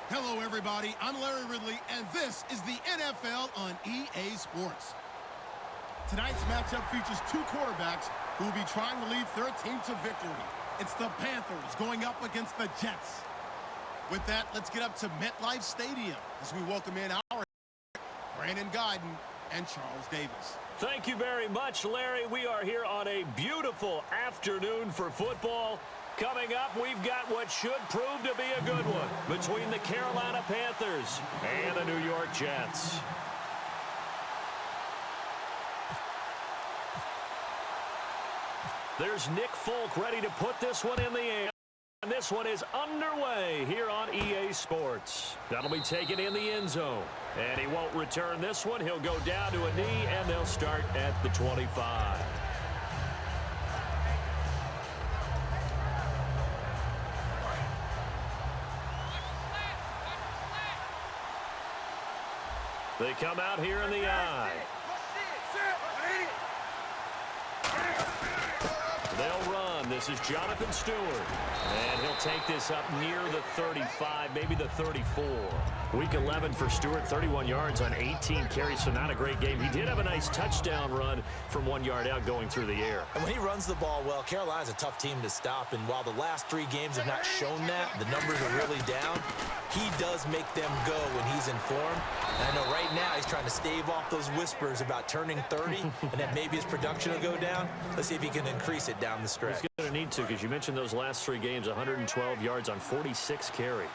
Hello, everybody. I'm Larry Ridley, and this is the NFL on EA Sports. Tonight's matchup features two quarterbacks who will be trying to lead their team to victory. It's the Panthers going up against the Jets. With that, let's get up to MetLife Stadium as we welcome in our Brandon Guyton and Charles Davis. Thank you very much, Larry. We are here on a beautiful afternoon for football. Coming up, we've got what should prove to be a good one between the Carolina Panthers and the New York Jets. There's Nick Folk ready to put this one in the air. And this one is underway here on EA Sports. That'll be taken in the end zone. And he won't return this one. He'll go down to a knee, and they'll start at the 25. They come out here in the eye. They'll run. This is Jonathan Stewart. And he'll take this up near the 35, maybe the 34. Week 11 for Stewart, 31 yards on 18 carries, so not a great game. He did have a nice touchdown run from 1 yard out going through the air. And when he runs the ball well, Carolina's a tough team to stop. And while the last 3 games have not shown that, the numbers are really down, he does make them go when he's in form. And I know right now he's trying to stave off those whispers about turning 30 and that maybe his production will go down. Let's see if he can increase it down the stretch. He's going to need to, because you mentioned those last 3 games, 112 yards on 46 carries.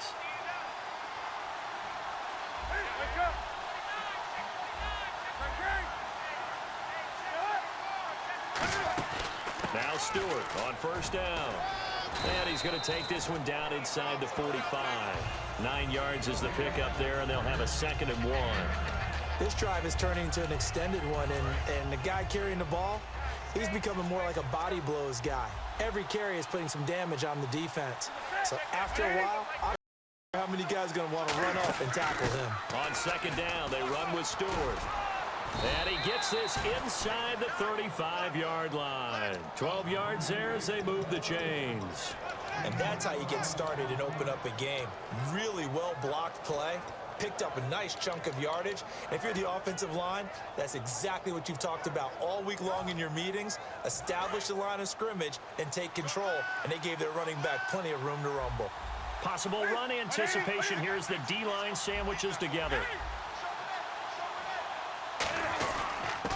Now Stewart on first down. And he's going to take this one down inside the 45. 9 yards is the pickup there, and they'll have a 2nd and 1. This drive is turning into an extended one, and the guy carrying the ball, he's becoming more like a body blows guy. Every carry is putting some damage on the defense. So after a while, I don't know how many guys are going to want to run up and tackle him. On 2nd down, they run with Stewart. And he gets this inside the 35-yard line. 12 yards there as they move the chains. And that's how you get started and open up a game. Really well-blocked play. Picked up a nice chunk of yardage. And if you're the offensive line, that's exactly what you've talked about all week long in your meetings. Establish the line of scrimmage and take control. And they gave their running back plenty of room to rumble. Possible run anticipation. Here's the D-line sandwiches together.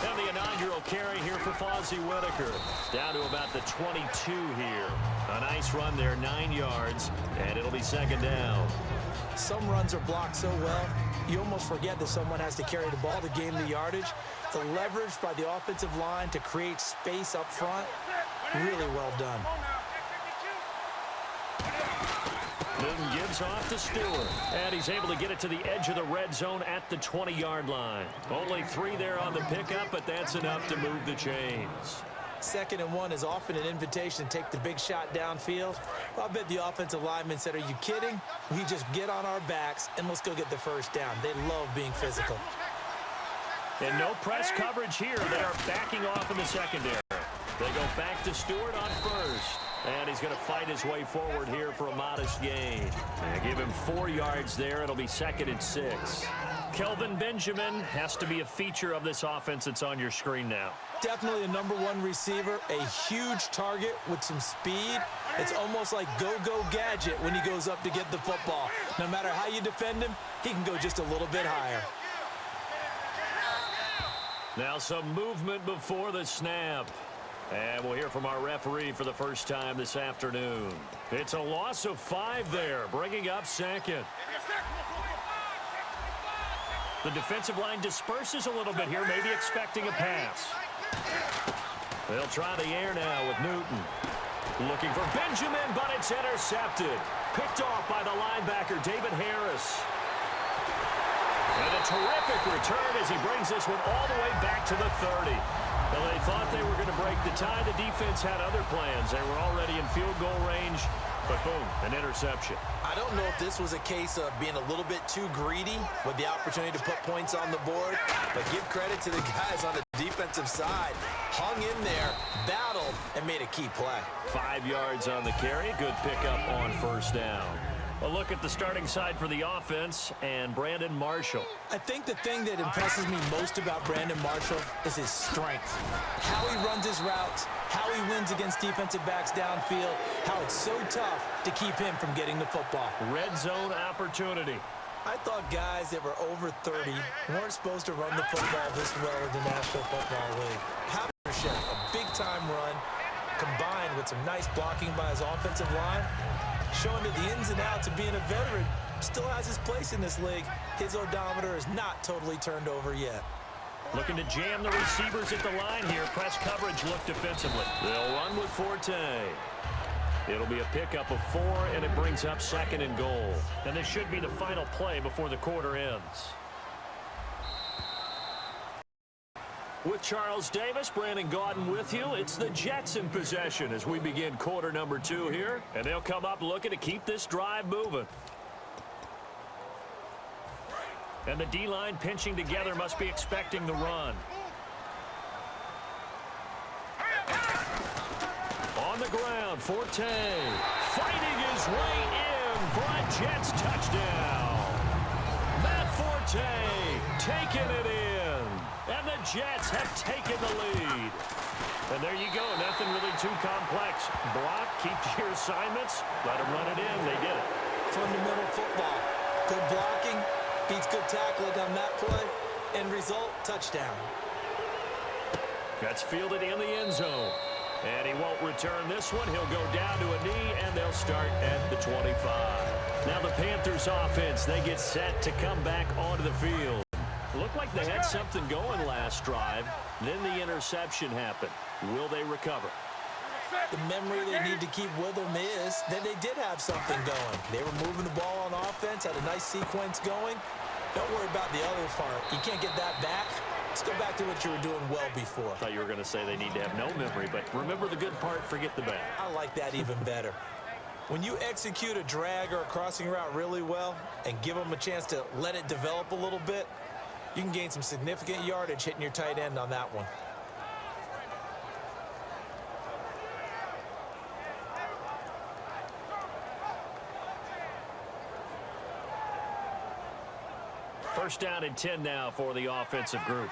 And the inaugural carry here for Fozzie Whitaker. Down to about the 22 here. A nice run there, 9 yards, and it'll be 2nd down. Some runs are blocked so well, you almost forget that someone has to carry the ball to gain the yardage. The leverage by the offensive line to create space up front, really well done. Newton gives off to Stewart, and he's able to get it to the edge of the red zone at the 20-yard line. Only 3 there on the pickup, but that's enough to move the chains. 2nd and 1 is often an invitation to take the big shot downfield. Well, I bet the offensive lineman said, are you kidding? We just get on our backs and let's go get the first down. They love being physical. And no press coverage here. They are backing off in the secondary. They go back to Stewart on first. And he's going to fight his way forward here for a modest gain. And give him 4 yards there. It'll be 2nd and 6. Kelvin Benjamin has to be a feature of this offense that's on your screen now. Definitely a #1 receiver, a huge target with some speed. It's almost like go-go gadget when he goes up to get the football. No matter how you defend him, he can go just a little bit higher. Now some movement before the snap. And we'll hear from our referee for the first time this afternoon. It's a loss of 5 there, bringing up 2nd. The defensive line disperses a little bit here, maybe expecting a pass. They'll try the air now with Newton. Looking for Benjamin, but it's intercepted. Picked off by the linebacker, David Harris. And a terrific return as he brings this one all the way back to the 30. Well, they thought they were going to break the tie. The defense had other plans. They were already in field goal range, but boom, an interception. I don't know if this was a case of being a little bit too greedy with the opportunity to put points on the board, but give credit to the guys on the defensive side. Hung in there, battled, and made a key play. 5 yards on the carry. Good pickup on first down. A look at the starting side for the offense and Brandon Marshall. I think the thing that impresses me most about Brandon Marshall is his strength. How he runs his routes, how he wins against defensive backs downfield, how it's so tough to keep him from getting the football. Red zone opportunity. I thought guys that were over 30 weren't supposed to run the football this well in the National Football League. How a big-time run combined with some nice blocking by his offensive line, showing that the ins and outs of being a veteran still has his place in this league. His odometer is not totally turned over yet. Looking to jam the receivers at the line here. Press coverage look defensively. They'll run with Forte. It'll be a pickup of 4, and it brings up 2nd and goal. And this should be the final play before the quarter ends. With Charles Davis, Brandon Gaudin with you. It's the Jets in possession as we begin quarter number 2 here. And they'll come up looking to keep this drive moving. And the D-line pinching together must be expecting the run. On the ground, Forte fighting his way in for a Jets touchdown. Matt Forte taking it in. And the Jets have taken the lead. And there you go. Nothing really too complex. Block, keep to your assignments. Let them run it in. They did it. Fundamental football. Good blocking beats good tackling on that play. End result, touchdown. That's fielded in the end zone. And he won't return this one. He'll go down to a knee, and they'll start at the 25. Now the Panthers offense, they get set to come back onto the field. Looked like they had something going last drive. Then the interception happened. Will they recover? The memory they need to keep with them is that they did have something going. They were moving the ball on offense, had a nice sequence going. Don't worry about the other part. You can't get that back. Let's go back to what you were doing well before. I thought you were going to say they need to have no memory, but remember the good part, forget the bad. I like that even better. When you execute a drag or a crossing route really well and give them a chance to let it develop a little bit, you can gain some significant yardage hitting your tight end on that one. First down and 10 now for the offensive group.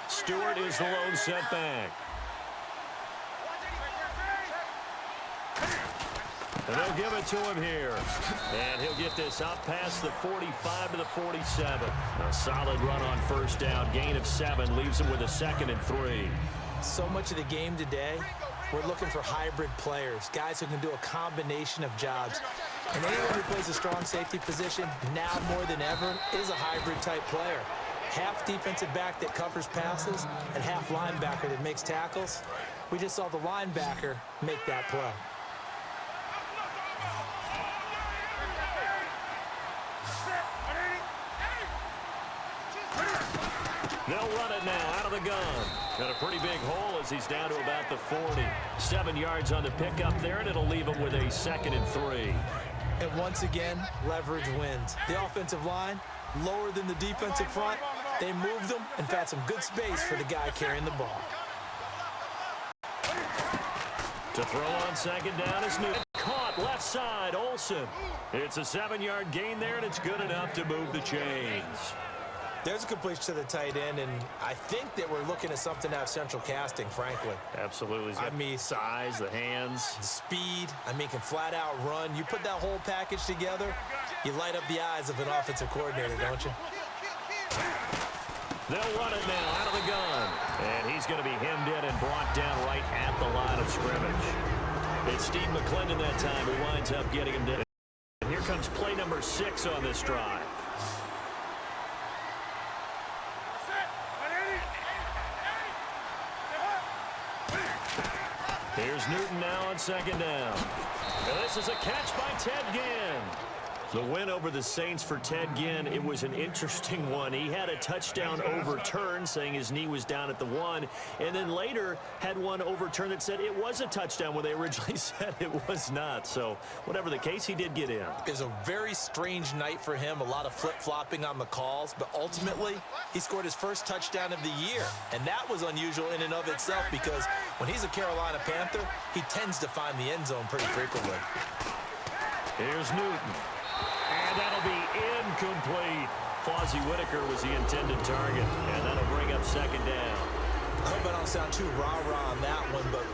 Stewart is the lone setback. And they'll give it to him here. And he'll get this up past the 45 to the 47. A solid run on first down. Gain of 7 leaves him with a 2nd and 3. So much of the game today, we're looking for hybrid players, guys who can do a combination of jobs. And anyone who plays a strong safety position, now more than ever, is a hybrid-type player. Half defensive back that covers passes and half linebacker that makes tackles. We just saw the linebacker make that play. They'll run it now out of the gun. Got a pretty big hole as he's down to about the 40. 7 yards on the pickup there, and it'll leave him with a 2nd and 3. And once again, leverage wins. The offensive line, lower than the defensive front. They moved them and found some good space for the guy carrying the ball. To throw on 2nd down is Newton. Caught left side, Olsen. It's a 7-yard gain there, and it's good enough to move the chains. There's a completion to the tight end, and I think that we're looking at something out of central casting, frankly. Absolutely. I mean, size, the hands. The speed, can flat out run. You put that whole package together, you light up the eyes of an offensive coordinator, don't you? They'll run it now out of the gun. And he's going to be hemmed in and brought down right at the line of scrimmage. It's Steve McClendon that time who winds up getting him down. And here comes play number 6 on this drive. Here's Newton now on 2nd down. And this is a catch by Ted Ginn. The win over the Saints for Ted Ginn, it was an interesting one. He had a touchdown overturned, saying his knee was down at the 1, and then later had one overturned that said it was a touchdown when they originally said it was not. So whatever the case, he did get in. It was a very strange night for him, a lot of flip-flopping on the calls, but ultimately he scored his first touchdown of the year, and that was unusual in and of itself because When he's a Carolina Panther, he tends to find the end zone pretty frequently. Here's Newton. And that'll be incomplete. Fozzie Whitaker was the intended target, and that'll bring up second down. I hope I don't sound too rah-rah on that one, but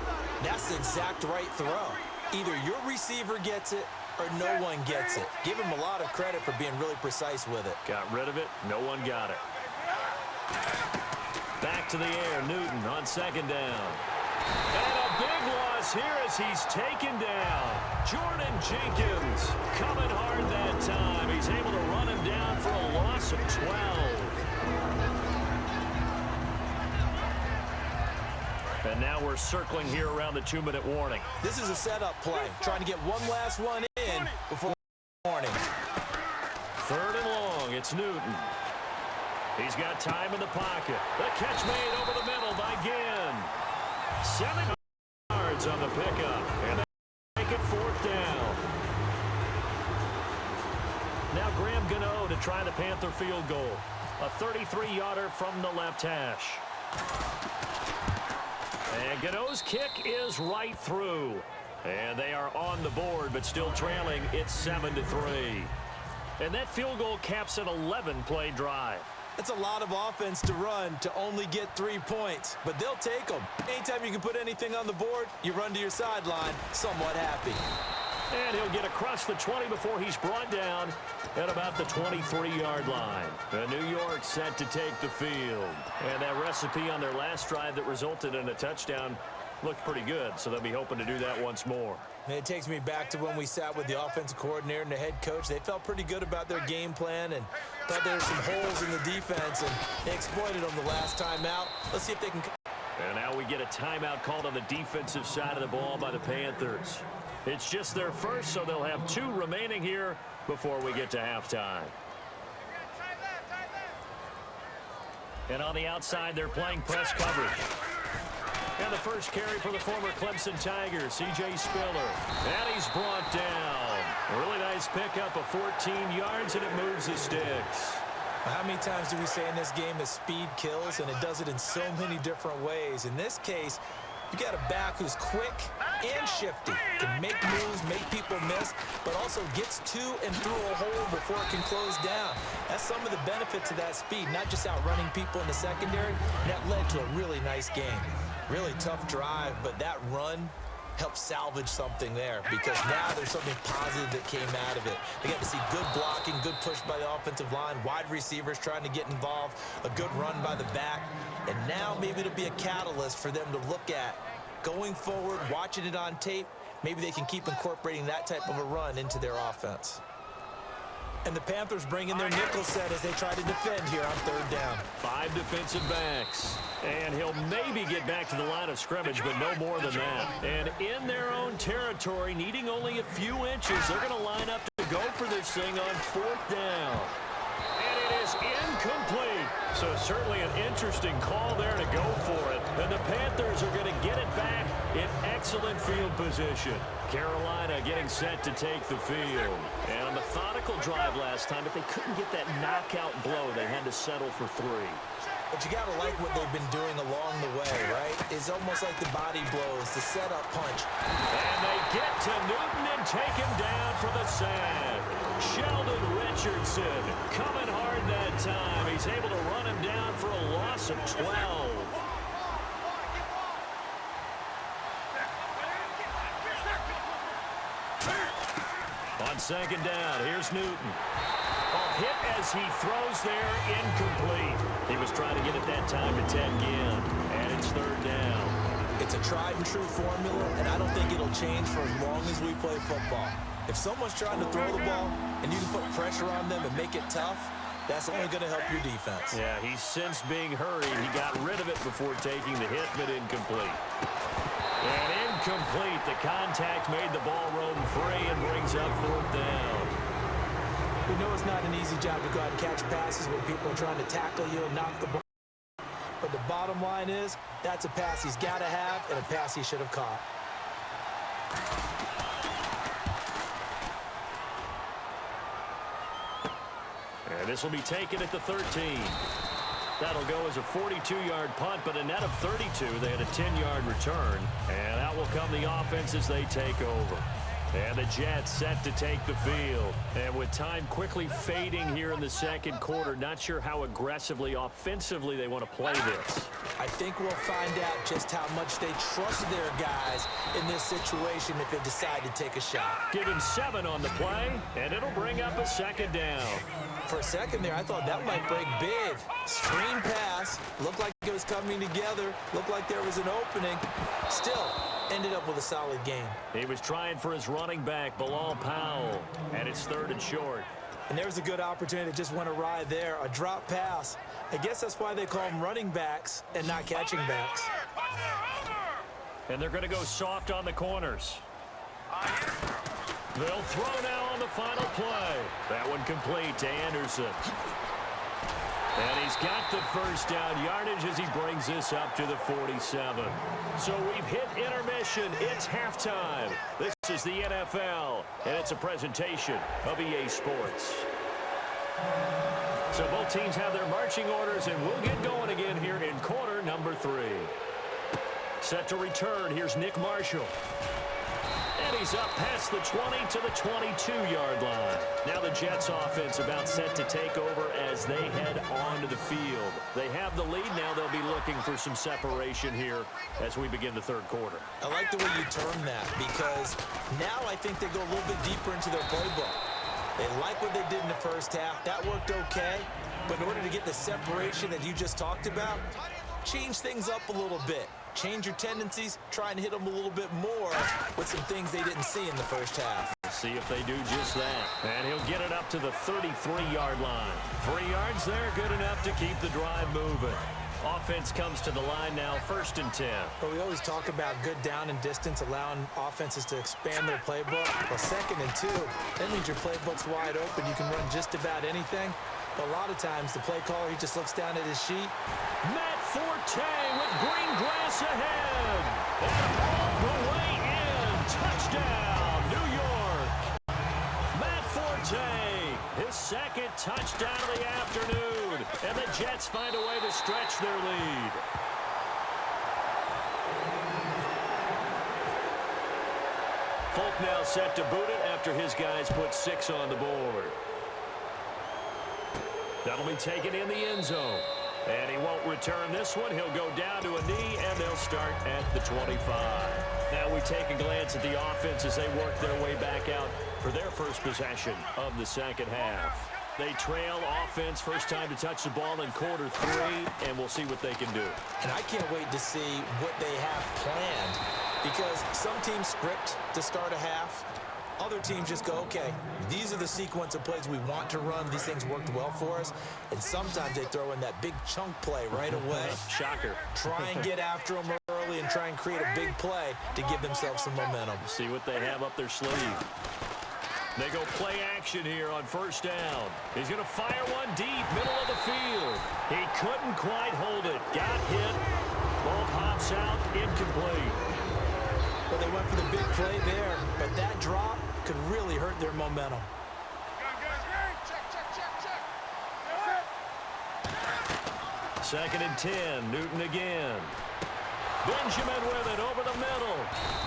that's the exact right throw. Either your receiver gets it or no one gets it. Give him a lot of credit for being really precise with it. Got rid of it. No one got it. Back to the air. Newton on second down. And a big loss here as he's taken down. Jordan Jenkins coming hard that time. He's able to run him down for a loss of 12. And now we're circling here around the 2-minute warning. This is a setup play, trying to get one last one in before warning. Third and long, it's Newton. He's got time in the pocket. The catch made over the middle by Ginn. 7 yards on the pickup, and they make it fourth down. Now Graham Gano to try the Panther field goal. A 33-yarder from the left hash. And Gano's kick is right through. And they are on the board, but still trailing. It's 7-3. And that field goal caps an 11-play drive. It's a lot of offense to run to only get 3 points, but they'll take them. Anytime you can put anything on the board, you run to your sideline somewhat happy. And he'll get across the 20 before he's brought down at about the 23-yard line. The New York set to take the field. And that recipe on their last drive that resulted in a touchdown looked pretty good, so they'll be hoping to do that once more. And it takes me back to when we sat with the offensive coordinator and the head coach. They felt pretty good about their game plan and thought there were some holes in the defense, and they exploited them the last time out. Let's see if they can. And now we get a timeout called on the defensive side of the ball by the Panthers. It's just their first, so they'll have 2 remaining here before we get to halftime. And on the outside, they're playing press coverage. And the first carry for the former Clemson Tigers, C.J. Spiller. And he's brought down. A really nice pickup of 14 yards, and it moves the sticks. How many times do we say in this game that speed kills, and it does it in so many different ways? In this case, you got a back who's quick and shifty, can make moves, make people miss, but also gets to and through a hole before it can close down. That's some of the benefits of that speed, not just outrunning people in the secondary. That led to a really nice game. Really tough drive, but that run helped salvage something there because now there's something positive that came out of it. They got to see good blocking, good push by the offensive line, wide receivers trying to get involved, a good run by the back, and now maybe it'll be a catalyst for them to look at going forward, watching it on tape. Maybe they can keep incorporating that type of a run into their offense. And the Panthers bring in their nickel set as they try to defend here on third down. 5 defensive backs. And he'll maybe get back to the line of scrimmage, but no more than that. And in their own territory, needing only a few inches, they're going to line up to go for this thing on fourth down. And it is incomplete. So certainly an interesting call there to go for it. And the Panthers are going to get it back in excellent field position. Carolina getting set to take the field. And a methodical drive last time, but they couldn't get that knockout blow. They had to settle for 3. But you got to like what they've been doing along the way, right? It's almost like the body blows, the setup punch. And they get to Newton and take him down for the sack. Sheldon Richardson coming hard that time. He's able to run him down for a loss of 12. On second down, here's Newton. Hit as he throws there, incomplete. He was trying to get it that time to Ted Ginn, and it's third down. It's a tried and true formula, and I don't think it'll change for as long as we play football. If someone's trying to throw the ball and you can put pressure on them and make it tough, that's only going to help your defense. Yeah, he's since being hurried. He got rid of it before taking the hit, but incomplete. And incomplete. The contact made the ball roam free and brings up fourth down. We know it's not an easy job to go out and catch passes when people are trying to tackle you and knock the ball. But the bottom line is, that's a pass he's got to have and a pass he should have caught. And this will be taken at the 13. That'll go as a 42-yard punt, but a net of 32. They had a 10-yard return. And out will come the offense as they take over. And the Jets set to take the field. And with time quickly fading here in the second quarter, not sure how aggressively, offensively they want to play this. I think we'll find out just how much they trust their guys in this situation if they decide to take a shot. Give him 7 on the play, and it'll bring up a second down. For a second there, I thought that might break big. Screen pass. Looked like it was coming together. Looked like there was an opening. Still, ended up with a solid game. He was trying for his running back, Bilal Powell, and it's 3rd and short. And there's a good opportunity to just went awry there. A drop pass. I guess that's why they call them running backs and not catching backs. And they're going to go soft on the corners. They'll throw now on the final play. That one complete to Anderson. And he's got the first down yardage as he brings this up to the 47. So we've hit intermission. It's halftime. This is the NFL, and it's a presentation of EA Sports. So both teams have their marching orders, and we'll get going again here in quarter number 3. Set to return. Here's Nick Marshall. And he's up past the 20 to the 22-yard line. Now the Jets offense about set to take over as they head onto the field. They have the lead. Now they'll be looking for some separation here as we begin the third quarter. I like the way you term that because now I think they go a little bit deeper into their playbook. They like what they did in the first half. That worked okay. But in order to get the separation that you just talked about, change things up a little bit. Change your tendencies, try and hit them a little bit more with some things they didn't see in the first half. See if they do just that. And he'll get it up to the 33-yard line. 3 yards there, good enough to keep the drive moving. Offense comes to the line now, 1st and 10. But we always talk about good down and distance, allowing offenses to expand their playbook. Well, 2nd and 2, that means your playbook's wide open. You can run just about anything. But a lot of times, the play caller, he just looks down at his sheet. Matt Forte with green grass ahead. And all the way in. Touchdown, New York. Matt Forte, his 2nd touchdown of the afternoon. And the Jets find a way to stretch their lead. Folk now set to boot it after his guys put 6 on the board. That'll be taken in the end zone. And he won't return this one. He'll go down to a knee, and they'll start at the 25. Now we take a glance at the offense as they work their way back out for their first possession of the second half. They trail offense, first time to touch the ball in quarter 3, and we'll see what they can do. And I can't wait to see what they have planned because some teams script to start a half. Other teams just go, okay, these are the sequence of plays we want to run. These things worked well for us. And sometimes they throw in that big chunk play right away. Shocker. Try and get after them early and try and create a big play to give themselves some momentum. See what they have up their sleeve. They go play action here on 1st down. He's going to fire one deep, middle of the field. He couldn't quite hold it. Got hit. Ball pops out, incomplete. Well, they went for the big play there, but that drop could really hurt their momentum. Second and 10, Newton again. Benjamin with it over the middle.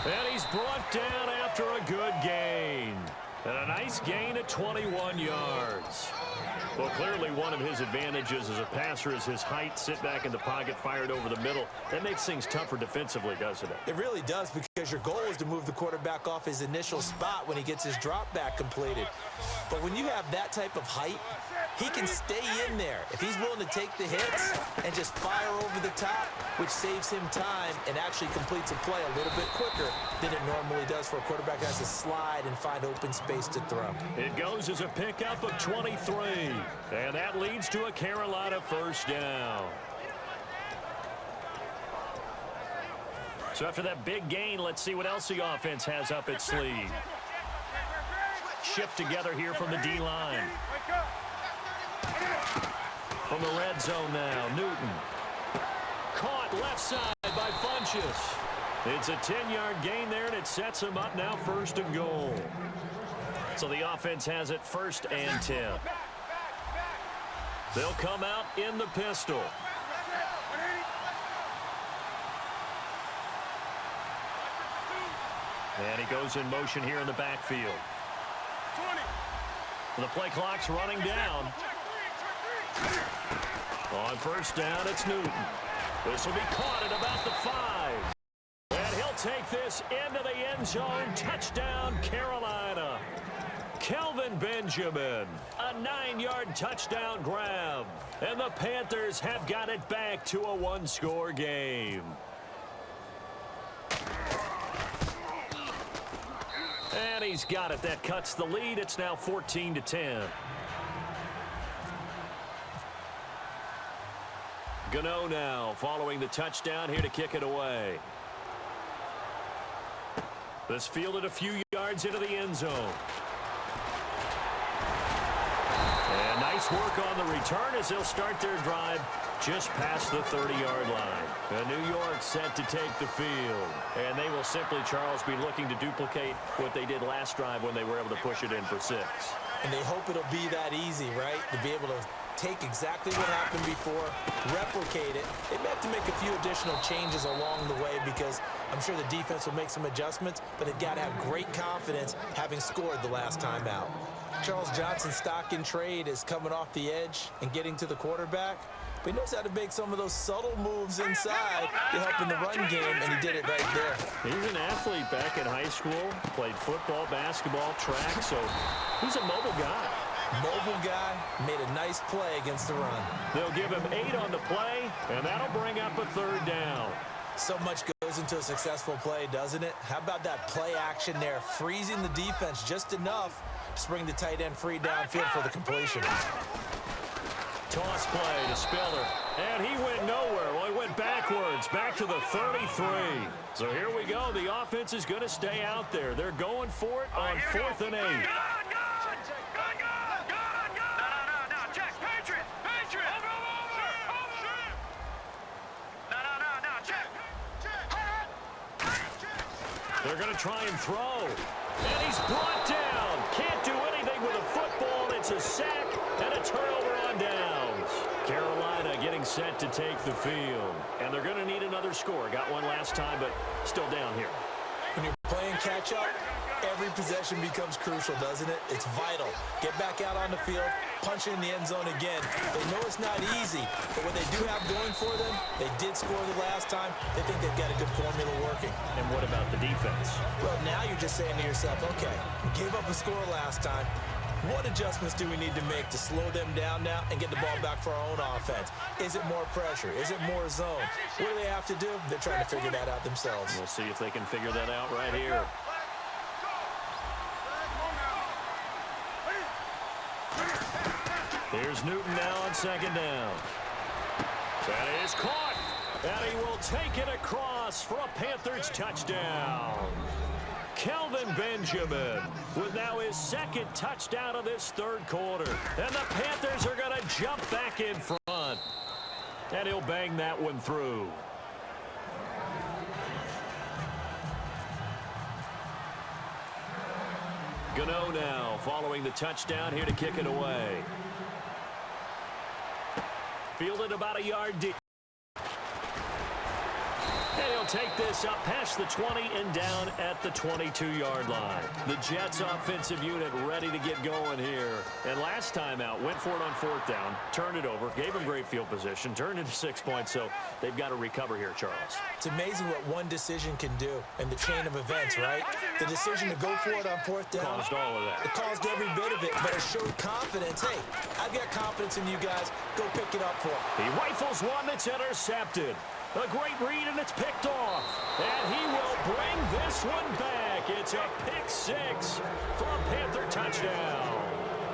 And he's brought down after a good gain. And a nice gain at 21 yards. Well, clearly one of his advantages as a passer is his height. Sit back in the pocket, fired over the middle. That makes things tougher defensively, doesn't it? It really does because your goal is to move the quarterback off his initial spot when he gets his drop back completed. But when you have that type of height, he can stay in there. If he's willing to take the hits and just fire over the top, which saves him time and actually completes a play a little bit quicker than it normally does for a quarterback that has to slide and find open space to throw. It goes as a pickup of 23. And that leads to a Carolina first down. So after that big gain, let's see what else the offense has up its sleeve. Shift together here from the D-line. From the red zone now, Newton. Caught left side by Funchess. It's a 10-yard gain there, and it sets him up now 1st and goal. So the offense has it 1st and 10. They'll come out in the pistol. And he goes in motion here in the backfield. The play clock's running down. On first down, it's Newton. This will be caught at about the 5. And he'll take this into the end zone. Touchdown, Carolina. Kelvin Benjamin, a 9-yard touchdown grab. And the Panthers have got it back to a 1-score game. And he's got it. That cuts the lead. It's now 14-10. Gano now following the touchdown here to kick it away. This fielded a few yards into the end zone. And nice work on the return as they'll start their drive just past the 30-yard line. And New York set to take the field. And they will simply, Charles, be looking to duplicate what they did last drive when they were able to push it in for 6. And they hope it'll be that easy, right? To be able to take exactly what happened before, replicate it. They may have to make a few additional changes along the way because I'm sure the defense will make some adjustments, but they've got to have great confidence having scored the last time out. Charles Johnson's stock in trade is coming off the edge and getting to the quarterback. But he knows how to make some of those subtle moves inside to help in the run game, and he did it right there. He's an athlete back in high school, played football, basketball, track, so he's a mobile guy. Mobile guy, made a nice play against the run. They'll give him 8 on the play, and that'll bring up a 3rd down. So much goes into a successful play, doesn't it? How about that play action there, freezing the defense just enough to bring the tight end free downfield for the completion. Toss play to Spiller, and he went nowhere. Well, he went backwards, back to the 33. So here we go. The offense is going to stay out there. They're going for it on 4th and 8. They're going to try and throw. And he's brought down. Can't do anything with a football. It's a sack and a turnover on downs. Carolina getting set to take the field. And they're going to need another score. Got one last time, but still down here. When you're playing catch-up, every possession becomes crucial, doesn't it? It's vital. Get back out on the field, punch it in the end zone again. They know it's not easy, but what they do have going for them, they did score the last time. They think they've got a good formula working. And what about the defense? Well, now you're just saying to yourself, okay, we gave up a score last time. What adjustments do we need to make to slow them down now and get the ball back for our own offense? Is it more pressure? Is it more zone? What do they have to do? They're trying to figure that out themselves. We'll see if they can figure that out right here. Here's Newton now on 2nd down. That is caught. And he will take it across for a Panthers touchdown. Kelvin Benjamin with now his 2nd touchdown of this 3rd quarter. And the Panthers are going to jump back in front. And he'll bang that one through. Gano now following the touchdown here to kick it away. Fielded about a yard deep. And he'll take this up past the 20 and down at the 22-yard line. The Jets offensive unit ready to get going here. And last time out, went for it on 4th down, turned it over, gave them great field position, turned into 6 points, so they've got to recover here, Charles. It's amazing what one decision can do in the chain of events, right? The decision to go for it on 4th down. Caused all of that. It caused every bit of it, but it showed confidence. Hey, I've got confidence in you guys. Go pick it up for him. He rifles one that's intercepted. A great read, and it's picked off. And he will bring this one back. It's a pick 6 for a Panther touchdown.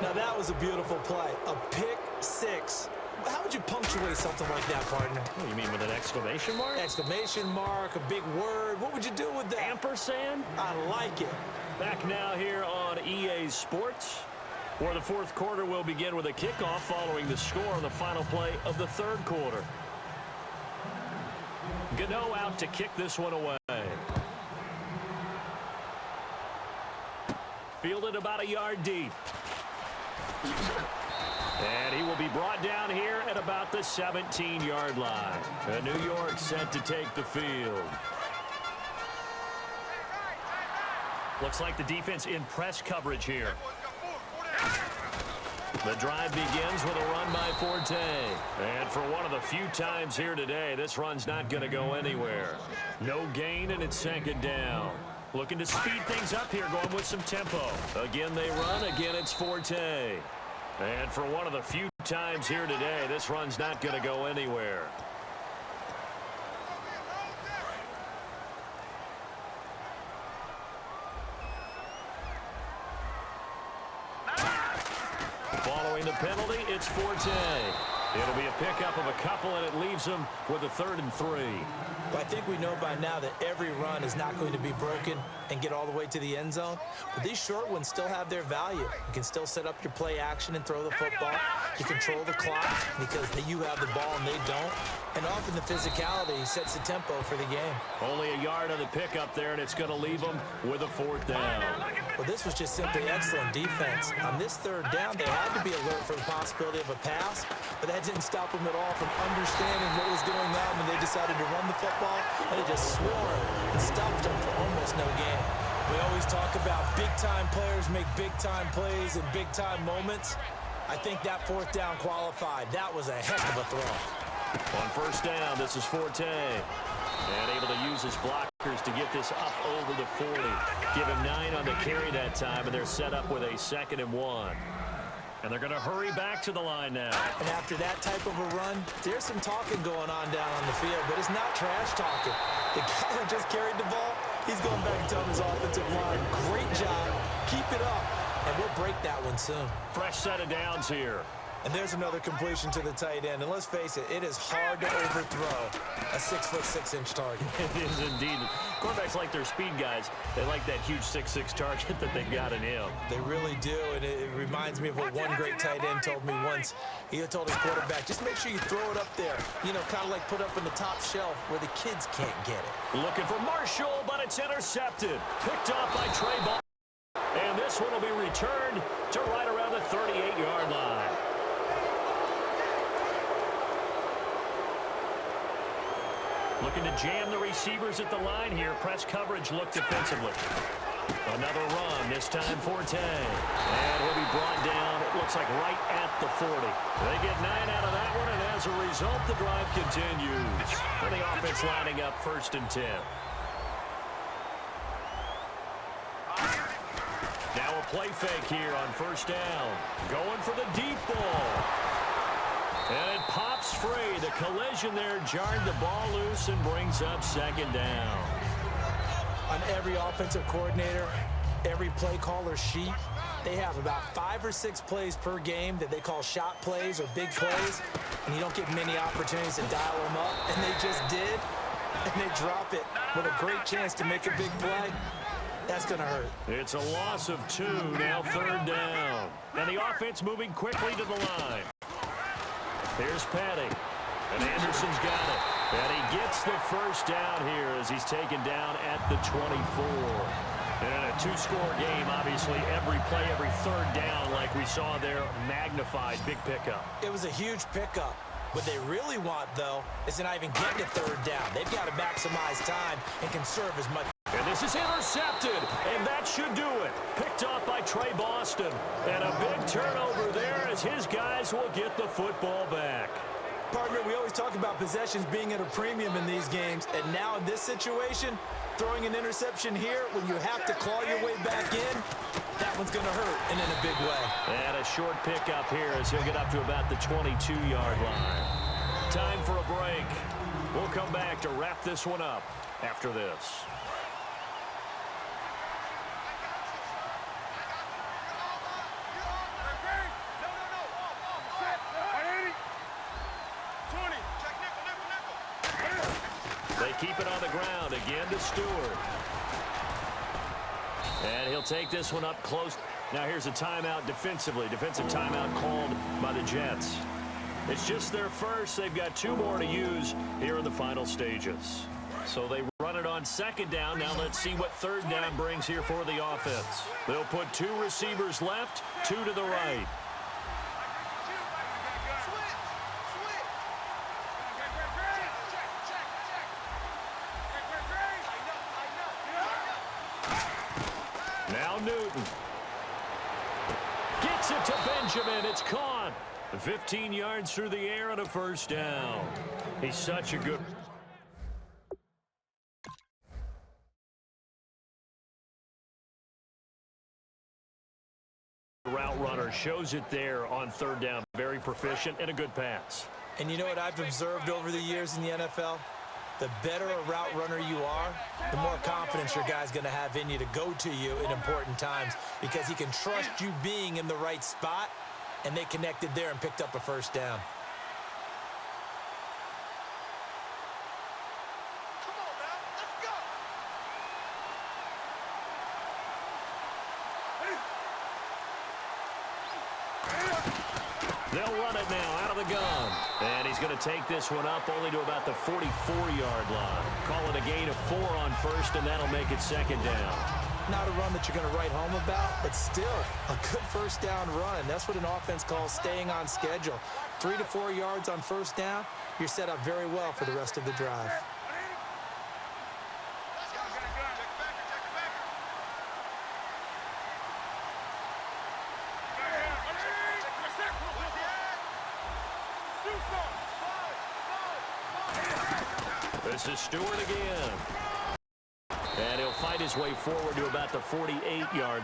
Now, that was a beautiful play. A pick 6. How would you punctuate something like that, partner? What, you mean with an exclamation mark? Exclamation mark, a big word. What would you do with that? Ampersand? I like it. Back now here on EA Sports, where the 4th quarter will begin with a kickoff following the score on the final play of the 3rd quarter. Gano out to kick this one away. Fielded about a yard deep. And he will be brought down here at about the 17-yard line. And New York set to take the field. Looks like the defense in press coverage here. The drive begins with a run by Forte. And for one of the few times here today, this run's not going to go anywhere. No gain, and it's second down. Looking to speed things up here, going with some tempo. Again, they run. Again, it's Forte. And for one of the few times here today, this run's not going to go anywhere. Following the penalty, it's Forte. It'll be a pickup of a couple, and it leaves them with a 3rd and 3. But I think we know by now that every run is not going to be broken and get all the way to the end zone. But these short ones still have their value. You can still set up your play action and throw the football. You control the clock because you have the ball and they don't. And often the physicality sets the tempo for the game. Only a yard on the pickup there, and it's going to leave them with a 4th down. Well, this was just simply excellent defense. On this 3rd down, they had to be alert for the possibility of a pass, but that didn't stop them at all from understanding what was going on when they decided to run the football, and they just swarmed and stopped them for almost no gain. We always talk about big-time players make big-time plays in big-time moments. I think that 4th down qualified. That was a heck of a throw. On 1st down, this is Forte. And able to use his blockers to get this up over the 40. Give him 9 on the carry that time, and they're set up with a 2nd and 1. And they're going to hurry back to the line now. And after that type of a run, there's some talking going on down on the field, but it's not trash talking. The guy who just carried the ball, he's going back and telling his offensive line, great job, keep it up, and we'll break that one soon. Fresh set of downs here. And there's another completion to the tight end. And let's face it, it is hard to overthrow a 6'6" target. It is indeed. Quarterbacks like their speed guys. They like that huge 6'6" target that they've got in him. They really do, and it reminds me of what one great tight end told me once. He told his quarterback, just make sure you throw it up there. You know, kind of like put up in the top shelf where the kids can't get it. Looking for Marshall, but it's intercepted. Picked off by Trey Ball. And this one will be returned to right around the 38-yard line. Looking to jam the receivers at the line here. Press coverage look defensively. Another run, this time Forte. And he'll be brought down, it looks like right at the 40. They get 9 out of that one, and as a result, the drive continues. And the offense lining up 1st and 10. Now a play fake here on 1st down. Going for the deep ball. And it pops free. The collision there jarred the ball loose and brings up 2nd down. On every offensive coordinator, every play caller sheet, they have about 5 or 6 plays per game that they call shot plays or big plays, and you don't get many opportunities to dial them up, and they just did, and they drop it with a great chance to make a big play. That's going to hurt. It's a loss of 2, now 3rd down. And the offense moving quickly to the line. Here's Petty, and Anderson's got it. And he gets the 1st down here as he's taken down at the 24. And in a 2-score game, obviously, every play, every 3rd down, like we saw there, magnified, big pickup. It was a huge pickup. What they really want, though, is to not even get to 3rd down. They've got to maximize time and conserve as much. And this is intercepted, and that should do it. Picked off by Trey Boston. And a big turnover there as his guys will get the football back. Partner, we always talk about possessions being at a premium in these games, and now in this situation, throwing an interception here when you have to claw your way back in, that one's going to hurt, and in a big way. And a short pickup here as he'll get up to about the 22-yard line. Time for a break. We'll come back to wrap this one up after this. They keep it on the ground again to Stewart. And he'll take this one up close. Now here's a timeout defensively. Defensive timeout called by the Jets. It's just their first. They've got 2 more to use here in the final stages. So they run it on 2nd down. Now let's see what 3rd down brings here for the offense. They'll put 2 receivers left, 2 to the right. Takes it to Benjamin. It's caught. 15 yards through the air and a first down. He's such a good route runner. Shows it there on third down. Very proficient and a good pass. And you know what I've observed over the years in the NFL? The better a route runner you are, the more confidence your guy's going to have in you to go to you in important times because he can trust you being in the right spot, and they connected there and picked up a first down. Come on now, let's go. They'll run it now out of the gun. And he's going to take this one up only to about the 44-yard line. Call it a gain of 4 on first, and that'll make it second down. Not a run that you're going to write home about, but still a good first down run. That's what an offense calls staying on schedule. 3 to 4 yards on first down, you're set up very well for the rest of the drive. Let's go. Check it back. This is Stewart again. And he'll fight his way forward to about the 48-yard.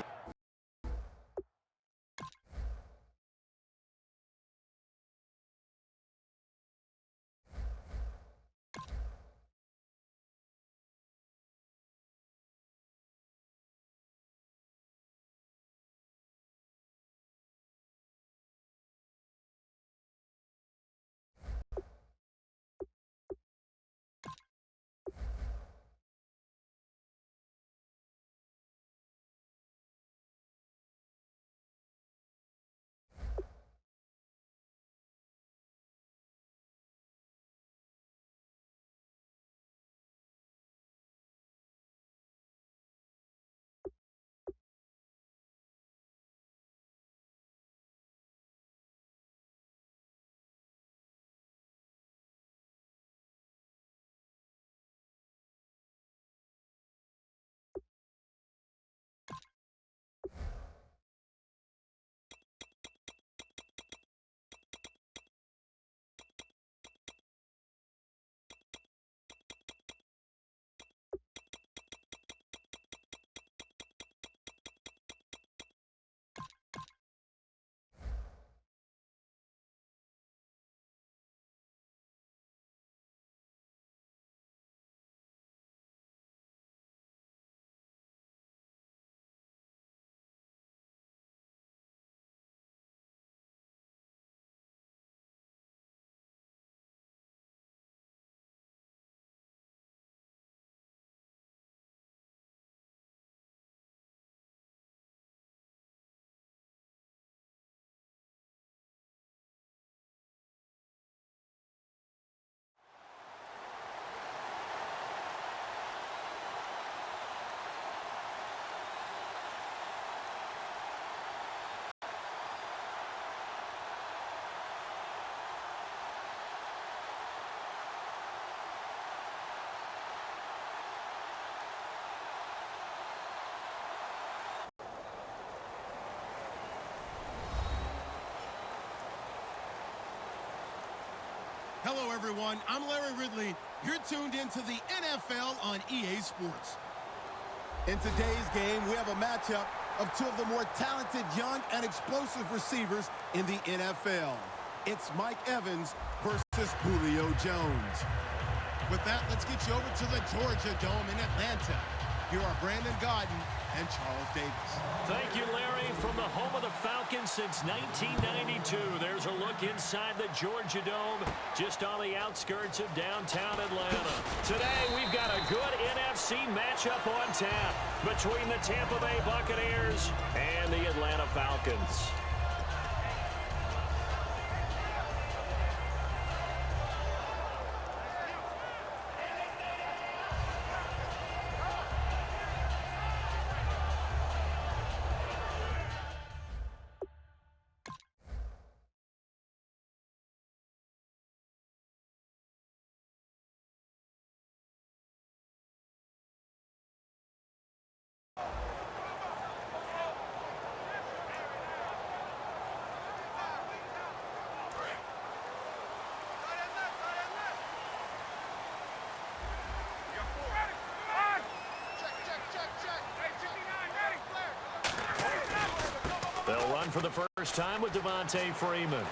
Hello, everyone. I'm Larry Ridley. You're tuned into the NFL on EA Sports. In today's game, we have a matchup of two of the more talented, young, and explosive receivers in the NFL. It's Mike Evans versus Julio Jones. With that, let's get you over to the Georgia Dome in Atlanta. Here are Brandon Gaudin and Charles Davis. Thank you, Larry. From the home of the Falcons since 1992, there's a look inside the Georgia Dome, just on the outskirts of downtown Atlanta. Today, we've got a good NFC matchup on tap between the Tampa Bay Buccaneers and the Atlanta Falcons. They'll run for the first time with Devontae Freeman.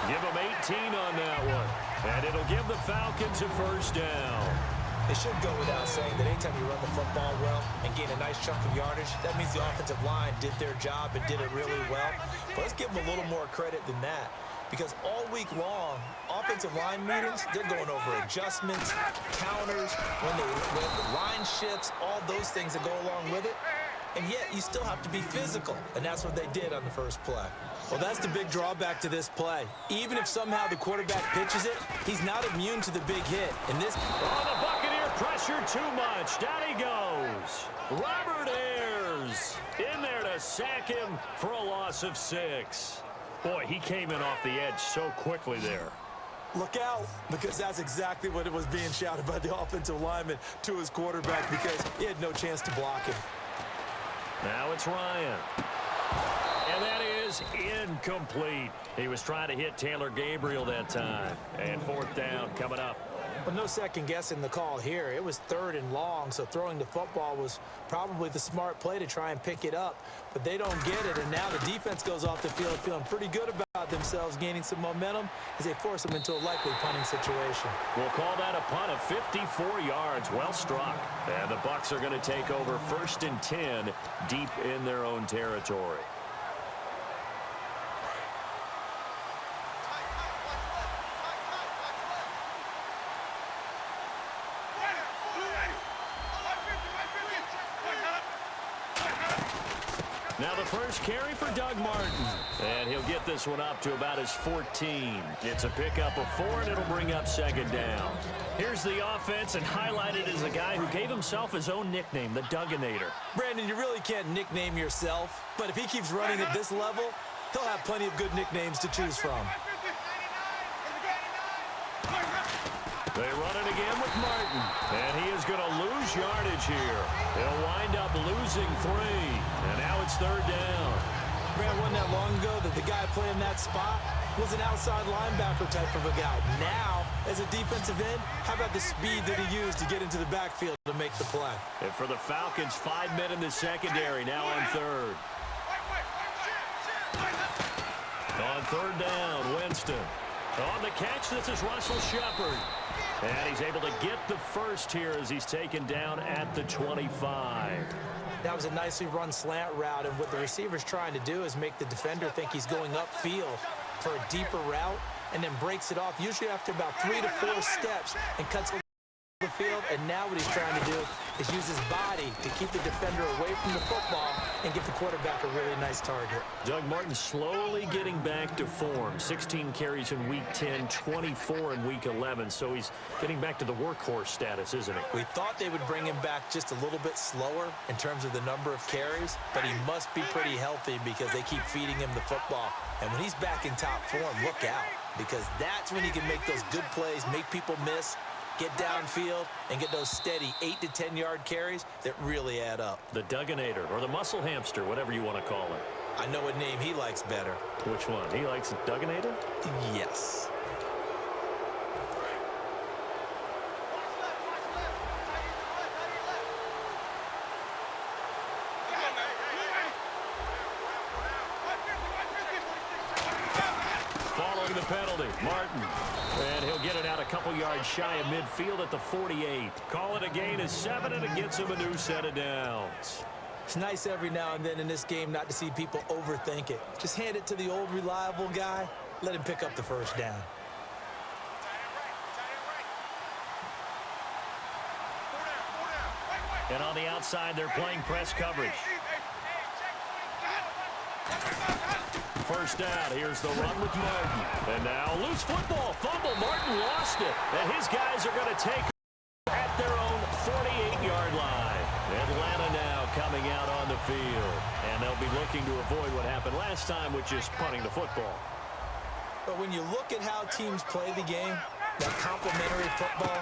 Give them 18 on that one. And it'll give the Falcons a first down. It should go without saying that anytime you run the football well and gain a nice chunk of yardage, that means the offensive line did their job and did it really well. But let's give them a little more credit than that, because all week long, offensive line meetings, they're going over adjustments, counters, when the line shifts, all those things that go along with it. And yet, you still have to be physical, and that's what they did on the first play. Well, that's the big drawback to this play. Even if somehow the quarterback pitches it, he's not immune to the big hit. And this... Oh, the Buccaneer pressure too much. Down he goes. Robert Ayers in there to sack him for a loss of 6. Boy, he came in off the edge so quickly there. Look out, because that's exactly what it was being shouted by the offensive lineman to his quarterback, because he had no chance to block him. Now it's Ryan. And that is incomplete. He was trying to hit Taylor Gabriel that time. And fourth down coming up. But no second guessing the call here. It was 3rd and long, so throwing the football was probably the smart play to try and pick it up. But they don't get it, and now the defense goes off the field feeling pretty good about themselves, gaining some momentum as they force them into a likely punting situation. We'll call that a punt of 54 yards. Well struck. And the Bucs are going to take over 1st and 10 deep in their own territory. Now the first carry for Doug Martin. And he'll get this one up to about his 14. It's a pickup of 4, and it'll bring up 2nd down. Here's the offense, and highlighted as a guy who gave himself his own nickname, the Dugginator. Brandon, you really can't nickname yourself, but if he keeps running at this level, he'll have plenty of good nicknames to choose from. They run it again with Martin, and he is going to lose yardage here. He'll wind up losing 3, and now it's 3rd down. Man, wasn't that long ago that the guy playing that spot was an outside linebacker type of a guy. Now, as a defensive end, how about the speed that he used to get into the backfield to make the play? And for the Falcons, 5 men in the secondary, now on 3rd. On 3rd down, Winston. On the catch, this is Russell Shepard. And he's able to get the first here as he's taken down at the 25. That was a nicely run slant route, and what the receiver's trying to do is make the defender think he's going upfield for a deeper route, and then breaks it off, usually after about 3 to 4 steps, and cuts over the field. And now what he's trying to do is use his body to keep the defender away from the football and give the quarterback a really nice target. Doug Martin slowly getting back to form. 16 carries in Week 10, 24 in Week 11. So he's getting back to the workhorse status, isn't he? We thought they would bring him back just a little bit slower in terms of the number of carries, but he must be pretty healthy because they keep feeding him the football. And when he's back in top form, look out, because that's when he can make those good plays, make people miss, get downfield, and get those steady 8 to 10 yard carries that really add up. The Dugginator, or the muscle hamster, whatever you want to call it. I know what name he likes better. Which one? He likes the Dugginator? Yes. Following the penalty, Martin. And he'll get it out a couple yards shy of midfield at the 48. Call it a gain of 7, and it gets him a new set of downs. It's nice every now and then in this game not to see people overthink it. Just hand it to the old reliable guy. Let him pick up the first down. And on the outside, they're playing press coverage. First down, here's the run with Martin. And now loose football, fumble, Martin lost it. And his guys are going to take at their own 48-yard line. Atlanta now coming out on the field. And they'll be looking to avoid what happened last time, which is punting the football. But when you look at how teams play the game, that complementary football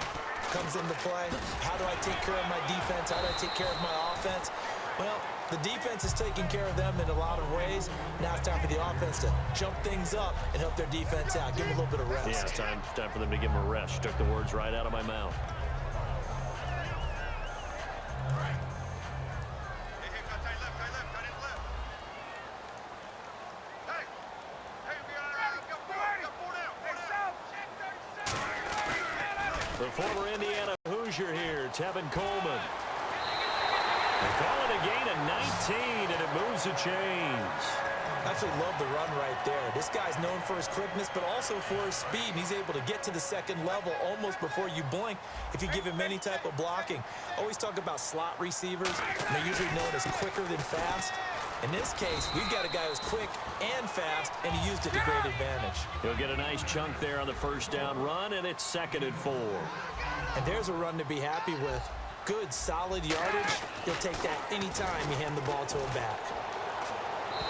comes into play. How do I take care of my defense? How do I take care of my offense? Well, the defense is taking care of them in a lot of ways. Now it's time for the offense to jump things up and help their defense out. Give them a little bit of rest. Yeah, it's time for them to give them a rest. You took the words right out of my mouth. former Indiana Hoosier here, Tevin Coleman. They call it a gain of 19, and it moves the chains. Absolutely love the run right there. This guy's known for his quickness, but also for his speed. And he's able to get to the second level almost before you blink if you give him any type of blocking. Always talk about slot receivers, and they're usually known as quicker than fast. In this case, we've got a guy who's quick and fast, and he used it to great advantage. He'll get a nice chunk there on the first down run, and it's 2nd and 4. And there's a run to be happy with. Good, solid yardage. He'll take that anytime you hand the ball to him back.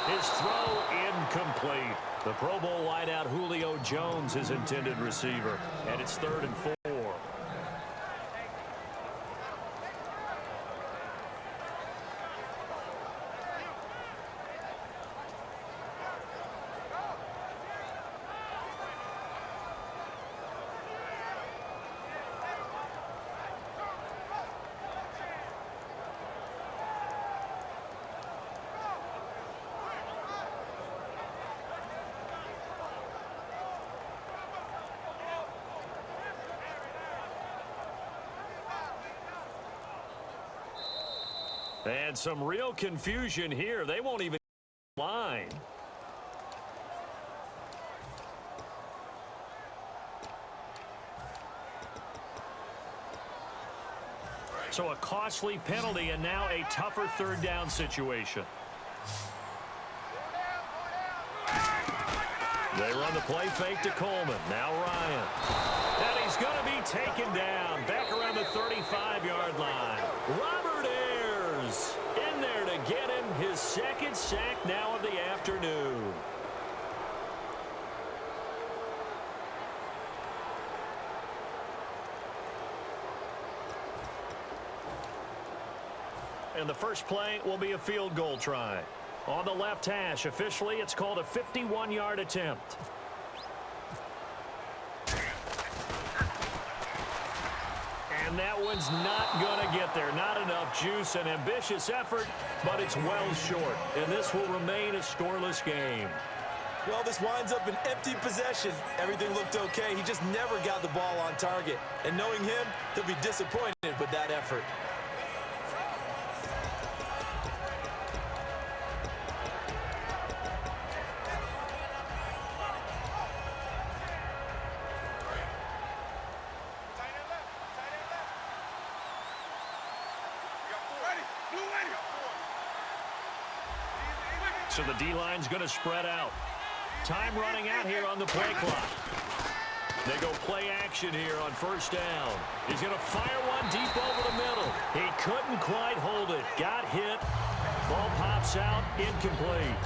His throw incomplete. The Pro Bowl wideout Julio Jones, his intended receiver. And it's 3rd and 4. And some real confusion here. They won't even line. So a costly penalty and now a tougher 3rd down situation. They run the play fake to Coleman. Now Ryan. And he's going to be taken down. Back around the 35-yard line. Robert Ayers in there to get him his 2nd sack now of the afternoon. And the first play will be a field goal try. On the left hash, officially, it's called a 51-yard attempt. And that one's not going to get there. Not enough juice. An ambitious effort, but it's well short. And this will remain a scoreless game. Well, this winds up an empty possession. Everything looked okay. He just never got the ball on target. And knowing him, he'll be disappointed with that effort. So the D-line's going to spread out. Time running out here on the play clock. They go play action here on 1st down. He's going to fire one deep over the middle. He couldn't quite hold it. Got hit. Ball pops out. Incomplete.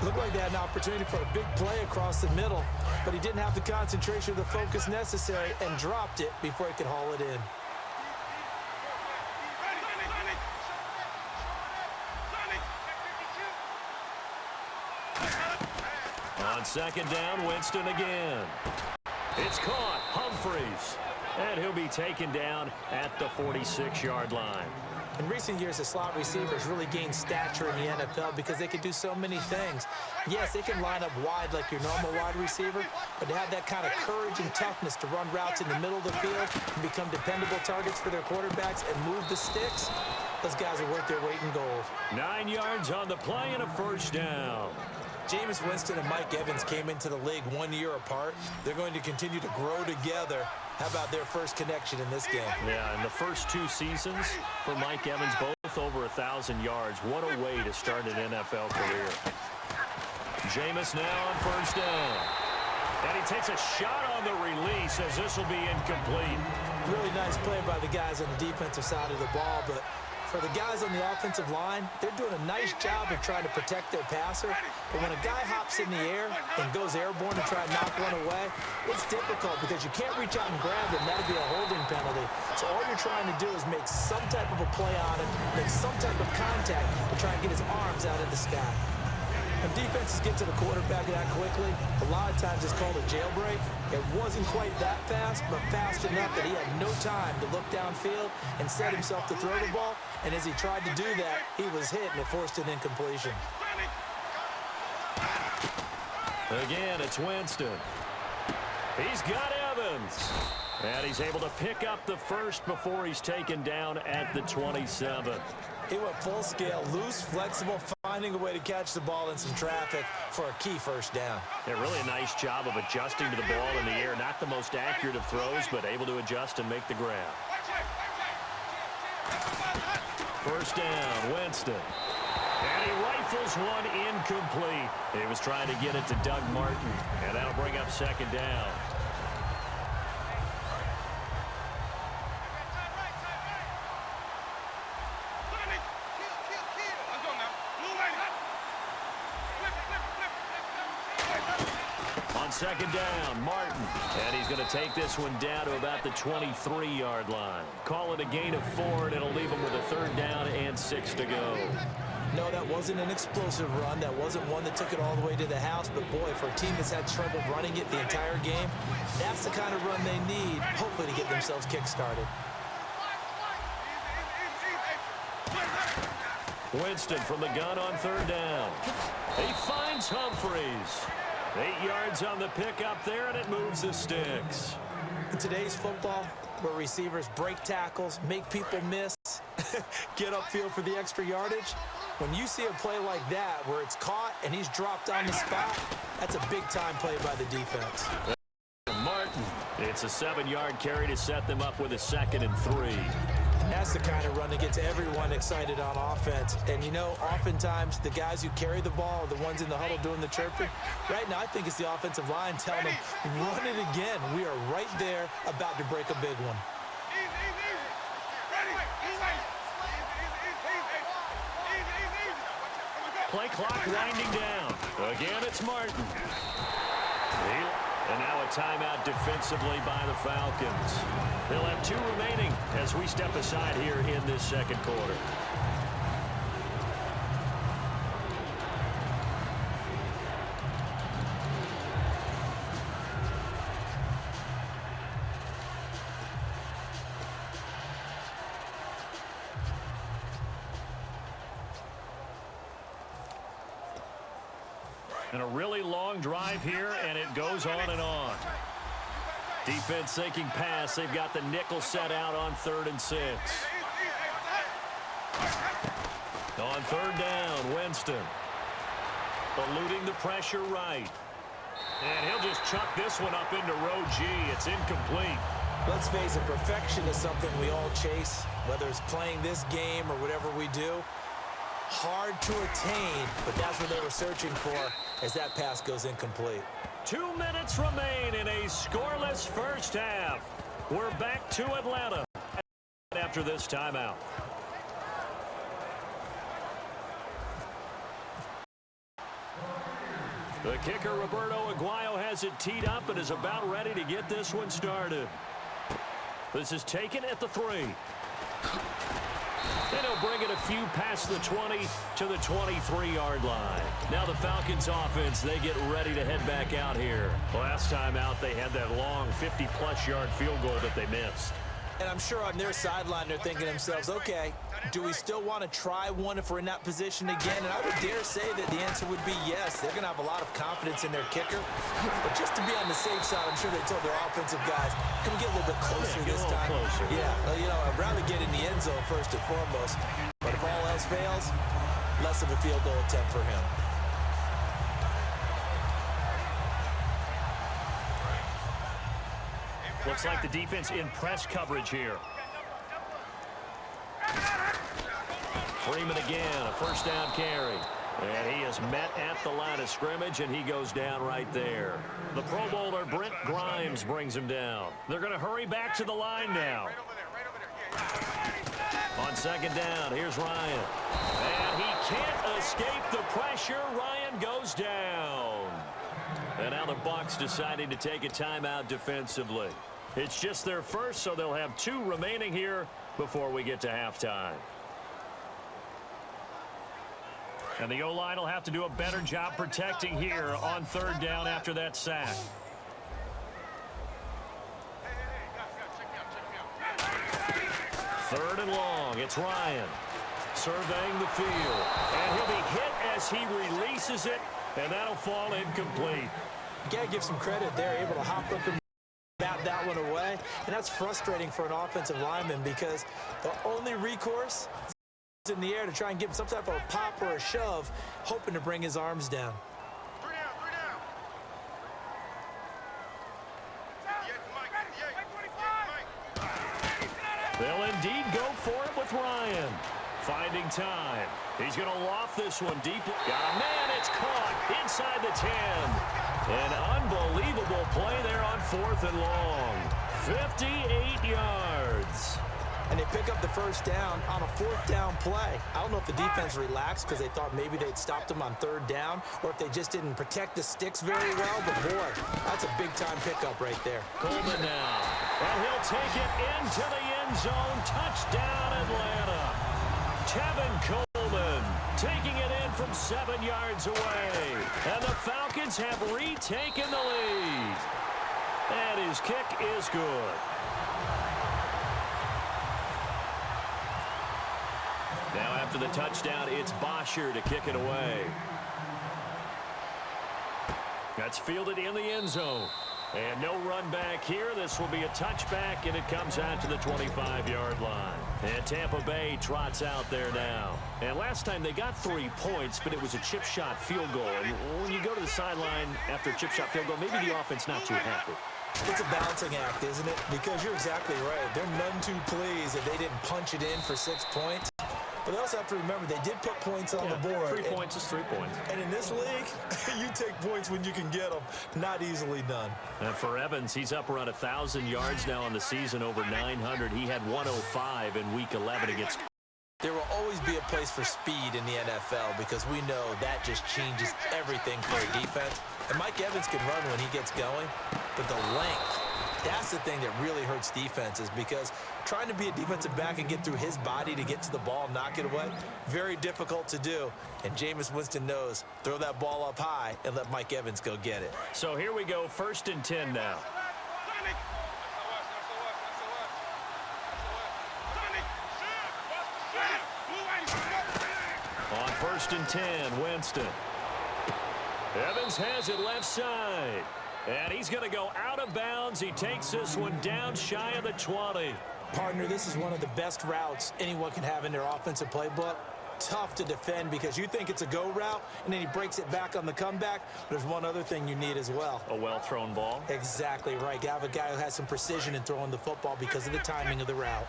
Looked like they had an opportunity for a big play across the middle, but he didn't have the concentration or the focus necessary and dropped it before he could haul it in. On 2nd down, Winston again. It's caught. Humphreys. And he'll be taken down at the 46-yard line. In recent years, the slot receivers really gained stature in the NFL because they can do so many things. Yes, they can line up wide like your normal wide receiver, but to have that kind of courage and toughness to run routes in the middle of the field and become dependable targets for their quarterbacks and move the sticks, those guys are worth their weight in gold. 9 yards on the play and a 1st down. Jameis Winston and Mike Evans came into the league 1 year apart. They're going to continue to grow together. How about their first connection in this game? Yeah, in the first 2 seasons for Mike Evans, both over 1,000 yards. What a way to start an NFL career. Jameis now on 1st down. And he takes a shot on the release as this will be incomplete. Really nice play by the guys on the defensive side of the ball, but for the guys on the offensive line, they're doing a nice job of trying to protect their passer. But when a guy hops in the air and goes airborne to try and knock one away, it's difficult because you can't reach out and grab him. That would be a holding penalty. So all you're trying to do is make some type of a play on him, make some type of contact to try and get his arms out of the sky. When defenses get to the quarterback that quickly, a lot of times it's called a jailbreak. It wasn't quite that fast, but fast enough that he had no time to look downfield and set himself to throw the ball. And as he tried to do that, he was hit and it forced an incompletion. Again, it's Winston. He's got Evans. And he's able to pick up the first before he's taken down at the 27. He went full scale, loose, flexible, finding a way to catch the ball in some traffic for a key first down. Yeah, really a nice job of adjusting to the ball in the air. Not the most accurate of throws, but able to adjust and make the grab. First down, Winston. And he rifles one incomplete. He was trying to get it to Doug Martin, and that'll bring up second down. On second down, Martin. And he's going to take this one down to about the 23-yard line. Call it a gain of 4, and it'll leave him with a third down and 6 to go. No, that wasn't an explosive run. That wasn't one that took it all the way to the house. But, boy, for a team that's had trouble running it the entire game, that's the kind of run they need, hopefully, to get themselves kick-started. Winston from the gun on third down. He finds Humphreys. 8 yards on the pickup there, and it moves the sticks. In today's football, where receivers break tackles, make people miss, get upfield for the extra yardage, when you see a play like that where it's caught and he's dropped on the spot, that's a big-time play by the defense. Martin, it's a 7-yard carry to set them up with a 2nd and 3. That's the kind of run that gets everyone excited on offense. And, you know, oftentimes the guys who carry the ball are the ones in the huddle doing the chirping. Right now, I think it's the offensive line telling them, run it again. We are right there about to break a big one. Play clock winding down. Again, it's Martin. And now a timeout defensively by the Falcons. They'll have 2 remaining as we step aside here in this second quarter. And a really long drive here, and it goes on and on. Defense thinking pass. They've got the nickel set out on 3rd and 6. On third down, Winston. Eluding the pressure right. And he'll just chuck this one up into row G. It's incomplete. Let's face it, perfection is something we all chase, whether it's playing this game or whatever we do. Hard to attain, but that's what they were searching for as that pass goes incomplete. 2 minutes remain in a scoreless first half. We're back to Atlanta after this timeout. The kicker, Roberto Aguayo, has it teed up and is about ready to get this one started. This is taken at the 3. And he'll bring it a few past the 20 to the 23-yard line. Now the Falcons offense, they get ready to head back out here. Last time out, they had that long 50-plus yard field goal that they missed. And I'm sure on their sideline, they're thinking to themselves, okay, do we still want to try one if we're in that position again? And I would dare say that the answer would be yes. They're going to have a lot of confidence in their kicker. But just to be on the safe side, I'm sure they told their offensive guys, can we get a little bit closer this time? Closer. Yeah, well, you know, I'd rather get in the end zone first and foremost. But if all else fails, less of a field goal attempt for him. Looks like the defense in press coverage here. Freeman again, a first down carry. And he is met at the line of scrimmage, and he goes down right there. The Pro Bowler, Brent Grimes, brings him down. They're going to hurry back to the line now. On second down, here's Ryan. And he can't escape the pressure. Ryan goes down. And now the Bucs deciding to take a timeout defensively. It's just their first, so they'll have 2 remaining here before we get to halftime. And the O-line will have to do a better job protecting here on third down after that sack. Third and long, it's Ryan surveying the field. And he'll be hit as he releases it, and that'll fall incomplete. You got to give some credit there, able to hop up and that one away, and that's frustrating for an offensive lineman because the only recourse is in the air to try and give him some type of a pop or a shove, hoping to bring his arms down. Three down. They'll indeed go for it with Ryan. Finding time. He's going to loft this one deep. Got a man. It's caught inside the 10. An unbelievable play there on 4th and long. 58 yards. And they pick up the first down on a 4th down play. I don't know if the defense relaxed because they thought maybe they'd stopped them on 3rd down or if they just didn't protect the sticks very well. But, boy, that's a big-time pickup right there. Coleman now. And he'll take it into the end zone. Touchdown, Atlanta. Tevin Coleman taking it in from 7 yards away. And the Falcons have retaken the lead. And his kick is good. Now after the touchdown, it's Bosher to kick it away. That's fielded in the end zone. And no run back here. This will be a touchback, and it comes out to the 25-yard line. And Tampa Bay trots out there now. And last time they got 3 points, but it was a chip shot field goal. And when you go to the sideline after a chip shot field goal, maybe the offense not too happy. It's a balancing act, isn't it? Because you're exactly right. They're none too pleased that they didn't punch it in for 6 points. But they also have to remember they did put points on the board. 3 points is 3 points. And in this league, you take points when you can get them. Not easily done. And for Evans, he's up around 1,000 yards now on the season, over 900. He had 105 in Week 11 against. There will always be a place for speed in the NFL because we know that just changes everything for a defense. And Mike Evans can run when he gets going, but the length, that's the thing that really hurts defenses because trying to be a defensive back and get through his body to get to the ball, knock it away, very difficult to do. And Jameis Winston knows, throw that ball up high and let Mike Evans go get it. So here we go, 1st and 10 now. On 1st and 10, Winston. Evans has it left side. And he's going to go out of bounds. He takes this one down shy of the 20. Partner, this is one of the best routes anyone can have in their offensive playbook. Tough to defend because you think it's a go route, and then he breaks it back on the comeback. But there's one other thing you need as well. A well-thrown ball. Exactly right. You have a guy who has some precision in throwing the football because of the timing of the route.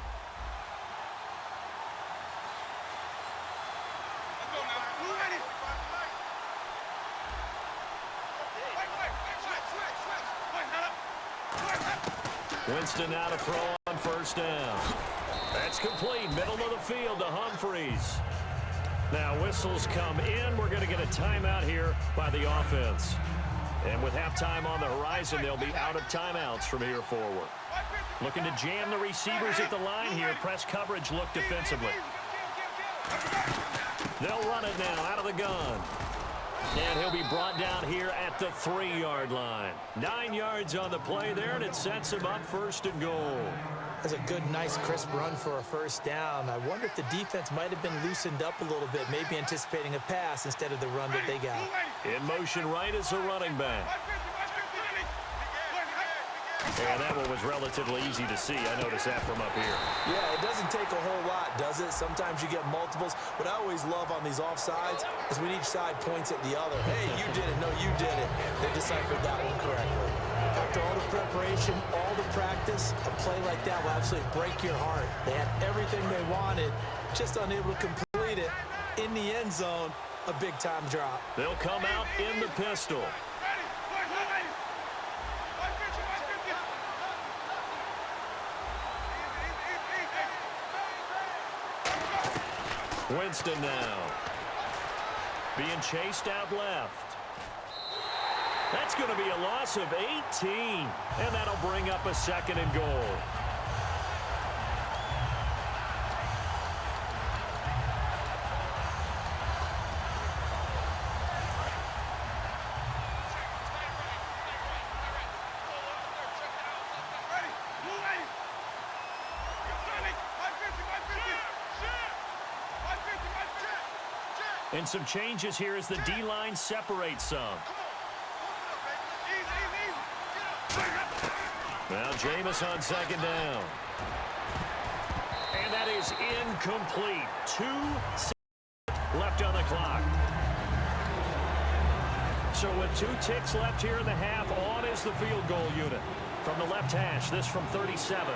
Winston now to throw on 1st down. That's complete. Middle of the field to Humphreys. Now whistles come in. We're going to get a timeout here by the offense. And with halftime on the horizon, they'll be out of timeouts from here forward. Looking to jam the receivers at the line here. Press coverage look defensively. They'll run it now out of the gun. And he'll be brought down here at the 3-yard line. 9 yards on the play there, and it sets him up 1st and goal. That's a good, nice, crisp run for a 1st down. I wonder if the defense might have been loosened up a little bit, maybe anticipating a pass instead of the run that they got. In motion right is the running back. And that one was relatively easy to see. I noticed that from up here. Yeah, it doesn't take a whole lot, does it? Sometimes you get multiples. What I always love on these offsides is when each side points at the other. Hey, you did it. No, you did it. They deciphered that one correctly. After all the preparation, all the practice, a play like that will absolutely break your heart. They had everything they wanted, just unable to complete it. In the end zone, a big-time drop. They'll come out in the pistol. Winston now. Being chased out left. That's going to be a loss of 18. And that'll bring up a 2nd and goal. And some changes here as the D-line separates some. Now Jameis on second down. And that is incomplete. 2 seconds left on the clock. So with 2 ticks left here in the half, on is the field goal unit. From the left hash, this from 37.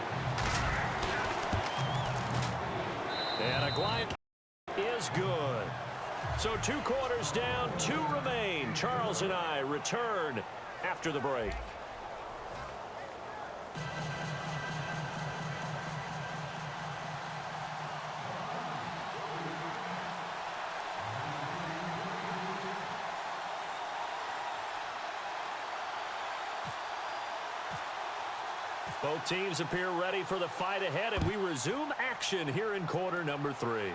And a glide is good. So 2 quarters down, 2 remain. Charles and I return after the break. Both teams appear ready for the fight ahead, and we resume action here in quarter number 3.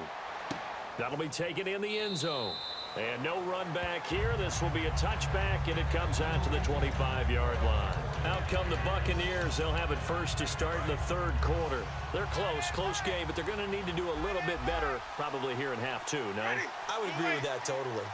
That'll be taken in the end zone. And no run back here. This will be a touchback, and it comes out to the 25-yard line. Out come the Buccaneers. They'll have it first to start in the 3rd quarter. They're close game, but they're going to need to do a little bit better probably here in half 2, no? I would agree with that totally.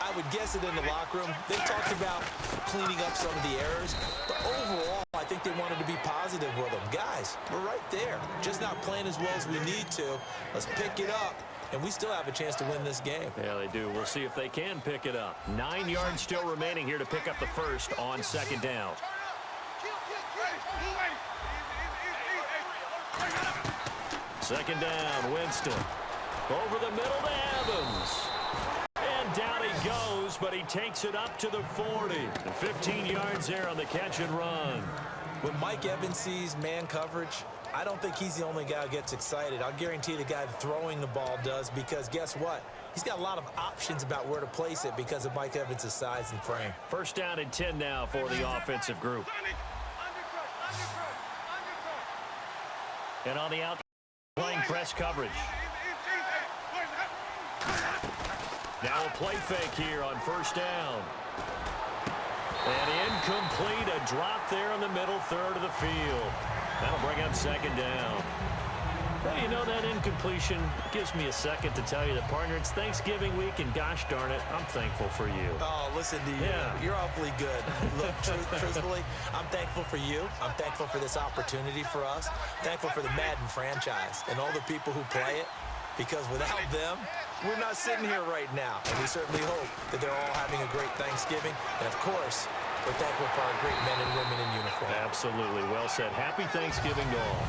I would guess it in the locker room. They talked about cleaning up some of the errors, but overall, I think they wanted to be positive with them. Guys, we're right there. Just not playing as well as we need to. Let's pick it up, and we still have a chance to win this game. Yeah, they do. We'll see if they can pick it up. 9 yards still remaining here to pick up the first on second down. Second down, Winston. Over the middle to Evans. And down he goes, but he takes it up to the 40. And 15 yards there on the catch and run. When Mike Evans sees man coverage, I don't think he's the only guy who gets excited. I'll guarantee the guy throwing the ball does, because guess what? He's got a lot of options about where to place it because of Mike Evans' size and frame. First down and 10 now for the offensive group. And on the out, playing press coverage. Now a play fake here on first down. And incomplete, a drop there in the middle third of the field. That'll bring up second down. Well, you know, that incompletion gives me a second to tell you that, partner, it's Thanksgiving week, and gosh darn it, I'm thankful for you. Oh, listen to you. Yeah. You're awfully good. Look, truthfully, I'm thankful for you. I'm thankful for this opportunity for us. Thankful for the Madden franchise and all the people who play it, because without them, we're not sitting here right now. And we certainly hope that they're all having a great Thanksgiving. And, of course, we're thankful for our great men and women in uniform. Absolutely. Well said. Happy Thanksgiving to all.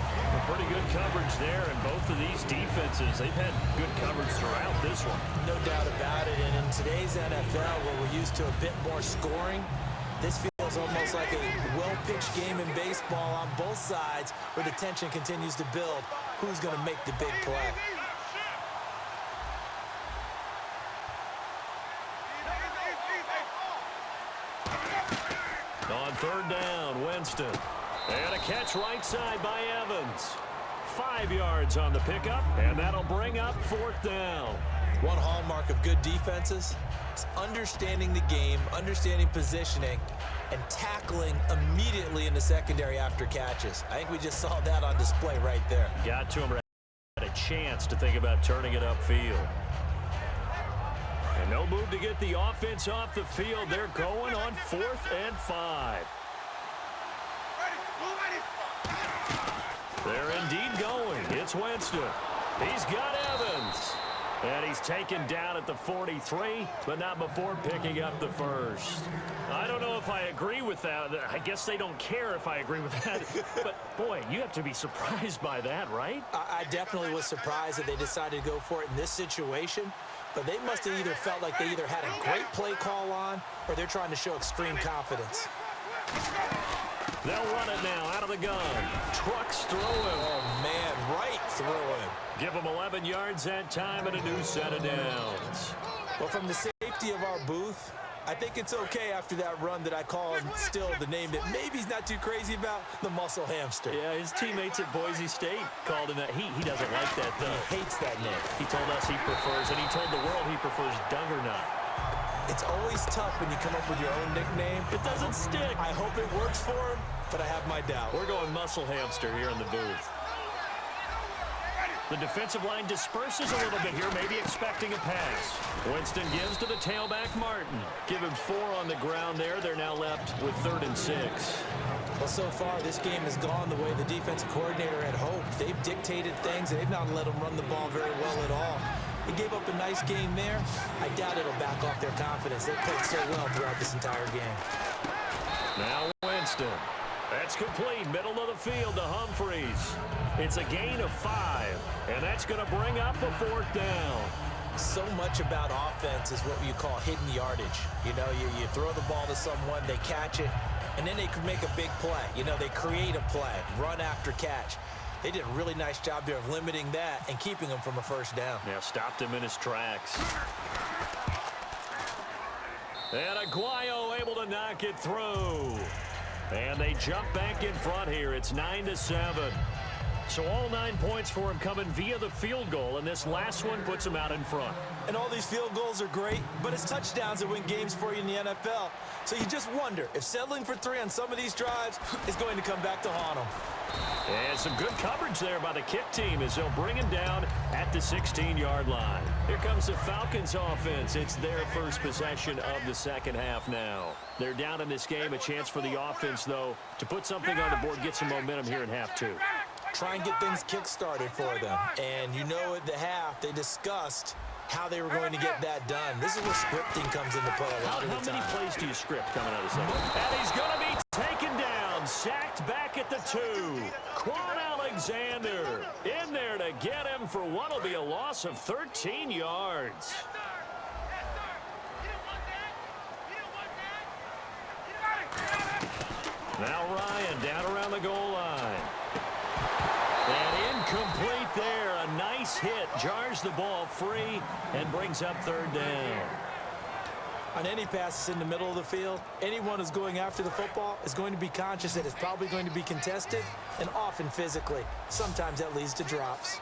Pretty good coverage there, and both of these defenses, they've had good coverage throughout this one. No doubt about it. And in today's NFL, where we're used to a bit more scoring, this feels almost like a well-pitched game in baseball on both sides, where the tension continues to build. Who's going to make the big play? On third down, Winston. And a catch right side by Evans. 5 yards on the pickup, and that'll bring up fourth down. One hallmark of good defenses is understanding the game, understanding positioning, and tackling immediately in the secondary after catches. I think we just saw that on display right there. Got to him, had a chance to think about turning it upfield. And no move to get the offense off the field. They're going on 4th and 5. They're indeed going. It's Winston. He's got Evans. And he's taken down at the 43, but not before picking up the first. I don't know if I agree with that. I guess they don't care if I agree with that. But, boy, you have to be surprised by that, right? I definitely was surprised that they decided to go for it in this situation. But they must have either felt like they either had a great play call on, or they're trying to show extreme confidence. They'll run it now out of the gun. Trucks through him. Oh, man, right through him. Give him 11 yards that time and a new set of downs. Well, from the safety of our booth, I think it's okay after that run that I call him still the name that maybe he's not too crazy about, the muscle hamster. Yeah, his teammates at Boise State called him that. He doesn't like that, though. He hates that name. He told us he prefers, and he told the world he prefers Duggernutt. It's always tough when you come up with your own nickname. It doesn't stick. I hope it works for him, but I have my doubt. We're going muscle hamster here in the booth. The defensive line disperses a little bit here, maybe expecting a pass. Winston gives to the tailback, Martin. Give him 4 on the ground there. They're now left with 3rd and 6. Well, so far, this game has gone the way the defensive coordinator had hoped. They've dictated things, and they've not let them run the ball very well at all. They gave up a nice game there. I doubt it'll back off their confidence. They played so well throughout this entire game. Now Winston. That's complete. Middle of the field to Humphreys. It's a gain of 5, and that's going to bring up a 4th down. So much about offense is what you call hidden yardage. You know, you throw the ball to someone, they catch it, and then they can make a big play. You know, they create a play, run after catch. They did a really nice job there of limiting that and keeping him from a 1st down. Yeah, stopped him in his tracks. And Aguayo able to knock it through. And they jump back in front here. It's 9-7. So all 9 points for him coming via the field goal, and this last one puts him out in front. And all these field goals are great, but it's touchdowns that win games for you in the NFL. So you just wonder if settling for 3 on some of these drives is going to come back to haunt them. And some good coverage there by the kick team as they'll bring him down at the 16-yard line. Here comes the Falcons offense. It's their first possession of the second half now. They're down in this game. A chance for the offense, though, to put something on the board, get some momentum here in half 2. Try and get things kick-started for them. And you know at the half, they discussed how they were going to get that done. This is where scripting comes into play a lot of the time. How many plays do you script coming out of the second? And he's going to be taken down, sacked back at the 2. Quan Alexander in there to get him for what will be a loss of 13 yards. Now Ryan down around the goal line. And incomplete there. A nice hit. Jars the ball free and brings up 3rd down. On any passes in the middle of the field, anyone who's going after the football is going to be conscious that it's probably going to be contested and often physically. Sometimes that leads to drops.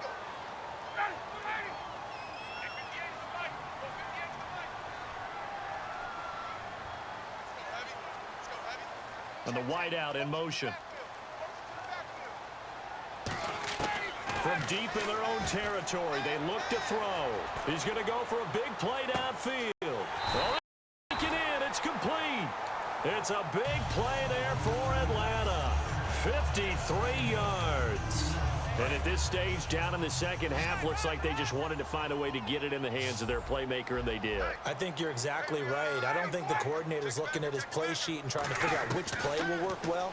And the wideout in motion. From deep in their own territory, they look to throw. He's going to go for a big play downfield. Well, taken in. It's complete. It's a big play there for Atlanta. 53 yards. And at this stage, down in the second half, looks like they just wanted to find a way to get it in the hands of their playmaker, and they did. I think you're exactly right. I don't think the coordinator's looking at his play sheet and trying to figure out which play will work well.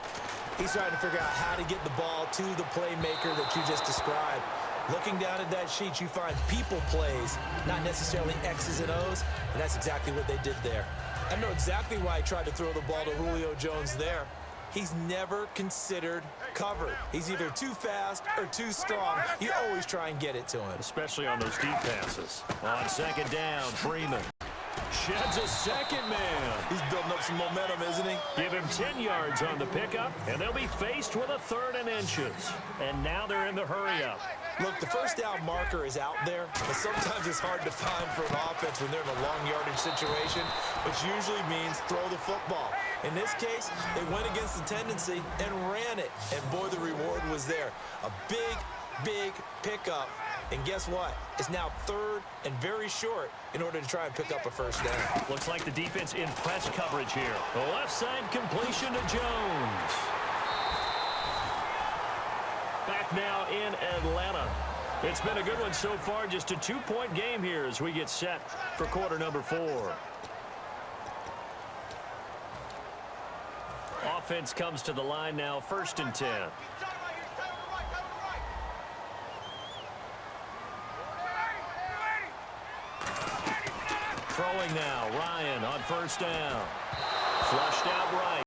He's trying to figure out how to get the ball to the playmaker that you just described. Looking down at that sheet, you find people plays, not necessarily X's and O's, and that's exactly what they did there. I know exactly why he tried to throw the ball to Julio Jones there. He's never considered covered. He's either too fast or too strong. You always try and get it to him. Especially on those deep passes. On 2nd down, Freeman sheds a second man. He's building up some momentum, isn't he? Give him 10 yards on the pickup, and they'll be faced with a 3rd and inches. And now they're in the hurry-up. Look, the 1st down marker is out there, but sometimes it's hard to find for an offense when they're in a long yardage situation, which usually means throw the football. In this case, they went against the tendency and ran it, and boy, the reward was there. A big, big pickup. And guess what? It's now 3rd and very short in order to try and pick up a 1st down. Looks like the defense in press coverage here. The left side completion to Jones. Back now in Atlanta. It's been a good one so far. Just a 2-point game here as we get set for quarter number 4. Offense comes to the line now, 1st and 10. Throwing now, Ryan on 1st down. Flushed out right.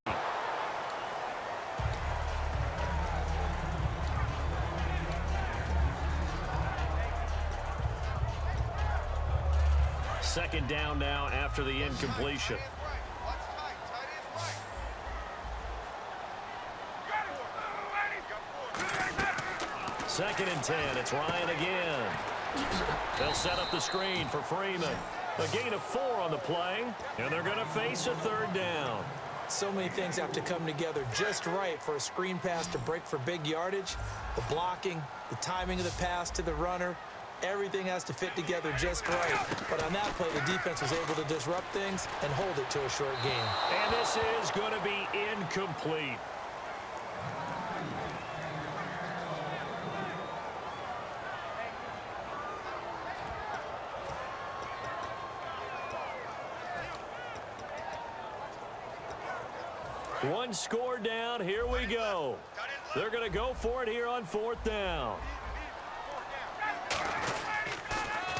Second down now after the incompletion. Second and 10. It's Ryan again. They'll set up the screen for Freeman. A gain of 4 on the play, and they're going to face a 3rd down. So many things have to come together just right for a screen pass to break for big yardage. The blocking, the timing of the pass to the runner, everything has to fit together just right. But on that play, the defense was able to disrupt things and hold it to a short game. And this is going to be incomplete. One score down. Here we go. They're going to go for it here on 4th down.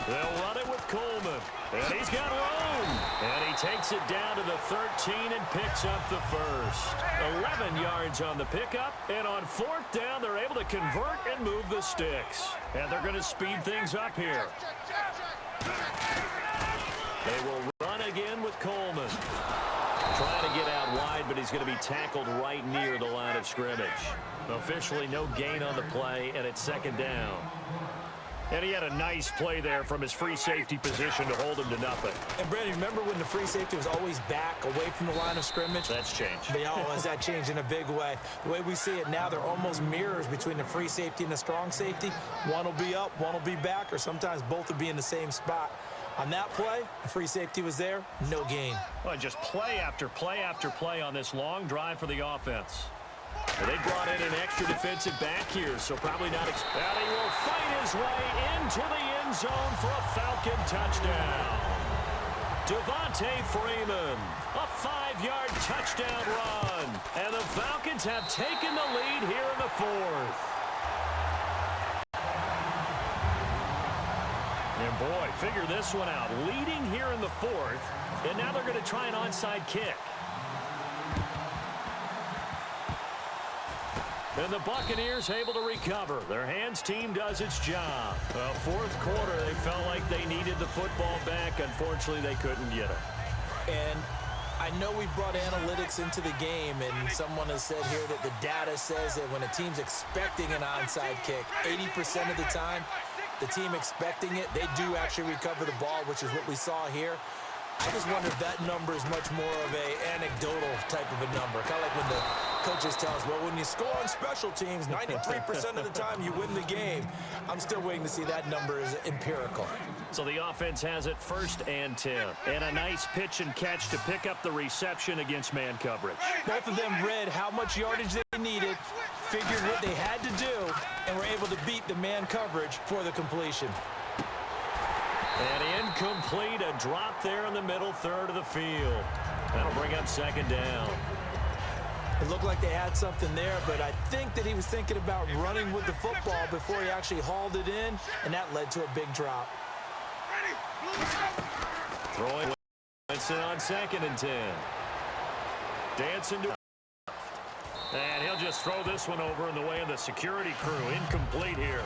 They'll run it with Coleman. And he's got room. And he takes it down to the 13 and picks up the first. 11 yards on the pickup. And on 4th down, they're able to convert and move the sticks. And they're going to speed things up here. They will run again with Coleman. Trying to get out wide, but he's going to be tackled right near the line of scrimmage. Officially no gain on the play, and it's 2nd down. And he had a nice play there from his free safety position to hold him to nothing. And, Brandon, remember when the free safety was always back away from the line of scrimmage? That's changed. That changed in a big way. The way we see it now, they're almost mirrors between the free safety and the strong safety. One will be up, one will be back, or sometimes both will be in the same spot. On that play, the free safety was there, no gain. Well, just play after play after play on this long drive for the offense. And they brought in an extra defensive back here, so probably not. And he will fight his way into the end zone for a Falcon touchdown. Devontae Freeman, a 5-yard touchdown run. And the Falcons have taken the lead here in the 4th. And boy, figure this one out. Leading here in the 4th, and now they're going to try an onside kick. And the Buccaneers able to recover. Their hands team does its job. 4th quarter, they felt like they needed the football back. Unfortunately, they couldn't get it. And I know we brought analytics into the game, and someone has said here that the data says that when a team's expecting an onside kick, 80% of the time, the team expecting it, they do actually recover the ball, which is what we saw here. I just wonder if that number is much more of a anecdotal type of a number. Kind of like when the coaches tell us, well, when you score on special teams, 93% of the time you win the game. I'm still waiting to see that number is empirical. So the offense has it 1st and 10. And a nice pitch and catch to pick up the reception against man coverage. Both of them read how much yardage they needed, figured what they had to do, and were able to beat the man coverage for the completion. And incomplete, a drop there in the middle 3rd of the field. That'll bring up 2nd down. It looked like they had something there, but I think that he was thinking about running with the football before he actually hauled it in, and that led to a big drop. Throwing Winston on 2nd and 10. Dancing to and he'll just throw this one over in the way of the security crew. Incomplete here.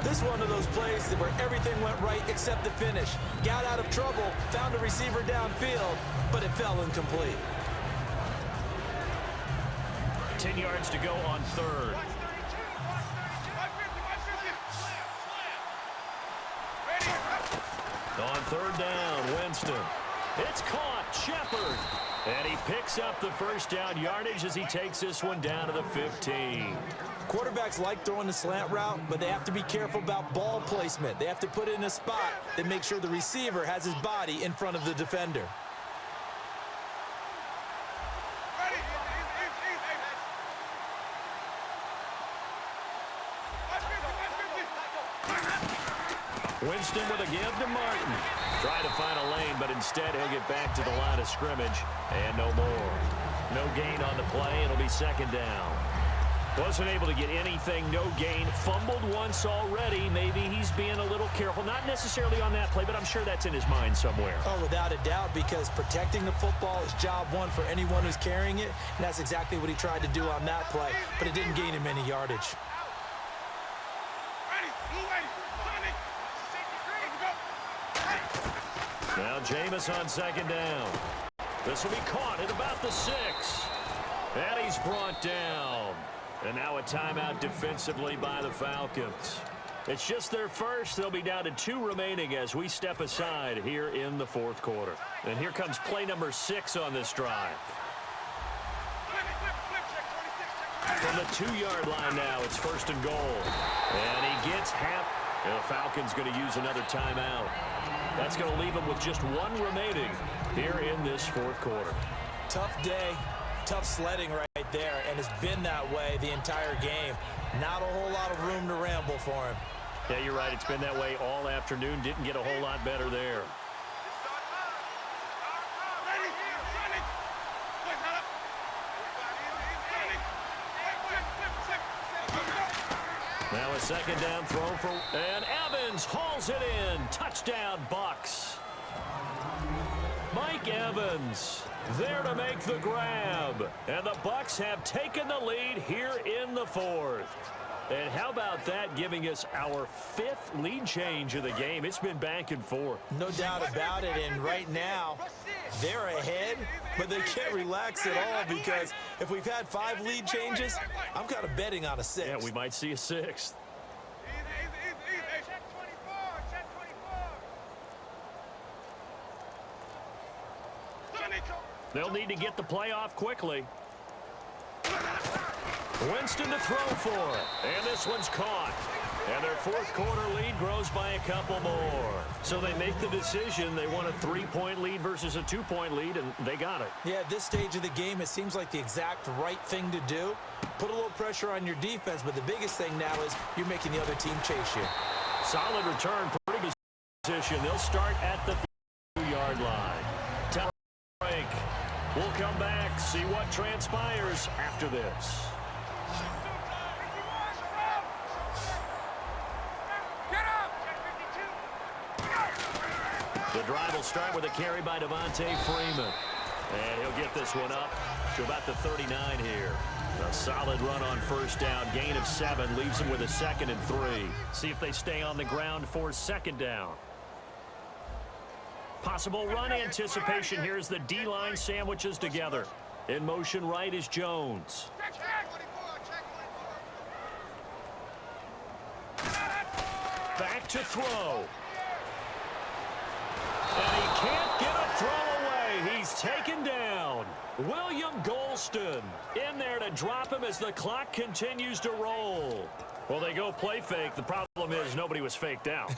This one of those plays where everything went right except the finish. Got out of trouble, found a receiver downfield, but it fell incomplete. 10 yards to go on 3rd. On 3rd down, Winston. It's caught, Shepard. And he picks up the 1st down yardage as he takes this one down to the 15. Quarterbacks like throwing the slant route, but they have to be careful about ball placement. They have to put it in a spot that makes sure the receiver has his body in front of the defender. Winston with a give to Martin. Try to find a lane, but instead he'll get back to the line of scrimmage. And no more. No gain on the play. It'll be 2nd down. Wasn't able to get anything, no gain. Fumbled once already. Maybe he's being a little careful. Not necessarily on that play, but I'm sure that's in his mind somewhere. Oh, without a doubt, because protecting the football is job one for anyone who's carrying it. And that's exactly what he tried to do on that play, but it didn't gain him any yardage. Now Jameis on 2nd down. This will be caught at about the 6. And he's brought down. And now a timeout defensively by the Falcons. It's just their first. They'll be down to 2 remaining as we step aside here in the 4th quarter. And here comes play number 6 on this drive. From the 2-yard line now, it's 1st and goal. And he gets half. And the Falcons going to use another timeout. That's going to leave them with just 1 remaining here in this 4th quarter. Tough day, tough sledding right there, and it's been that way the entire game. Not a whole lot of room to ramble for him. Yeah, you're right. It's been that way all afternoon. Didn't get a whole lot better there. Now a 2nd down throw for, and Evans hauls it in. Touchdown, Bucks. Mike Evans there to make the grab. And the Bucks have taken the lead here in the 4th. And how about that, giving us our 5th lead change of the game? It's been back and forth. No doubt about it, and right now, they're ahead, but they can't relax at all because if we've had 5 lead changes, I'm kind of betting on a 6th. Yeah, we might see a 6th. They'll need to get the play off quickly. Winston to throw for it. And this one's caught. And their 4th quarter lead grows by a couple more. So they make the decision. They want a 3-point lead versus a 2-point lead, and they got it. Yeah, at this stage of the game, it seems like the exact right thing to do. Put a little pressure on your defense, but the biggest thing now is you're making the other team chase you. Solid return, pretty good position. They'll start at the 2-yard line. Tell break. We'll come back, see what transpires after this. The drive will start with a carry by Devontae Freeman. And he'll get this one up to about the 39 here. A solid run on 1st down. Gain of 7 leaves him with a 2nd and 3. See if they stay on the ground for 2nd down. Possible run anticipation here as the D-line sandwiches together. In motion right is Jones. Back to throw. And he can't get a throw away. He's taken down. William Golston in there to drop him as the clock continues to roll. Well, they go play fake. The problem is nobody was faked out.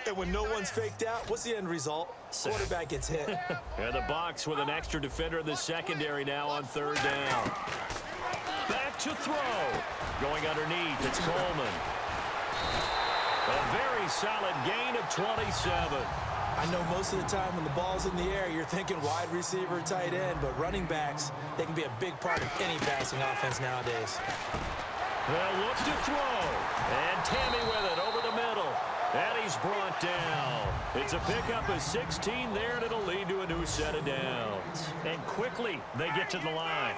And when no one's faked out, what's the end result? Quarterback gets hit. And the Bucs with an extra defender in the secondary now on 3rd down. Back to throw. Going underneath, it's Coleman. A very solid gain of 27. I know most of the time when the ball's in the air, you're thinking wide receiver, tight end, but running backs, they can be a big part of any passing offense nowadays. They'll look to throw. And Tammy with it over the middle. And he's brought down. It's a pickup of 16 there, and it'll lead to a new set of downs. And quickly, they get to the line.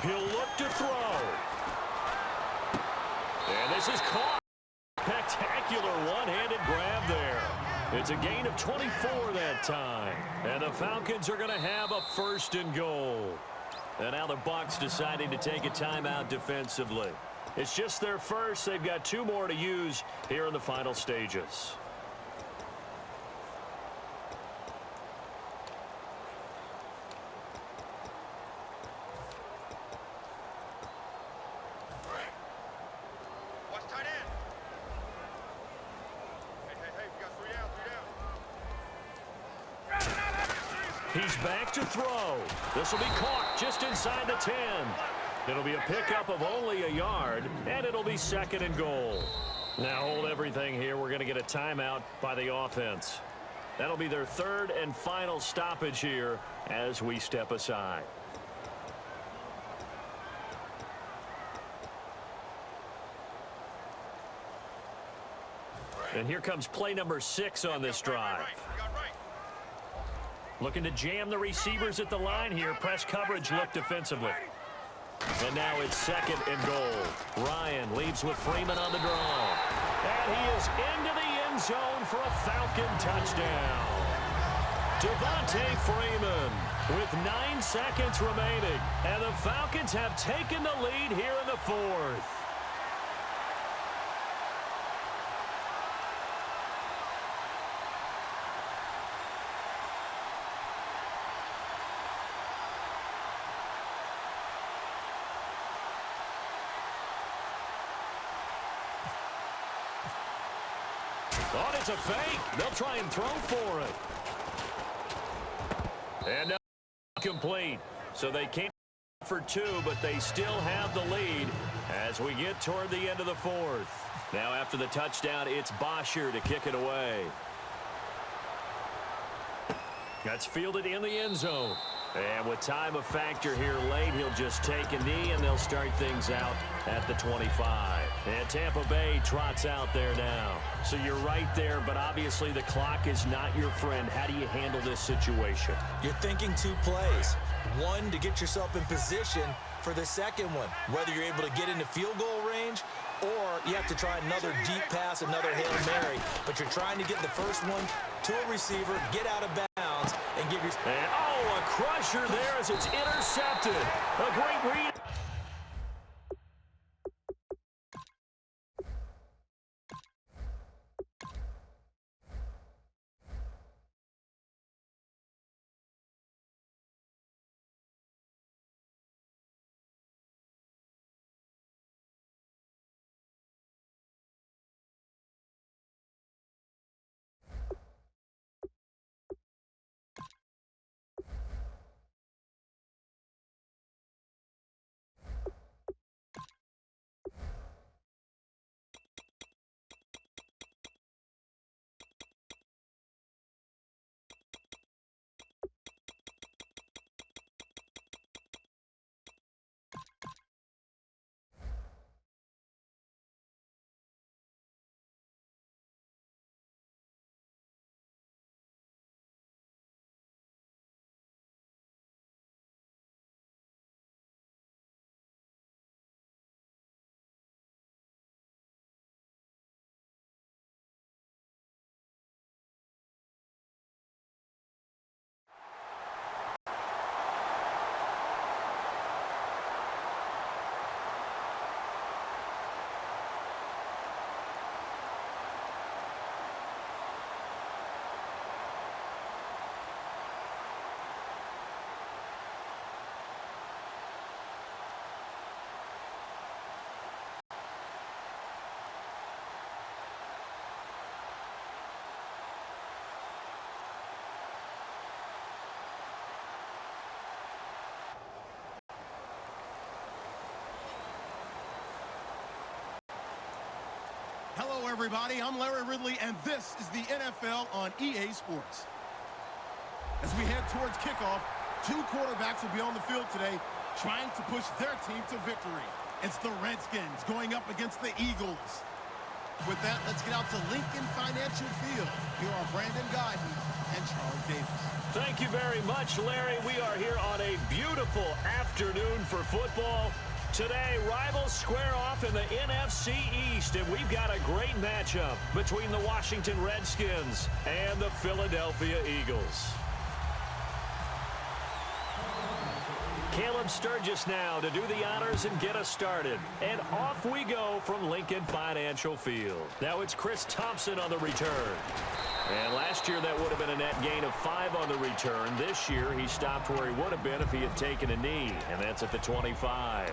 He'll look to throw. And this is caught. Spectacular one-handed grab there. It's a gain of 24 that time. And the Falcons are going to have a 1st and goal. And now the Bucs deciding to take a timeout defensively. It's just their first. They've got 2 more to use here in the final stages. He's back to throw. This will be caught just inside the 10. It'll be a pickup of only a yard, and it'll be 2nd and goal. Now hold everything here. We're going to get a timeout by the offense. That'll be their 3rd and final stoppage here as we step aside. And here comes play number 6 on this drive. Looking to jam the receivers at the line here. Press coverage look defensively. And now it's 2nd and goal. Ryan leaves with Freeman on the draw. And he is into the end zone for a Falcon touchdown. Devontae Freeman with 9 seconds remaining. And the Falcons have taken the lead here in the 4th. Oh, it's a fake. They'll try and throw for it. And complete. So they came for two, but they still have the lead as we get toward the end of the fourth. Now after the touchdown, it's Bosher to kick it away. That's fielded in the end zone. And with time a factor here late, he'll just take a knee, and they'll start things out at the 25. And Tampa Bay trots out there now. So you're right there, but obviously the clock is not your friend. How do you handle this situation? You're thinking two plays. One, to get yourself in position for the second one, whether you're able to get into field goal range or you have to try another deep pass, another Hail Mary. But you're trying to get the first one to a receiver, get out of bounds, and give your... And, oh, a crusher there as it's intercepted. A great read. Hello, everybody. I'm Larry Ridley, and this is the NFL on EA Sports. As we head towards kickoff, two quarterbacks will be on the field today trying to push their team to victory. It's the Redskins going up against the Eagles. With that, let's get out to Lincoln Financial Field. Here are Brandon Guyton and Charles Davis. Thank you very much, Larry. We are here on a beautiful afternoon for football. Today, rivals square off in the NFC East, and we've got a great matchup between the Washington Redskins and the Philadelphia Eagles. Caleb Sturgis now to do the honors and get us started. And off we go from Lincoln Financial Field. Now it's Chris Thompson on the return. And last year that would have been a net gain of 5 on the return. This year he stopped where he would have been if he had taken a knee, and that's at the 25.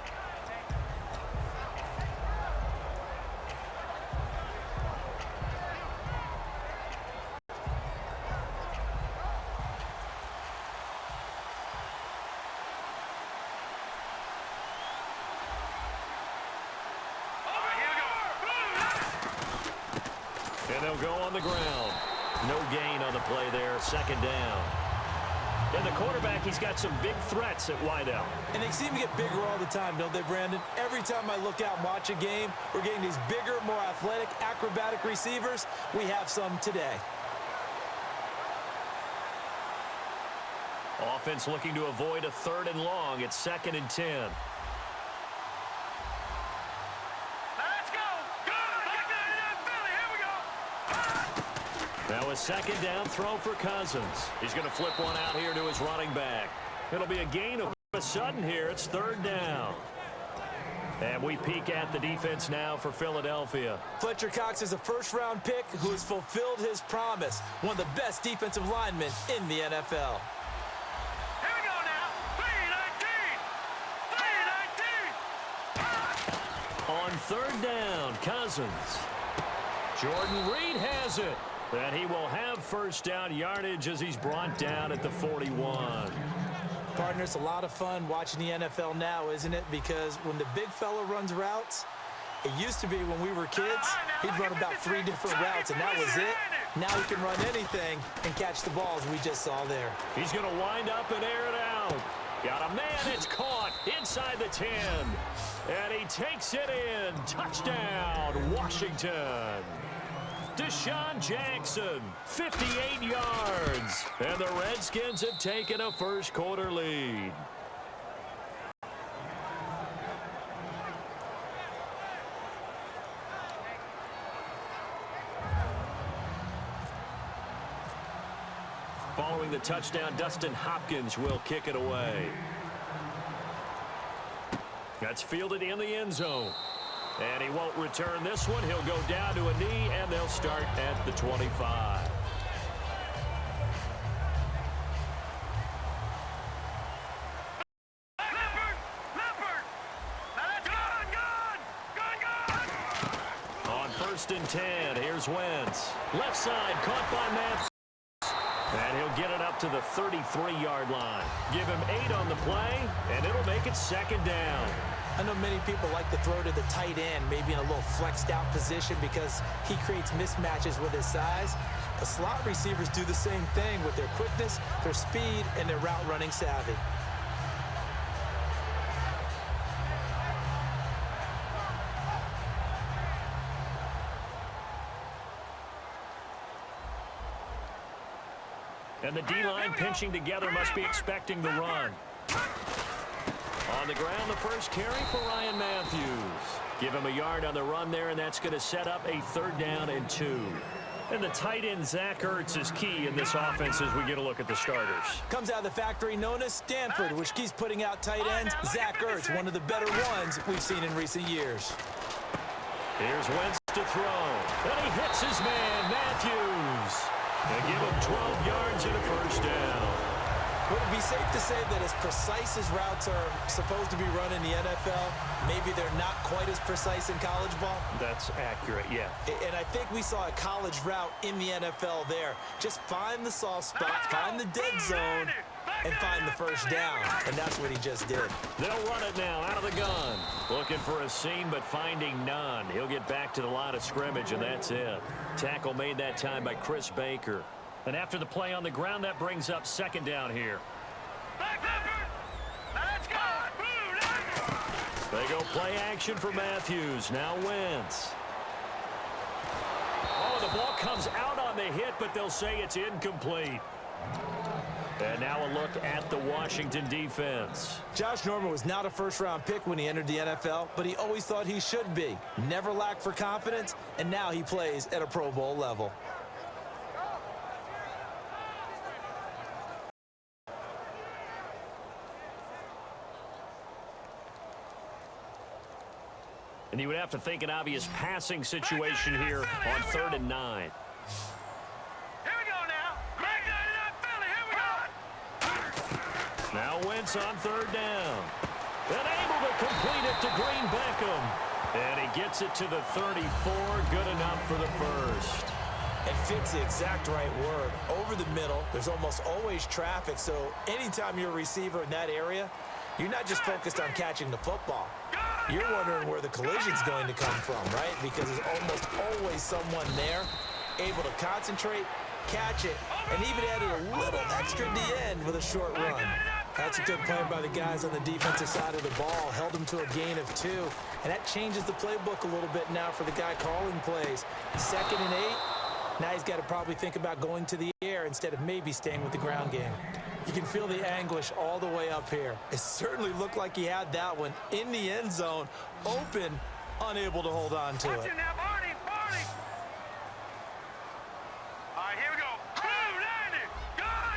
And they'll go on the ground. No gain on the play there. Second down. And the quarterback, he's got some big threats at wideout. And they seem to get bigger all the time, don't they, Brandon? Every time I look out and watch a game, we're getting these bigger, more athletic, acrobatic receivers. We have some today. Offense looking to avoid a 3rd and long. It's 2nd and 10. Now a 2nd down throw for Cousins. He's going to flip one out here to his running back. It'll be a gain of a sudden here. It's 3rd down. And we peek at the defense now for Philadelphia. Fletcher Cox is a first-round pick who has fulfilled his promise. One of the best defensive linemen in the NFL. Here we go now. 3-19. 3-19. On 3rd down, Cousins. Jordan Reed has it. And he will have first down yardage as he's brought down at the 41. Partner, it's a lot of fun watching the NFL now, isn't it? Because when the big fella runs routes, it used to be when we were kids, he'd run about 3 different routes, and that was it. Now he can run anything and catch the balls we just saw there. He's going to wind up and air it out. Got a man, it's caught inside the 10. And he takes it in. Touchdown, Washington. Deshaun Jackson, 58 yards. And the Redskins have taken a first quarter lead. Following the touchdown, Dustin Hopkins will kick it away. That's fielded in the end zone. And he won't return this one. He'll go down to a knee, and they'll start at the 25. On 1st and 10, here's Wentz. Left side, caught by Matthews. And he'll get it up to the 33-yard line. Give him 8 on the play, and it'll make it 2nd down. I know many people like to throw to the tight end, maybe in a little flexed out position because he creates mismatches with his size. The slot receivers do the same thing with their quickness, their speed, and their route running savvy. And the D-line pinching together must be expecting the run. On the ground, the first carry for Ryan Matthews. Give him a yard on the run there, and that's going to set up a 3rd down and 2. And the tight end, Zach Ertz, is key in this offense as we get a look at the starters. Comes out of the factory known as Stanford, which keeps putting out tight ends. Zach Ertz, one of the better ones we've seen in recent years. Here's Wentz to throw. And he hits his man, Matthews. And give him 12 yards and a first down. Would it be safe to say that as precise as routes are supposed to be run in the NFL, maybe they're not quite as precise in college ball? That's accurate, yeah. And I think we saw a college route in the NFL there. Just find the soft spot, find the dead zone, and find the first down. And that's what he just did. They'll run it now out of the gun. Looking for a seam, but finding none. He'll get back to the line of scrimmage, and that's it. Tackle made that time by Chris Baker. And after the play on the ground, that brings up 2nd down here. Let's go. They go play action for Matthews. Now Wentz. Oh, the ball comes out on the hit, but they'll say it's incomplete. And now a look at the Washington defense. Josh Norman was not a first-round pick when he entered the NFL, but he always thought he should be. Never lacked for confidence, and now he plays at a Pro Bowl level. And you would have to think an obvious passing situation here on 3rd and 9. Here we go now. Make that up, Philly. Here we go. Now Wentz on 3rd down. And able to complete it to Green Beckham. And he gets it to the 34. Good enough for the first. And fits the exact right word. Over the middle, there's almost always traffic, so anytime you're a receiver in that area, you're not just focused on catching the football. You're wondering where the collision's going to come from, right? Because there's almost always someone there able to concentrate, catch it, and even added a little extra at the end with a short run. That's a good play by the guys on the defensive side of the ball. Held them to a gain of 2, and that changes the playbook a little bit now for the guy calling plays. 2nd and 8. Now he's got to probably think about going to the air instead of maybe staying with the ground game. You can feel the anguish all the way up here. It certainly looked like he had that one in the end zone, open, unable to hold on to it. Watch it now, Barney. All right, here we go. Gone.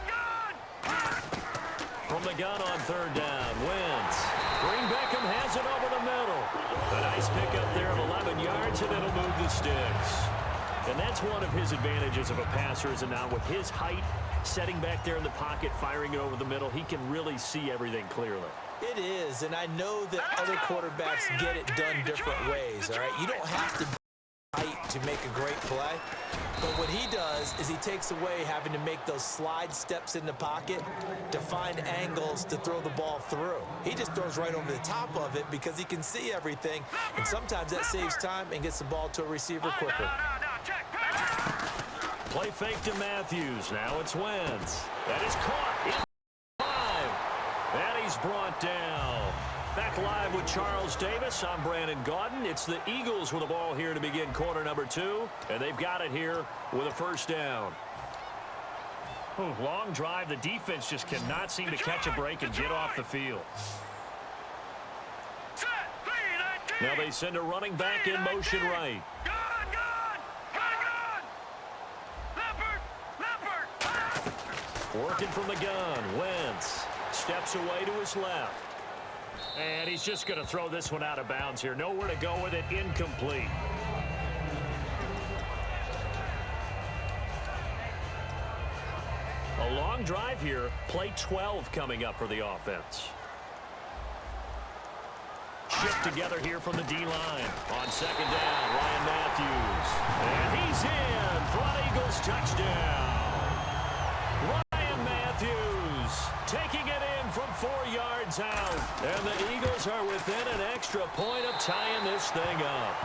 From the gun on 3rd down, Wentz. Green Beckham has it over the middle. A nice pickup there of 11 yards, and it'll move the sticks. And that's one of his advantages of a passer, is now with his height, setting back there in the pocket, firing it over the middle, he can really see everything clearly. It is, and I know that other quarterbacks get it done different ways, all right? You don't have to be height to make a great play. But what he does is he takes away having to make those slide steps in the pocket to find angles to throw the ball through. He just throws right over the top of it because he can see everything, and sometimes that saves time and gets the ball to a receiver quicker. Play fake to Matthews. Now it's Wentz. That is caught. In 5. And he's brought down. Back live with Charles Davis. I'm Brandon Gaudin. It's the Eagles with the ball here to begin quarter number 2. And they've got it here with a first down. Long drive. The defense just cannot seem to catch a break and get off the field. Now they send a running back in motion right. Working from the gun. Wentz steps away to his left. And he's just going to throw this one out of bounds here. Nowhere to go with it. Incomplete. A long drive here. Play 12 coming up for the offense. Shift together here from the D-line. On second down, Ryan Matthews. And he's in for an Eagles touchdown. Ryan Matthews taking it in from 4 yards out. And the Eagles are within an extra point of tying this thing up.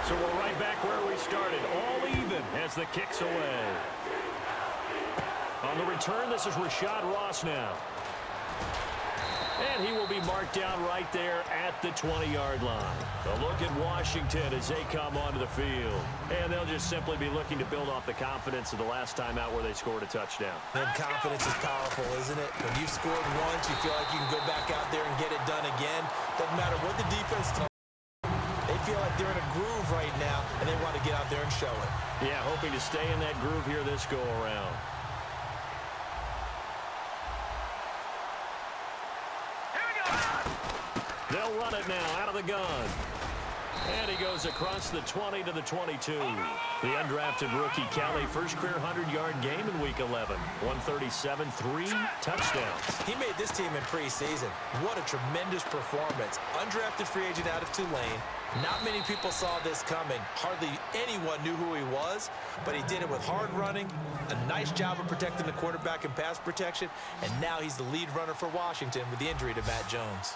So we're right back where we started. All even as the kick's away. On the return, this is Rashad Ross now. And he will be marked down right there at the 20-yard line. A look at Washington as they come onto the field. And they'll just simply be looking to build off the confidence of the last time out where they scored a touchdown. And confidence is powerful, isn't it? When you've scored once, you feel like you can go back out there and get it done again. Doesn't matter what the defense does. They feel like they're in a groove right now, and they want to get out there and show it. Yeah, hoping to stay in that groove here this go-around. They'll run it now out of the gun. And he goes across the 20 to the 22. The undrafted rookie Kelly, first career 100-yard game in Week 11. 137, 3 touchdowns. He made this team in preseason. What a tremendous performance. Undrafted free agent out of Tulane. Not many people saw this coming. Hardly anyone knew who he was, but he did it with hard running, a nice job of protecting the quarterback in pass protection, and now he's the lead runner for Washington with the injury to Matt Jones.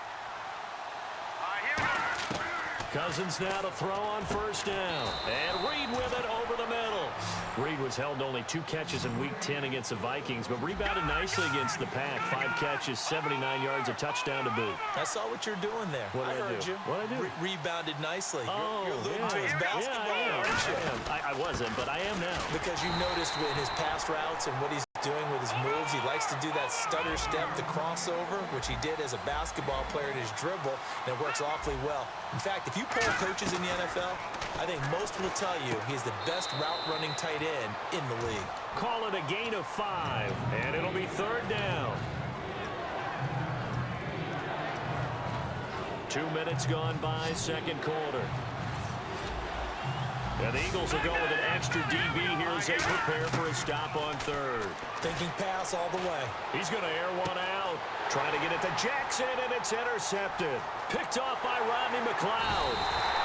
Cousins now to throw on first down. And Reed with it over the middle. Reed was held to only 2 catches in Week 10 against the Vikings, but rebounded nicely against the Pack. 5 catches, 79 yards, a touchdown to boot. I saw what you're doing there. What did I heard do? you. What did I do? Rebounded nicely. Oh, you're alluding to his basketball, aren't you? I wasn't, but I am now. Because you noticed in his pass routes and what he's doing with his moves, he likes to do that stutter step, the crossover, which he did as a basketball player in his dribble, and it works awfully well. In fact, if you poll coaches in the NFL, I think most will tell you he's the best route-running tight end in the league. Call it a gain of 5, and it'll be third down. 2 minutes gone by, second quarter. And the Eagles will go with an extra DB here as they prepare for a stop on third. Thinking pass all the way. He's going to air one out. Trying to get it to Jackson, and it's intercepted. Picked off by Rodney McLeod.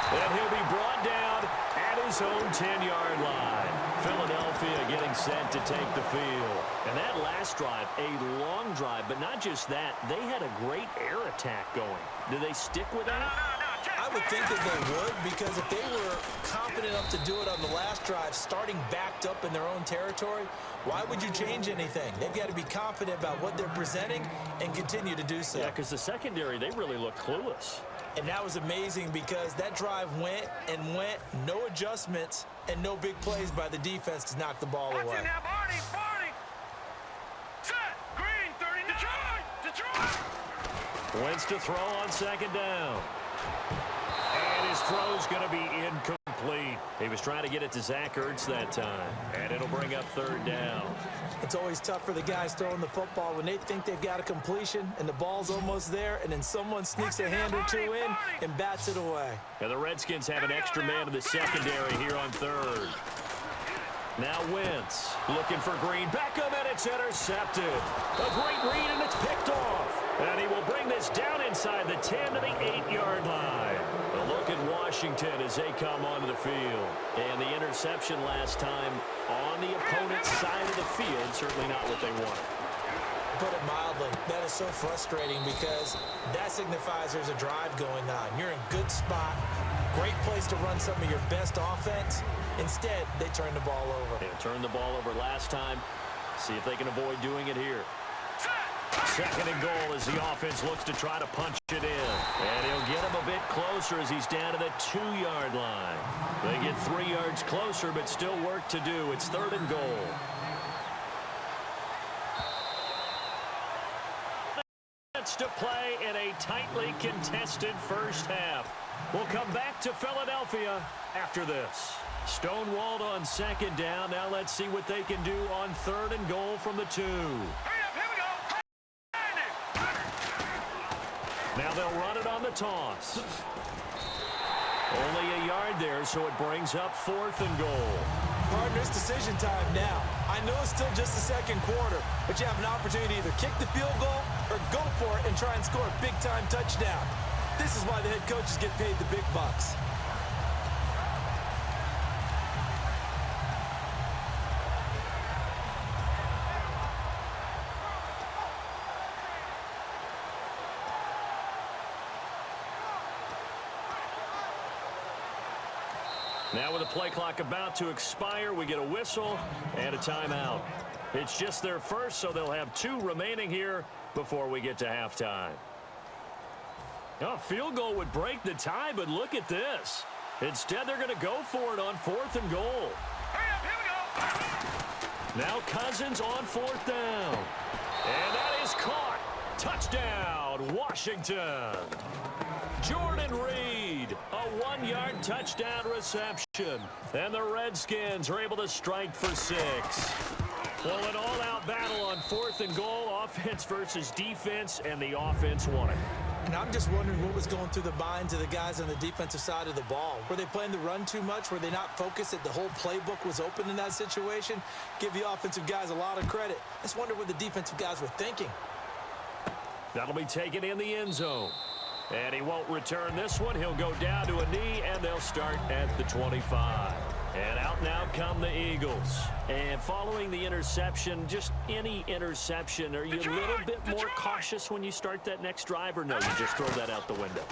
And he'll be brought down at his own 10-yard line. Philadelphia getting set to take the field. And that last drive, a long drive, but not just that. They had a great air attack going. Do they stick with that? I would think that they would, because if they were confident enough to do it on the last drive, starting backed up in their own territory, why would you change anything? They've got to be confident about what they're presenting and continue to do so. Yeah, because the secondary, they really looked clueless. And that was amazing because that drive went and went, no adjustments, and no big plays by the defense to knock the ball away. Now, Barney. Set. Green, 30, Detroit. Wentz to throw on second down. And his throw's going to be incomplete. He was trying to get it to Zach Ertz that time. And it'll bring up third down. It's always tough for the guys throwing the football when they think they've got a completion and the ball's almost there, and then someone sneaks a hand or 2 in and bats it away. And the Redskins have an extra man in the secondary here on third. Now Wentz looking for Green. Beckham, and it's intercepted. A great read, and it's picked off. And he will bring this down inside the 10 to the 8-yard line. A look at Washington as they come onto the field. And the interception last time on the opponent's side of the field, certainly not what they wanted. Put it mildly, that is so frustrating because that signifies there's a drive going on. You're in good spot, great place to run some of your best offense. Instead, they turn the ball over. They turned the ball over last time. See if they can avoid doing it here. Second and goal as the offense looks to try to punch it in. And he'll get him a bit closer as he's down to the 2-yard line. They get 3 yards closer, but still work to do. It's third and goal. To play in a tightly contested first half. We'll come back to Philadelphia after this. Stonewalled on second down. Now let's see what they can do on third and goal from the 2. Now they'll run it on the toss. Only a yard there, so it brings up fourth and goal. Partner, it's decision time now. I know it's still just the second quarter, but you have an opportunity to either kick the field goal or go for it and try and score a big-time touchdown. This is why the head coaches get paid the big bucks. Now with the play clock about to expire, we get a whistle and a timeout. It's just their first, so they'll have 2 remaining here before we get to halftime. A field goal would break the tie, but look at this. Instead, they're going to go for it on fourth and goal. Now Cousins on fourth down. And that is caught. Touchdown, Washington. Jordan Reed, a 1-yard touchdown reception. And the Redskins are able to strike for 6. Well, an all-out battle on fourth and goal, offense versus defense, and the offense won it. And I'm just wondering what was going through the minds of the guys on the defensive side of the ball. Were they playing the run too much? Were they not focused that the whole playbook was open in that situation? Give the offensive guys a lot of credit. I just wonder what the defensive guys were thinking. That'll be taken in the end zone. And he won't return this one. He'll go down to a knee, and they'll start at the 25. And out now come the Eagles. And following the interception, just any interception, are you a little bit more cautious when you start that next drive, or no, you just throw that out the window?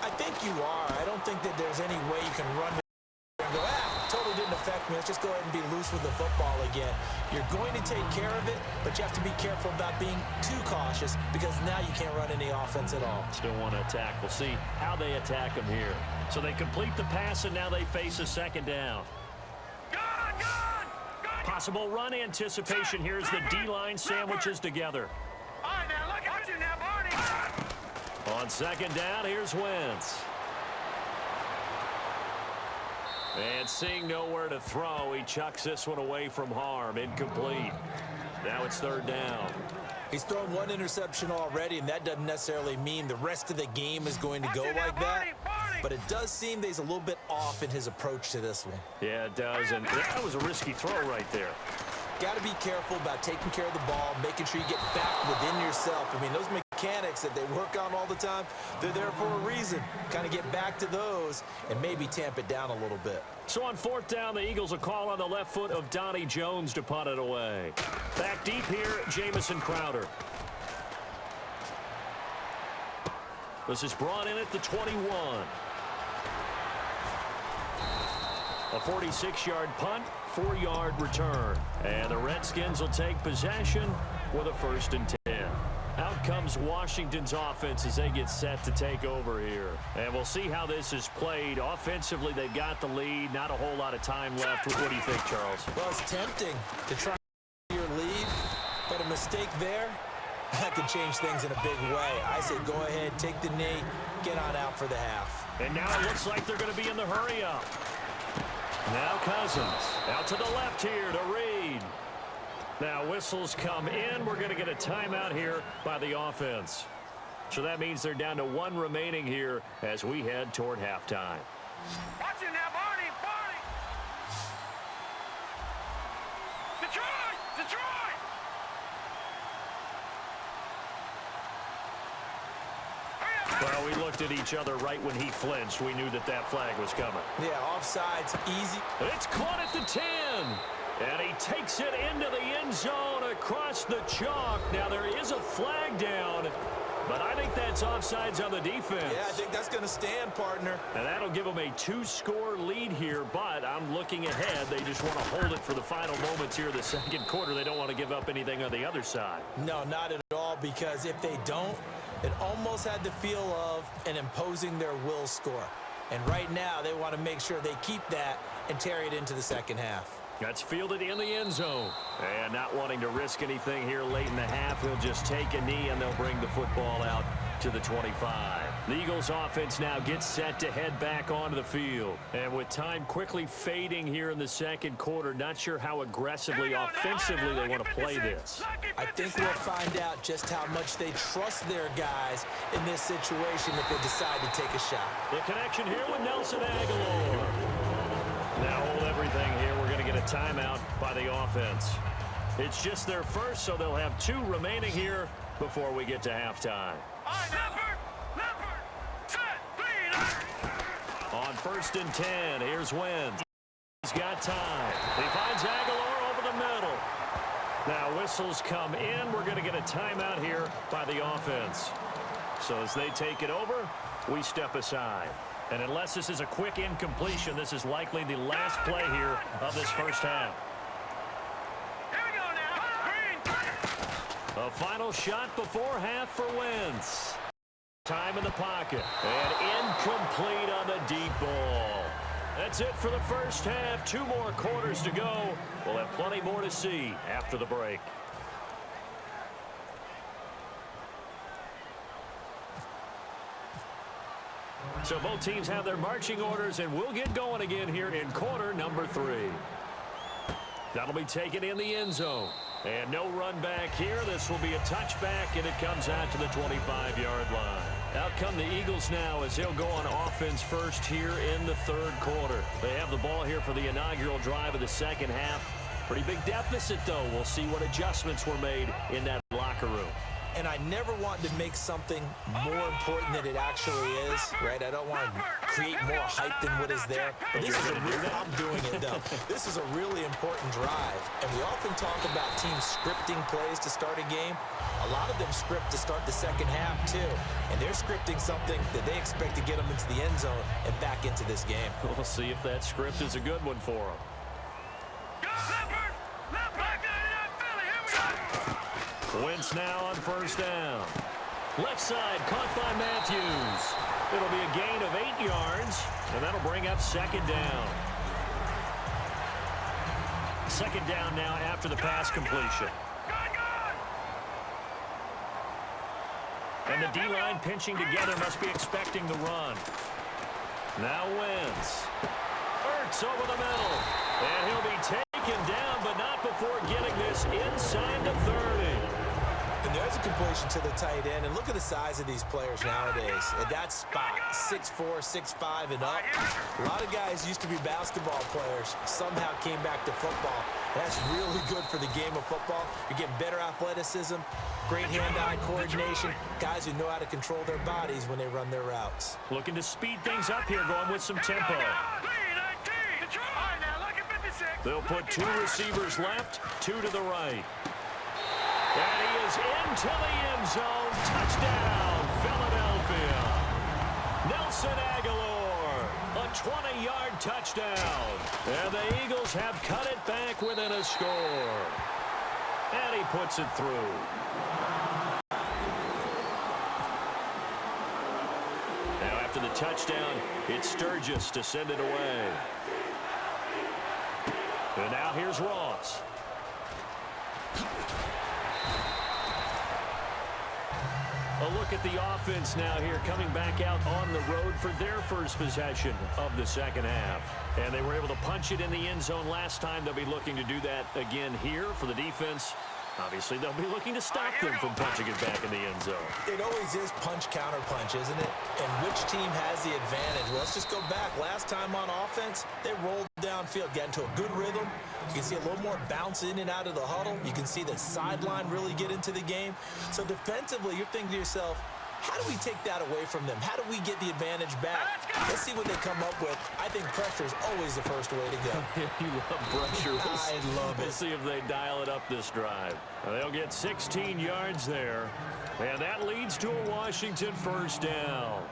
I think you are. I don't think that there's any way you can run and go, totally didn't affect me. Let's just go ahead and be loose with the football again. You're going to take care of it, but you have to be careful about being too cautious because now you can't run any offense at all. Still want to attack. We'll see how they attack them here. So they complete the pass, and now they face a second down. Possible run anticipation here as the D-line sandwiches together. All right, now look at you now, Barney. On second down, here's Wentz. And seeing nowhere to throw, he chucks this one away from harm. Incomplete. Now it's third down. He's thrown 1 interception already, and that doesn't necessarily mean the rest of the game is going to go like that. But it does seem that he's a little bit off in his approach to this one. Yeah, it does, and that was a risky throw right there. Got to be careful about taking care of the ball, making sure you get back within yourself. I mean, those mechanics that they work on all the time, they're there for a reason. Kind of get back to those and maybe tamp it down a little bit. So on fourth down, the Eagles will call on the left foot of Donnie Jones to punt it away. Back deep here, Jamison Crowder. This is brought in at the 21. A 46-yard punt, 4-yard return. And the Redskins will take possession with a 1st and 10. Out comes Washington's offense as they get set to take over here. And we'll see how this is played. Offensively, they've got the lead. Not a whole lot of time left. What do you think, Charles? Well, it's tempting to try your lead, but a mistake there, that could change things in a big way. I say go ahead, take the knee, get on out for the half. And now it looks like they're going to be in the hurry-up. Now Cousins out to the left here to Reed. Now whistles come in. We're going to get a timeout here by the offense. So that means they're down to 1 remaining here as we head toward halftime. Watch it now, Barney. Detroit! Well, we looked at each other right when he flinched. We knew that that flag was coming. Yeah, offside's easy. It's caught at the 10. And he takes it into the end zone across the chalk. Now, there is a flag down, but I think that's offsides on the defense. Yeah, I think that's going to stand, partner. And that'll give them a 2-score lead here, but I'm looking ahead. They just want to hold it for the final moments here of the second quarter. They don't want to give up anything on the other side. No, not at all, because if they don't, it almost had the feel of an imposing their will score. And right now, they want to make sure they keep that and carry it into the second half. That's fielded in the end zone. And not wanting to risk anything here late in the half, he'll just take a knee, and they'll bring the football out to the 25. The Eagles offense now gets set to head back onto the field. And with time quickly fading here in the second quarter, not sure how aggressively, offensively they want to play this. I think we'll find out just how much they trust their guys in this situation if they decide to take a shot. The connection here with Nelson Aguilar. Now hold everything here. We're going to get a timeout by the offense. It's just their first, so they'll have 2 remaining here before we get to halftime. On 1st and 10, here's Wentz. He's got time. He finds Aguilar over the middle. Now whistles come in. We're going to get a timeout here by the offense. So as they take it over, we step aside. And unless this is a quick incompletion, this is likely the last play here of this first half. Here we go now. A final shot before half for Wentz. Time in the pocket. And incomplete on the deep ball. That's it for the first half. 2 more quarters to go. We'll have plenty more to see after the break. So both teams have their marching orders, and we'll get going again here in quarter number 3. That'll be taken in the end zone. And no run back here. This will be a touchback, and it comes out to the 25-yard line. Out come the Eagles now as they'll go on offense first here in the third quarter. They have the ball here for the inaugural drive of the second half. Pretty big deficit, though. We'll see what adjustments were made in that locker room. And I never want to make something more important than it actually is, right? I don't want to create more hype than what is there. But this is I'm doing it, though. This is a really important drive. And we often talk about teams scripting plays to start a game. A lot of them script to start the second half, too. And they're scripting something that they expect to get them into the end zone and back into this game. We'll see if that script is a good one for them. Wentz now on first down. Left side caught by Matthews. It'll be a gain of 8 yards, and that'll bring up second down. Second down now after the pass completion. And the D-line pinching together must be expecting the run. Now Wentz. Ertz over the middle. And he'll be taken down, but not before getting this inside the 30. And there's a completion to the tight end. And look at the size of these players nowadays. At that spot, 6'4", 6'5", and up. A lot of guys used to be basketball players, somehow came back to football. That's really good for the game of football. You're getting better athleticism, great hand-eye coordination, guys who know how to control their bodies when they run their routes. Looking to speed things up here, going with some tempo. They'll put 2 receivers left, 2 to the right. And he is into the end zone. Touchdown, Philadelphia. Nelson Aguilar, a 20-yard touchdown. And the Eagles have cut it back within a score. And he puts it through. Now after the touchdown, it's Sturgis to send it away. And now here's Ross. A look at the offense now here, coming back out on the road for their first possession of the second half. And they were able to punch it in the end zone last time. They'll be looking to do that again here for the defense. Obviously, they'll be looking to stop them from punching it back in the end zone. It always is punch, counter punch, isn't it? And which team has the advantage? Well, let's just go back. Last time on offense, they rolled downfield, got into a good rhythm. You can see a little more bounce in and out of the huddle. You can see the sideline really get into the game. So defensively, you're thinking to yourself, How do we take that away from them? How do we get the advantage back? Let's see what they come up with. I think pressure is always the first way to go. You love pressure. I love it. We'll see if they dial it up this drive. They'll get 16 yards there. And that leads to a Washington first down.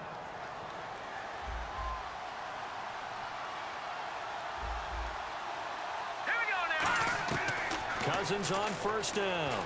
Here we go now. Cousins on first down.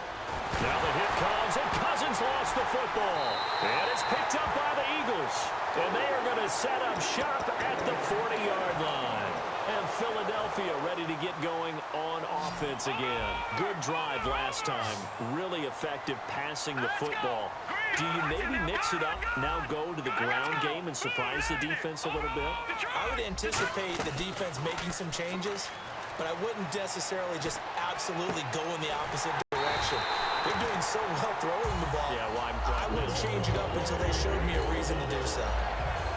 Now the hit comes, and Cousins lost the football. And it's picked up by the Eagles. And they are going to set up shop at the 40-yard line. And Philadelphia ready to get going on offense again. Good drive last time. Really effective passing the football. Do you maybe mix it up, now go to the ground game and surprise the defense a little bit? I would anticipate the defense making some changes, but I wouldn't necessarily just absolutely go in the opposite direction. They're doing so well throwing the ball. Yeah, well, I wouldn't change it up until they showed me a reason to do so.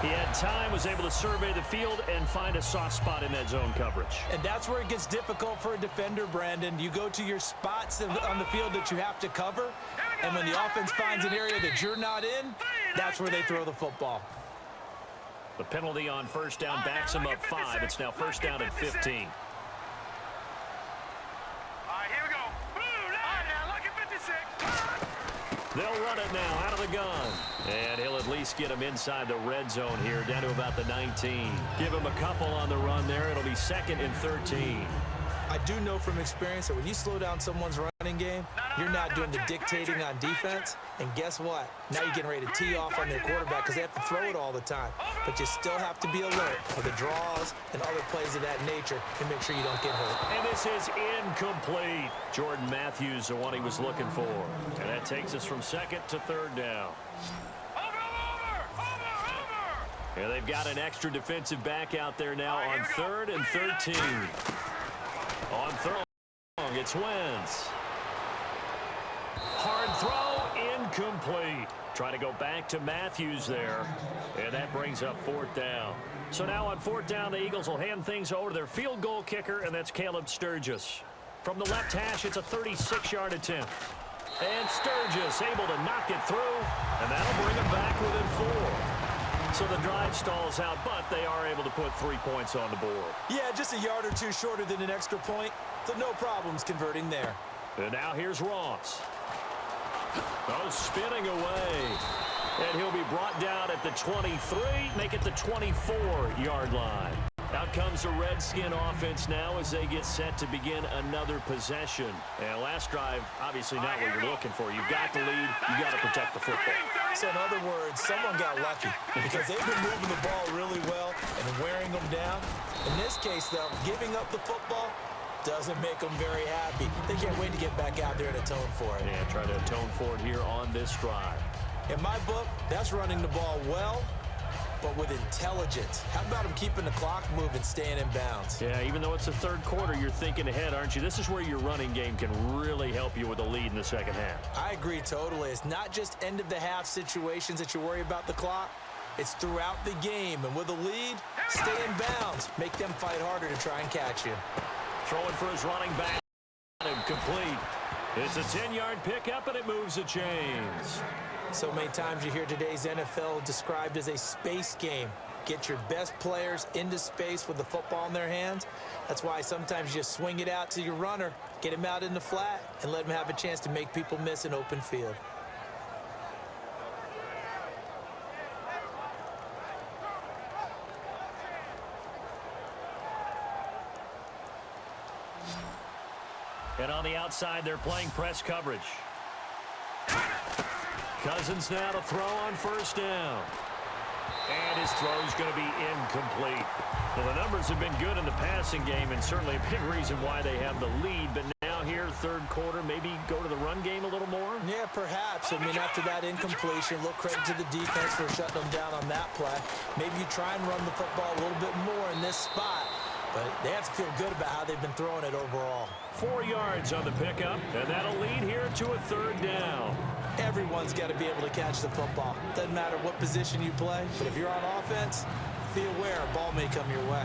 He had time, was able to survey the field and find a soft spot in that zone coverage. And that's where it gets difficult for a defender, Brandon. You go to your spots on the field that you have to cover, and when the offense finds an area that you're not in, that's where they throw the football. The penalty on first down backs him up 5. It's now first down and 15. All right, here we go. Blue line now, look at 56. They'll run it now out of the gun. And he'll at least get him inside the red zone here, down to about the 19. Give him a couple on the run there. It'll be second and 13. I do know from experience that when you slow down someone's running game, you're not doing the dictating on defense. And guess what? Now you're getting ready to tee off on their quarterback because they have to throw it all the time. But you still have to be alert for the draws and other plays of that nature and make sure you don't get hurt. And this is incomplete. Jordan Matthews, the one he was looking for. And that takes us from second to third down. And they've got an extra defensive back out there now on third and 13. On third, it's Wentz. Hard throw, incomplete. Trying to go back to Matthews there. And that brings up fourth down. So now on fourth down, the Eagles will hand things over to their field goal kicker, and that's Caleb Sturgis. From the left hash, it's a 36-yard attempt. And Sturgis able to knock it through, and that'll bring him back within 4. So the drive stalls out, but they are able to put 3 points on the board. Yeah, just a yard or two shorter than an extra point, so no problems converting there. And now here's Ross. Oh, spinning away. And he'll be brought down at the 23, make it the 24-yard line. Out comes the Redskin offense now as they get set to begin another possession. And last drive, obviously not what you're looking for. You've got the lead. You've got to protect the football. So in other words, someone got lucky because they've been moving the ball really well and wearing them down. In this case, though, giving up the football doesn't make them very happy. They can't wait to get back out there and atone for it. Yeah, try to atone for it here on this drive. In my book, that's running the ball well, but with intelligence. How about him keeping the clock moving, staying in bounds? Yeah, even though it's the third quarter, you're thinking ahead, aren't you? This is where your running game can really help you with a lead in the second half. I agree totally. It's not just end-of-the-half situations that you worry about the clock. It's throughout the game. And with a lead, stay in bounds. Make them fight harder to try and catch you. Throwing for his running back. Complete. It's a 10-yard pickup, and it moves the chains. So many times you hear today's NFL described as a space game. Get your best players into space with the football in their hands. That's why sometimes you just swing it out to your runner, get him out in the flat, and let him have a chance to make people miss an open field. And on the outside, they're playing press coverage. Cousins now to throw on first down. And his throw's going to be incomplete. Well, the numbers have been good in the passing game, and certainly a big reason why they have the lead. But now here, third quarter, maybe go to the run game a little more? Yeah, perhaps. I mean, after that incompletion, a little credit to the defense for shutting them down on that play. Maybe you try and run the football a little bit more in this spot. But they have to feel good about how they've been throwing it overall. 4 yards on the pickup, and that'll lead here to a third down. Everyone's got to be able to catch the football. Doesn't matter what position you play, but if you're on offense, be aware a ball may come your way.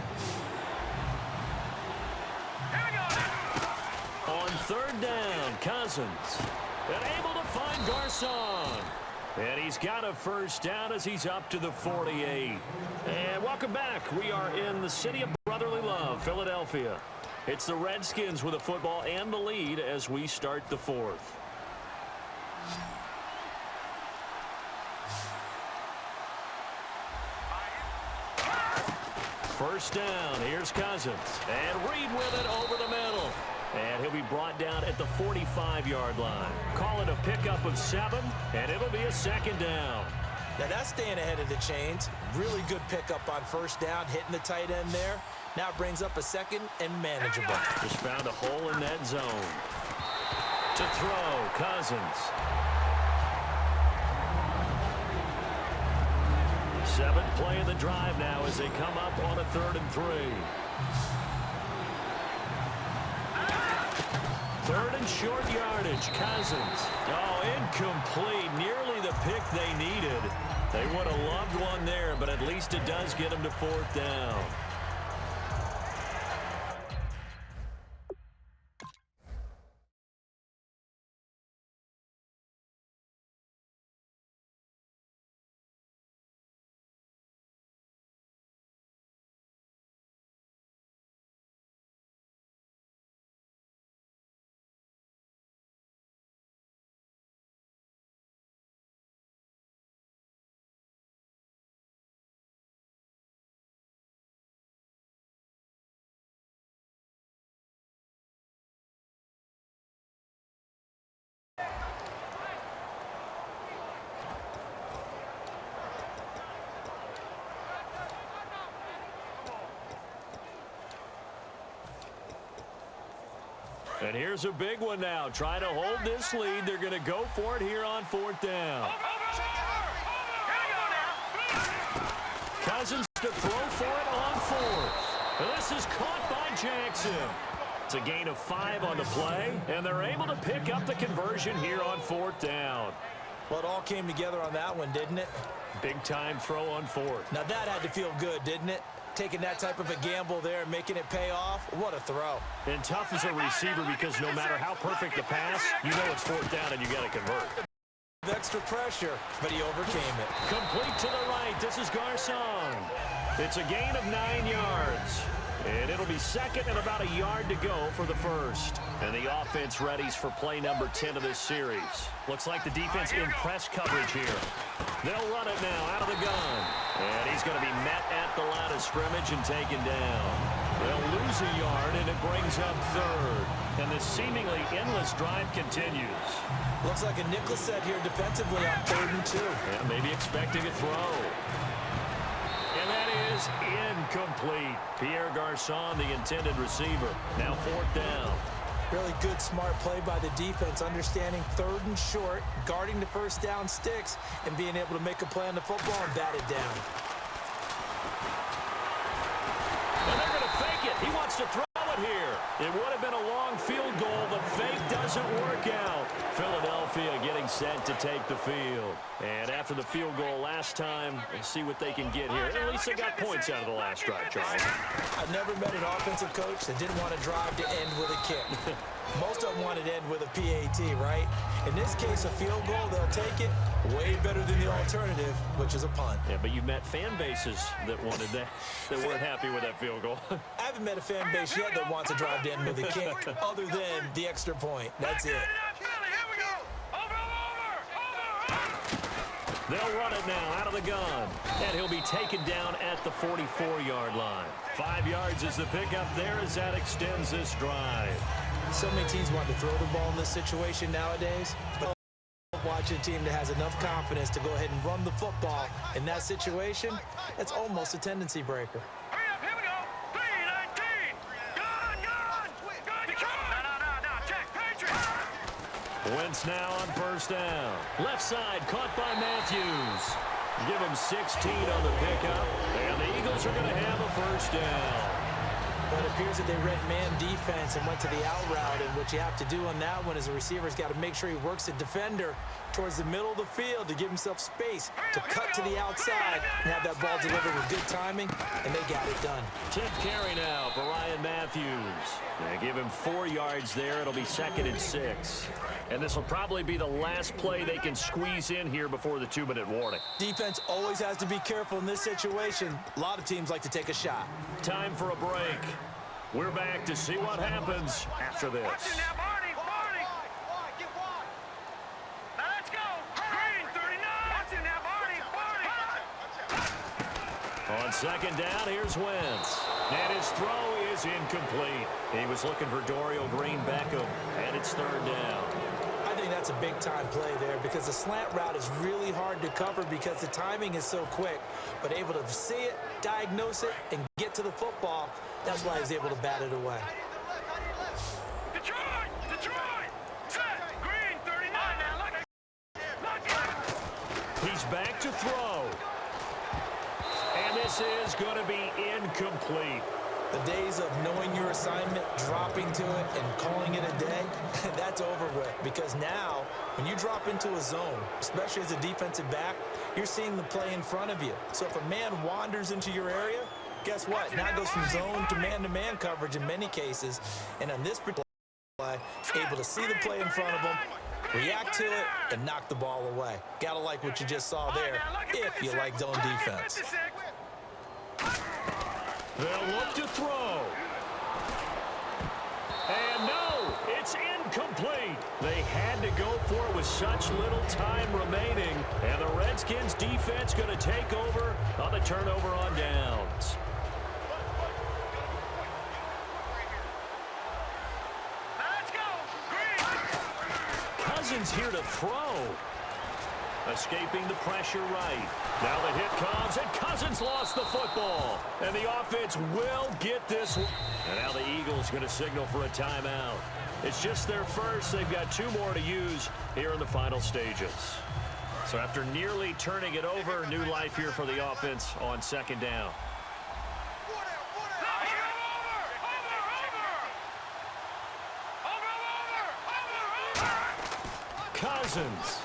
On third down, Cousins. And able to find Garcon. And he's got a first down as he's up to the 48. And welcome back. We are in the city of brotherly love, Philadelphia. It's the Redskins with the football and the lead as we start the fourth. First down. Here's Cousins. And Reed with it over the middle. And he'll be brought down at the 45-yard line. Call it a pickup of 7, and it'll be a second down. Now that's staying ahead of the chains. Really good pickup on first down, hitting the tight end there. Now it brings up a second and manageable. Just found a hole in that zone. To throw, Cousins. 7th play of the drive now as they come up on a 3rd and 3. 3rd and short yardage, Cousins. Oh, incomplete. Nearly the pick they needed. They would have loved one there, but at least it does get them to 4th down. And here's a big one now. Trying to hold this lead. They're going to go for it here on 4th down. Cousins to throw for it on 4th. And this is caught by Jackson. It's a gain of 5 on the play, and they're able to pick up the conversion here on 4th down. Well, it all came together on that one, didn't it? Big-time throw on 4th. Now that had to feel good, didn't it? Taking that type of a gamble there and making it pay off. What a throw. And tough as a receiver because no matter how perfect the pass, you know it's 4th down and you got to convert. Extra pressure, but he overcame it. Complete to the right. This is Garcon. It's a gain of 9 yards. And it'll be 2nd and about a yard to go for the first. And the offense readies for play number 10 of this series. Looks like the defense in press coverage here. They'll run it now out of the gun. And he's going to be met at the line of scrimmage and taken down. They'll lose a yard, and it brings up 3rd. And the seemingly endless drive continues. Looks like a nickel set here defensively on 3rd and 2. Yeah, maybe expecting a throw. And that is incomplete. Pierre Garcon, the intended receiver. Now 4th down. Really good, smart play by the defense, understanding 3rd and short, guarding the first down sticks, and being able to make a play on the football and bat it down. And they're going to fake it. He wants to throw it here. It would have been a long field goal. The fake doesn't work out. Philadelphia getting set to take the field. And after the field goal last time, we'll see what they can get here. At least they got points out of the last drive, Charles. I've never met an offensive coach that didn't want to drive to end with a kick. Most of them wanted to end with a PAT, right? In this case, a field goal, they'll take it. Way better than the alternative, which is a punt. Yeah, but you met fan bases that wanted that, that weren't happy with that field goal. I haven't met a fan base yet that wants to drive to end with a kick, other than the extra point. That's it. They'll run it now out of the gun. And he'll be taken down at the 44-yard line. 5 yards is the pickup there as that extends this drive. So many teams want to throw the ball in this situation nowadays, but watching a team that has enough confidence to go ahead and run the football in that situation, that's almost a tendency breaker. Hurry up, here we go. 3-19. Gun. No. Check, Patriots. Wentz now on first down. Left side caught by Matthews. Give him 16 on the pickup, and the Eagles are going to have a first down. But it appears that they read man defense and went to the out route, and what you have to do on that one is the receiver's got to make sure he works the defender towards the middle of the field to give himself space to cut to the outside and have that ball delivered with good timing, and they got it done. 10th carry now for Ryan Matthews. They give him 4 yards there. It'll be 2nd and 6. And this will probably be the last play they can squeeze in here before the 2-minute warning. Defense always has to be careful in this situation. A lot of teams like to take a shot. Time for a break. We're back to see what happens after this. Watch it now, Barney. Barney. Now let's go. Green, 39. Watch it now, Barney. Barney. On 2nd down, here's Wentz. And his throw is incomplete. He was looking for Dorial Green Beckham, and it's 3rd down. I think that's a big-time play there because the slant route is really hard to cover because the timing is so quick. But able to see it, diagnose it, and get to the football, that's why he's able to bat it away. Detroit. Set. Green, 39. Now look at. He's back to throw. And this is going to be incomplete. The days of knowing your assignment, dropping to it, and calling it a day, that's over with. Because now, when you drop into a zone, especially as a defensive back, you're seeing the play in front of you. So if a man wanders into your area, guess what? Now it goes from zone to man coverage in many cases. And on this particular play, able to see the play in front of him, react to it, and knock the ball away. Gotta like what you just saw there, if you like zone defense. They'll look to throw. And no, it's incomplete. They had to go for it with such little time remaining. And the Redskins defense going to take over on the turnover on downs. Let's go. Green. Cousins here to throw. Escaping the pressure right. Now the hit comes, and Cousins lost the football. And the offense will get this one. And now the Eagles going to signal for a timeout. It's just their first. They've got 2 more to use here in the final stages. So after nearly turning it over, new life here for the offense on 2nd down. Cousins.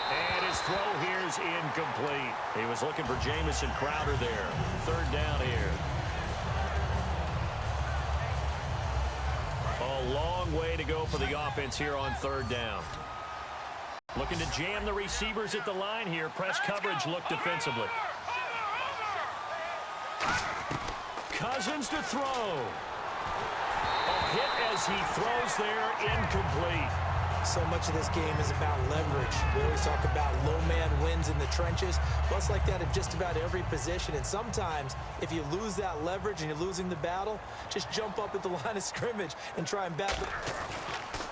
And his throw here is incomplete. He was looking for Jamison Crowder there. 3rd down here. A long way to go for the offense here on 3rd down. Looking to jam the receivers at the line here. Press coverage look defensively. Cousins to throw. A hit as he throws there, incomplete. So much of this game is about leverage. We always talk about low man wins in the trenches. Well, it's like that in just about every position. And sometimes, if you lose that leverage and you're losing the battle, just jump up at the line of scrimmage and try and bat it.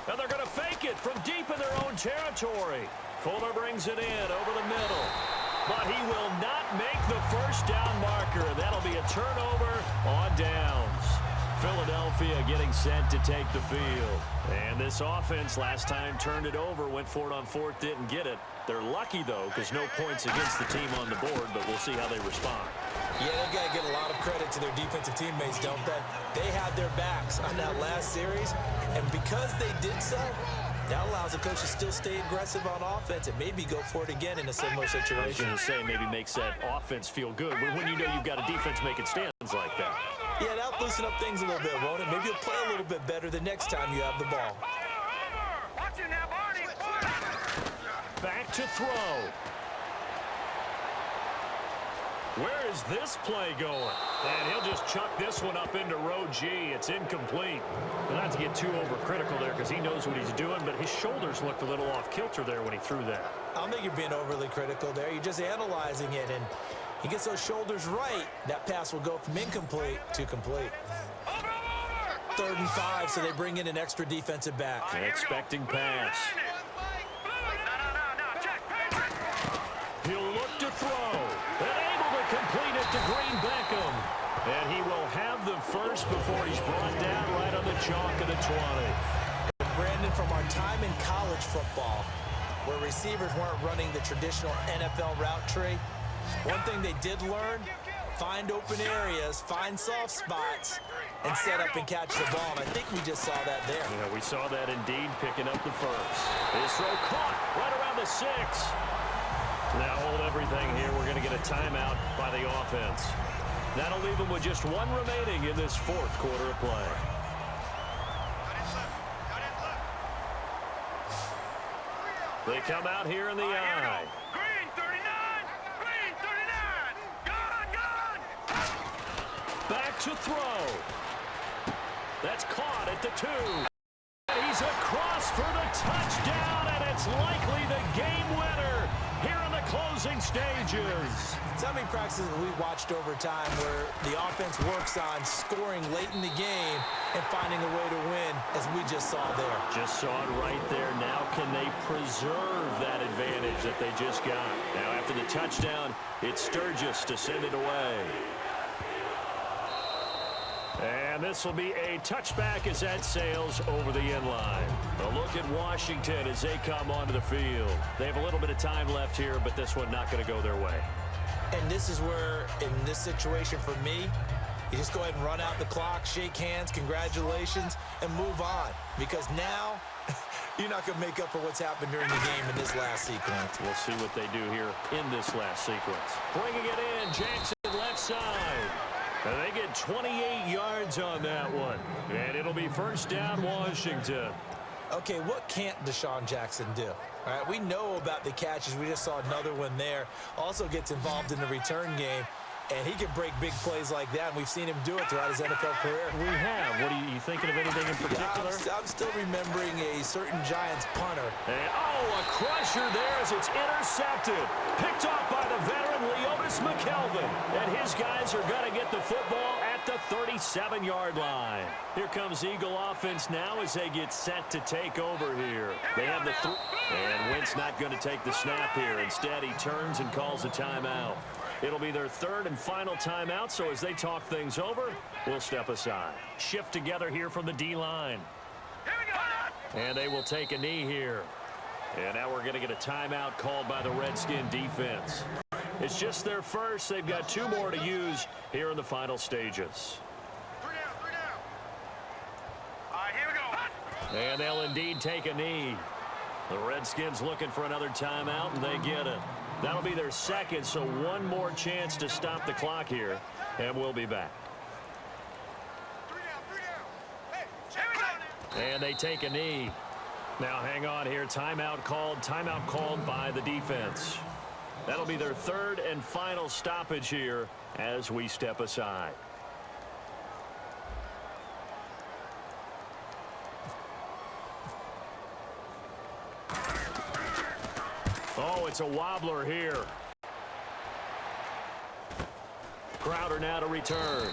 Now they're going to fake it from deep in their own territory. Fuller brings it in over the middle. But he will not make the 1st down marker. That'll be a turnover on downs. Philadelphia getting set to take the field. And this offense last time turned it over, went for it on 4th, didn't get it. They're lucky, though, because no points against the team on the board, but we'll see how they respond. Yeah, they've got to get a lot of credit to their defensive teammates, don't they? They had their backs on that last series, and because they did so, that allows the coach to still stay aggressive on offense and maybe go for it again in a similar situation. I was going to say maybe makes that offense feel good when you know you've got a defense making stands like that. Yeah, that'll loosen up things a little bit, won't it? Maybe you'll play a little bit better the next time you have the ball. Watch it now, Barney. Back to throw. Where is this play going? And he'll just chuck this one up into row G. It's incomplete. Well, not to get too overcritical there because he knows what he's doing, but his shoulders looked a little off kilter there when he threw that. I don't think you're being overly critical there. You're just analyzing it, and he gets those shoulders right. That pass will go from incomplete to complete. 3rd and 5, so they bring in an extra defensive back. An expecting pass. He'll look to throw. And able to complete it to Green Beckham. And he will have the first before he's brought down right on the chalk of the 20. Brandon, from our time in college football, where receivers weren't running the traditional NFL route tree, one thing they did learn find open areas, find soft spots, and set up and catch the ball. And I think we just saw that there. Yeah, we saw that indeed, picking up the first. His throw caught right around the 6. Now hold everything here. We're going to get a timeout by the offense. That'll leave them with just one remaining in this fourth quarter of play. They come out here in the eye. Green 39! Green 39! Gone! Back to throw. That's caught at the 2. He's across for the touchdown, and it's likely the game winner here in the closing stages. So many practices we watched over time where the offense works on scoring late in the game and finding a way to win, as we just saw there. Just saw it right there. Now can they preserve that advantage that they just got? Now after the touchdown, it's Sturgis to send it away. And this will be a touchback as that sails over the end line. A look at Washington as they come onto the field. They have a little bit of time left here, but this one not going to go their way. And this is where, in this situation for me, you just go ahead and run out the clock, shake hands, congratulations, and move on. Because now, you're not going to make up for what's happened during the game in this last sequence. We'll see what they do here in this last sequence. Bringing it in, Jackson left side. And they get 28 yards on that one. And it'll be first down, Washington. Okay, what can't Deshaun Jackson do? All right, we know about the catches. We just saw another one there. Also gets involved in the return game. And he can break big plays like that, and we've seen him do it throughout his NFL career. We have. What are you thinking of anything in particular? I'm still remembering a certain Giants punter. And, a crusher there as it's intercepted. Picked off by the veteran Leotis McKelvin. And his guys are going to get the football at the 37-yard line. Here comes Eagle offense now as they get set to take over here. They have the and Wentz not going to take the snap here. Instead, he turns and calls a timeout. It'll be their third and final timeout, so as they talk things over, we'll step aside. Shift together here from the D-line. And they will take a knee here. And now we're going to get a timeout called by the Redskin defense. It's just their first. They've got 2 more to use here in the final stages. 3 down. All right, here we go. And they'll indeed take a knee. The Redskins looking for another timeout, and they get it. That'll be their second, so one more chance to stop the clock here, and we'll be back. 3 down. Hey, here we go. And they take a knee. Now hang on here. Timeout called by the defense. That'll be their third and final stoppage here as we step aside. Oh, it's a wobbler here. Crowder now to return.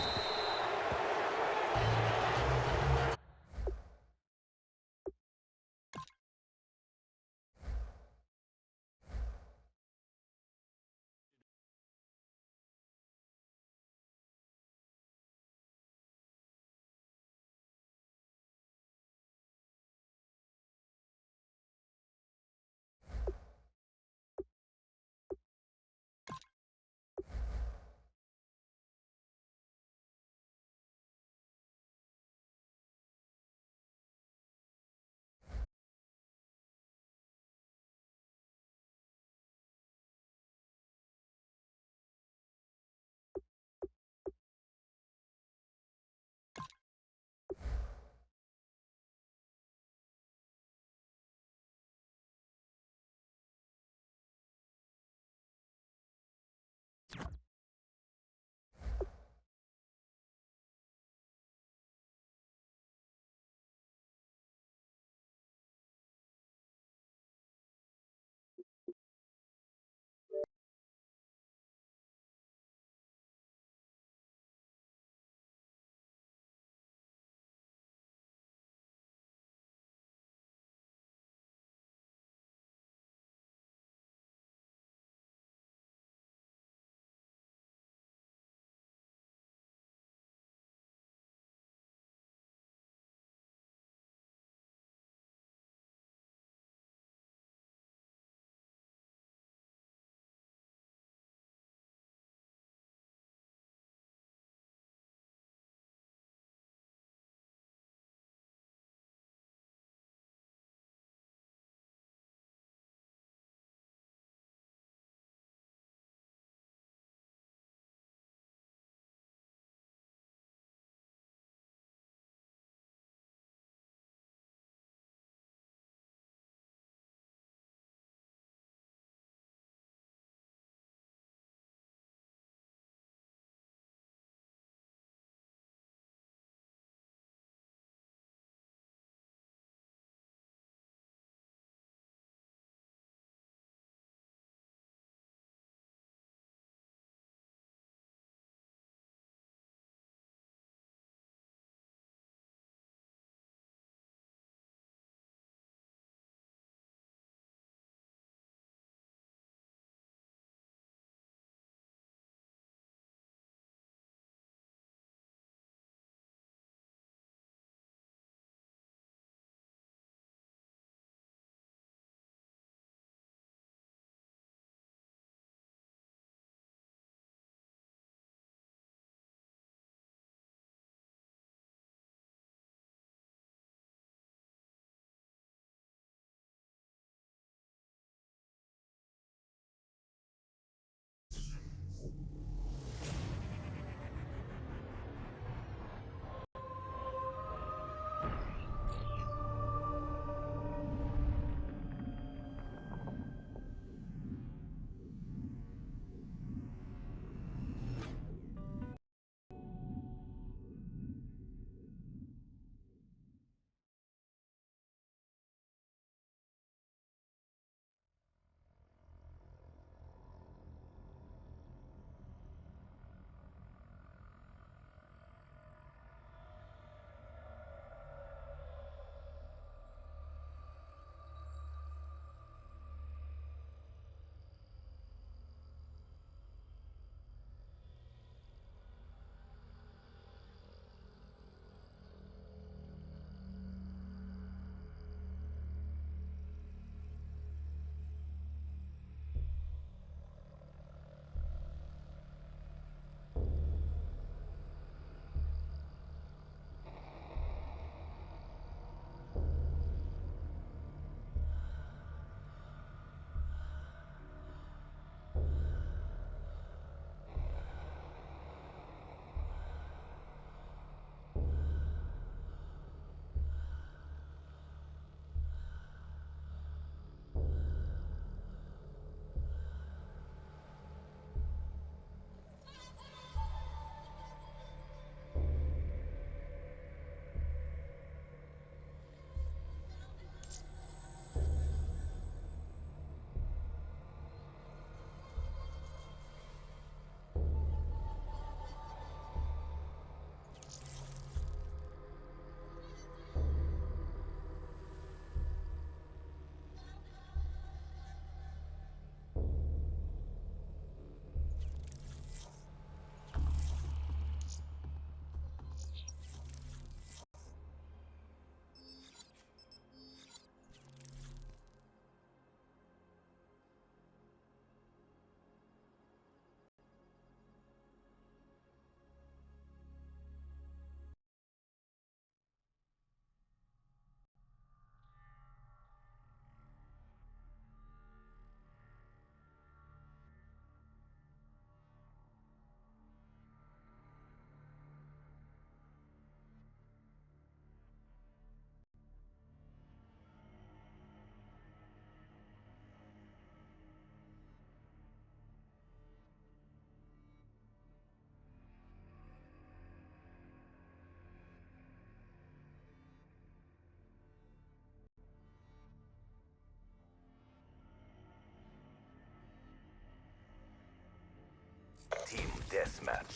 deathmatch.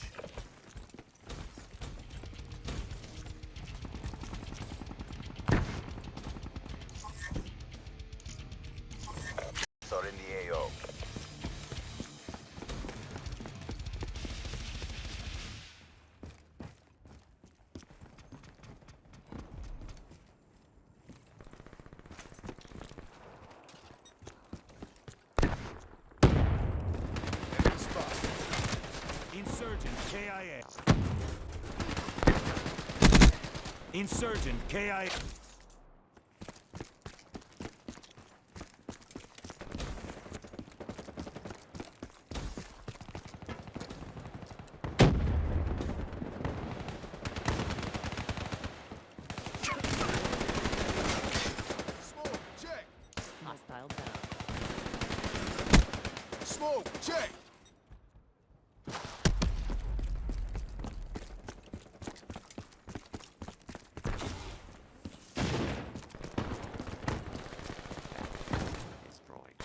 Are in the AO. Insurgent KIA. Insurgent KIA. Smoke, check. Hostile down. Smoke, check. Destroyed.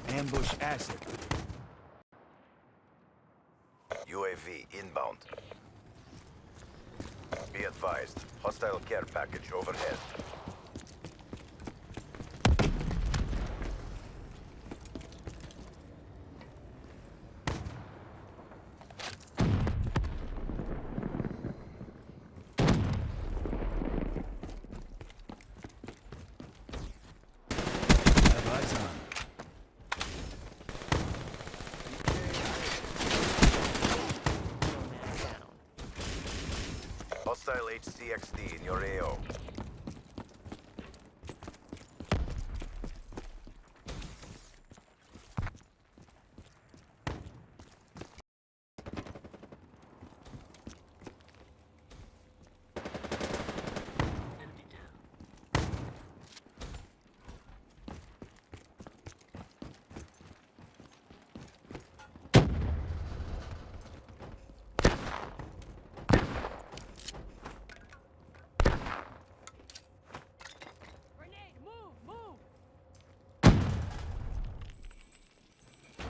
Ambush acid. UAV inbound. Be advised, hostile care package overhead. Have eyes on. Man down. Hostile HCXD in your AO. Grenade, move!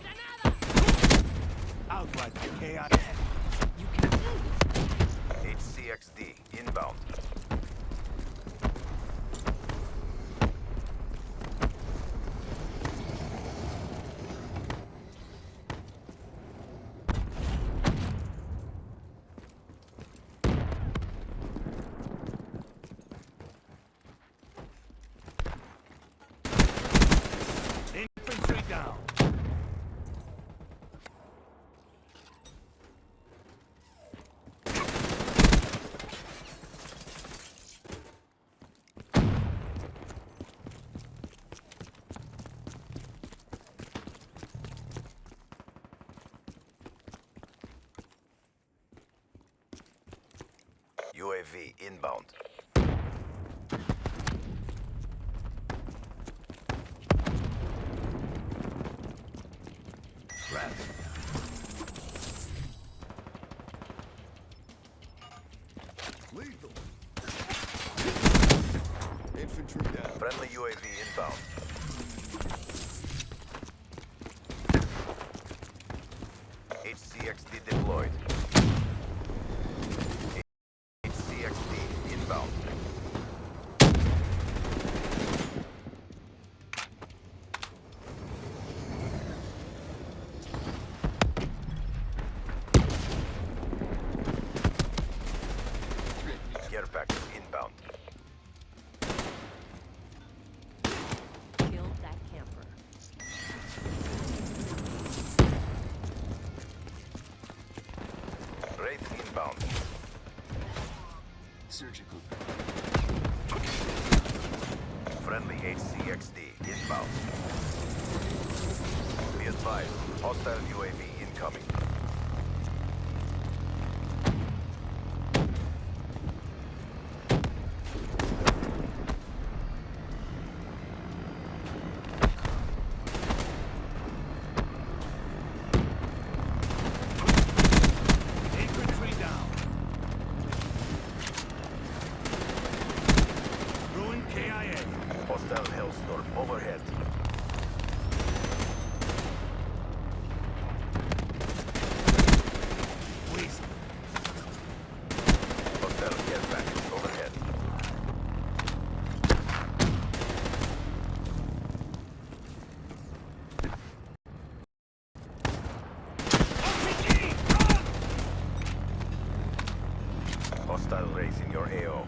Granada! Outright KIA. You can do HCXD inbound. Infantry down. UAV inbound. Lethal. Infantry down. Friendly UAV inbound. HCXD deployed. HCXD inbound. Care package inbound. Killed that camper. Wraith inbound. Surgical. Friendly HCXD inbound. Be advised, hostile UAV incoming. Hostile race in your AO.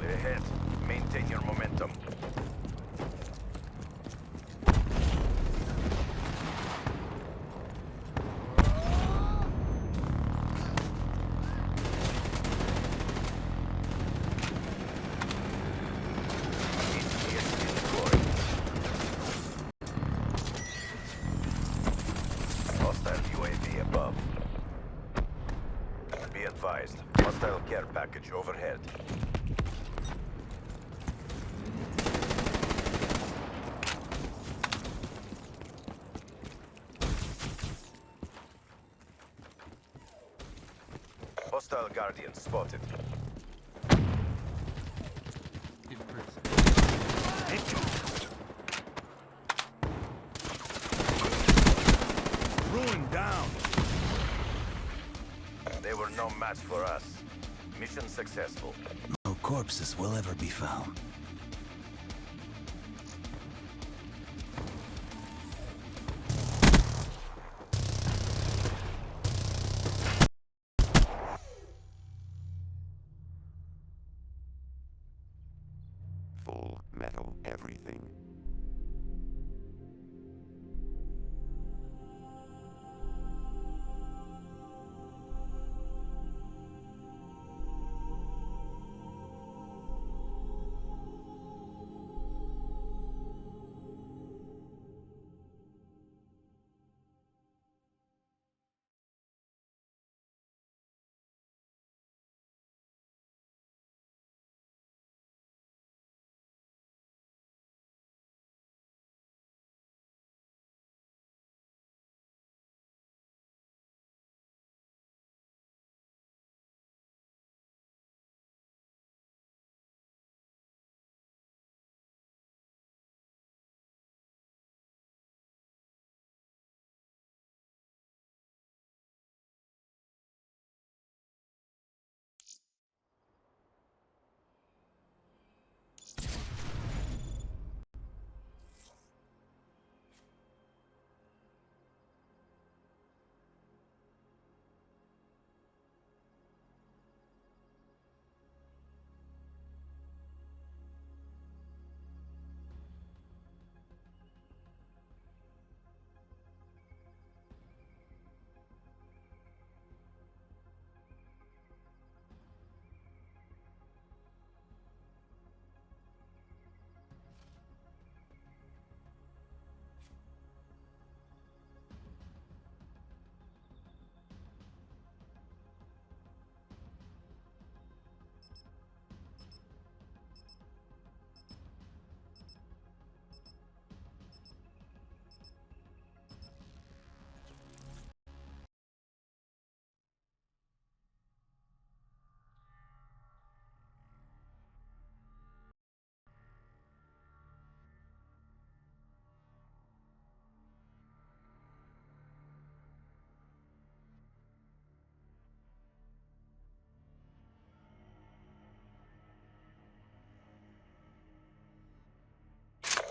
Ahead. Maintain your momentum. Hostile UAV above. Be advised. Hostile care package overhead. Hostile Guardian spotted. Ruin down. They were no match for us. Mission successful. No corpses will ever be found. Full metal everything.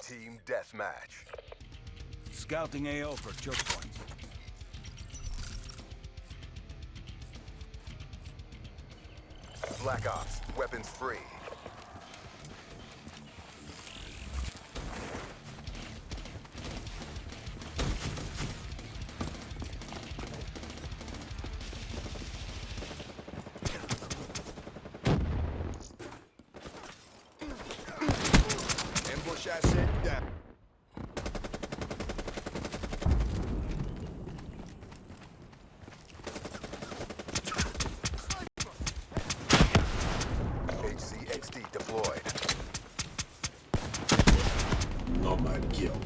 Team deathmatch. Scouting AO for choke points. Black Ops, weapons free. Ambush asset down. HCXD deployed. Nomad kill.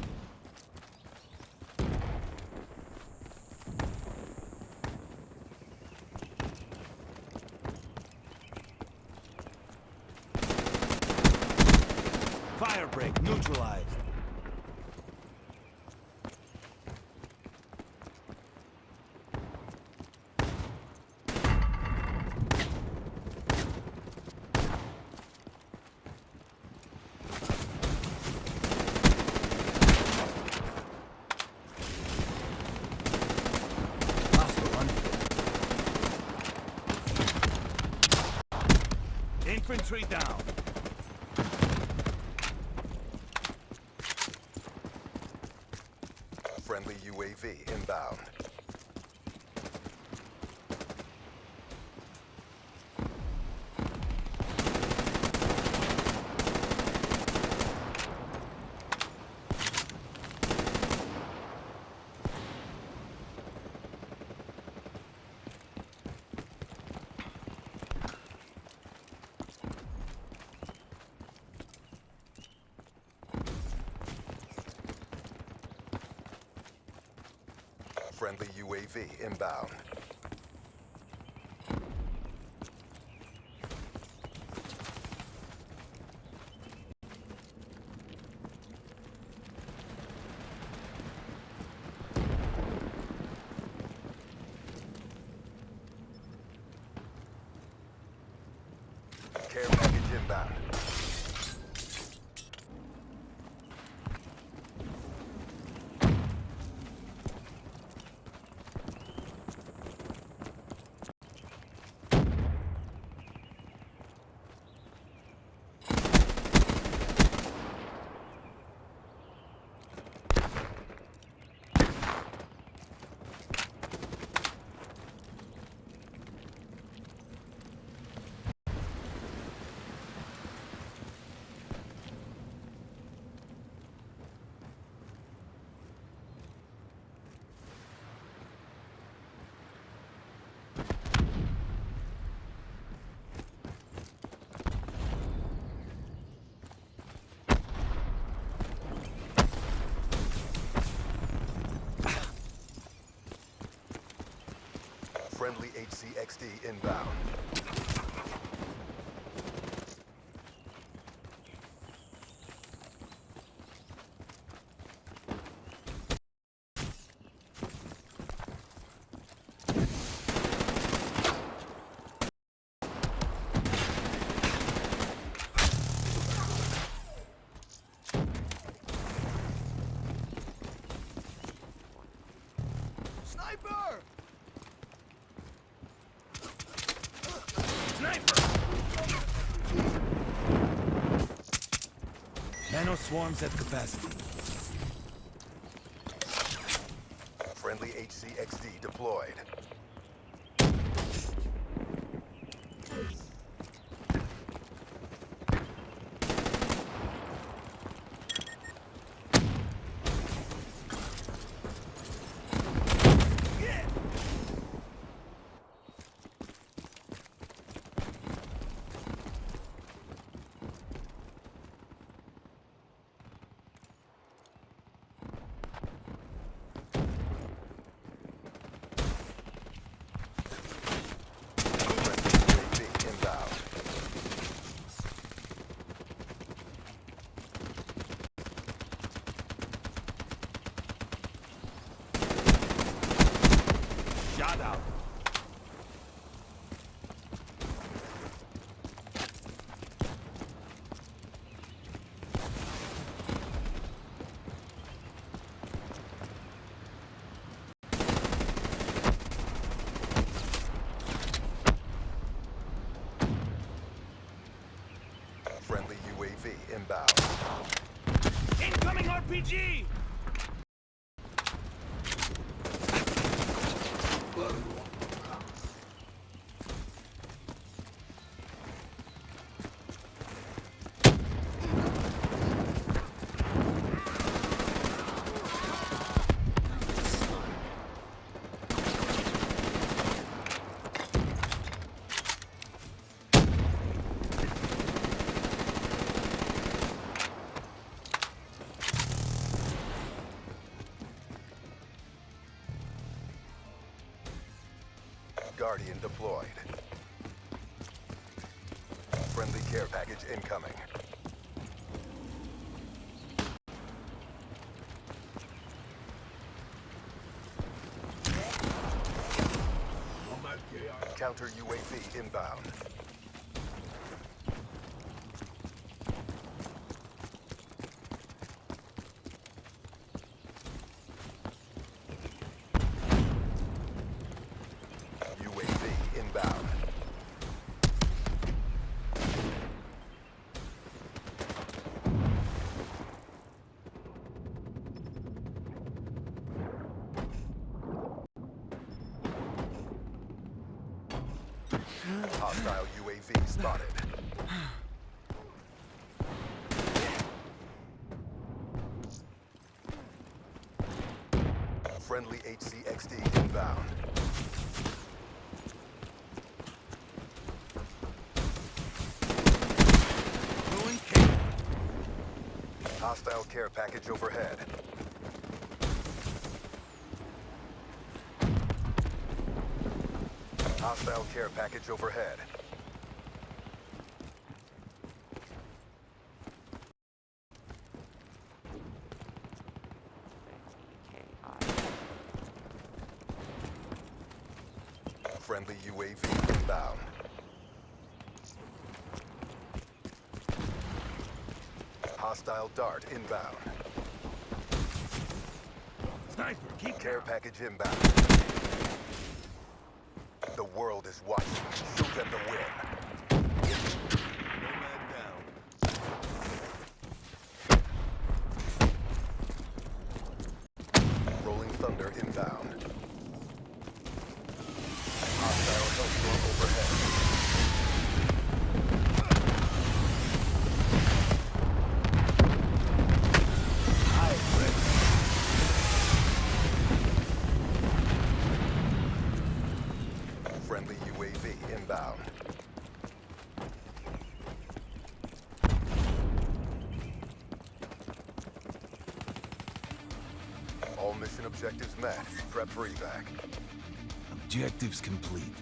Fire break neutralized. Hostile unfit. Infantry down. Friendly UAV inbound. Friendly UAV inbound. Care package inbound. Friendly HCXD inbound. Sniper! Nano swarms at capacity. Friendly HCXD deployed. Shot out. Friendly UAV inbound. Incoming RPG! Guardian deployed. Friendly care package incoming. Counter UAV inbound. UAV inbound. Hostile UAV spotted. Friendly HCXD inbound. Going K. Hostile care package overhead. Hostile care package overhead. Friendly UAV inbound. Hostile dart inbound. Sniper, keep Care package inbound. The world is watching. Show them the win. Nomad down. Rolling thunder inbound. Hostile hellstorm overhead. Friendly UAV inbound. All mission objectives met. Prep for evac. Objectives complete.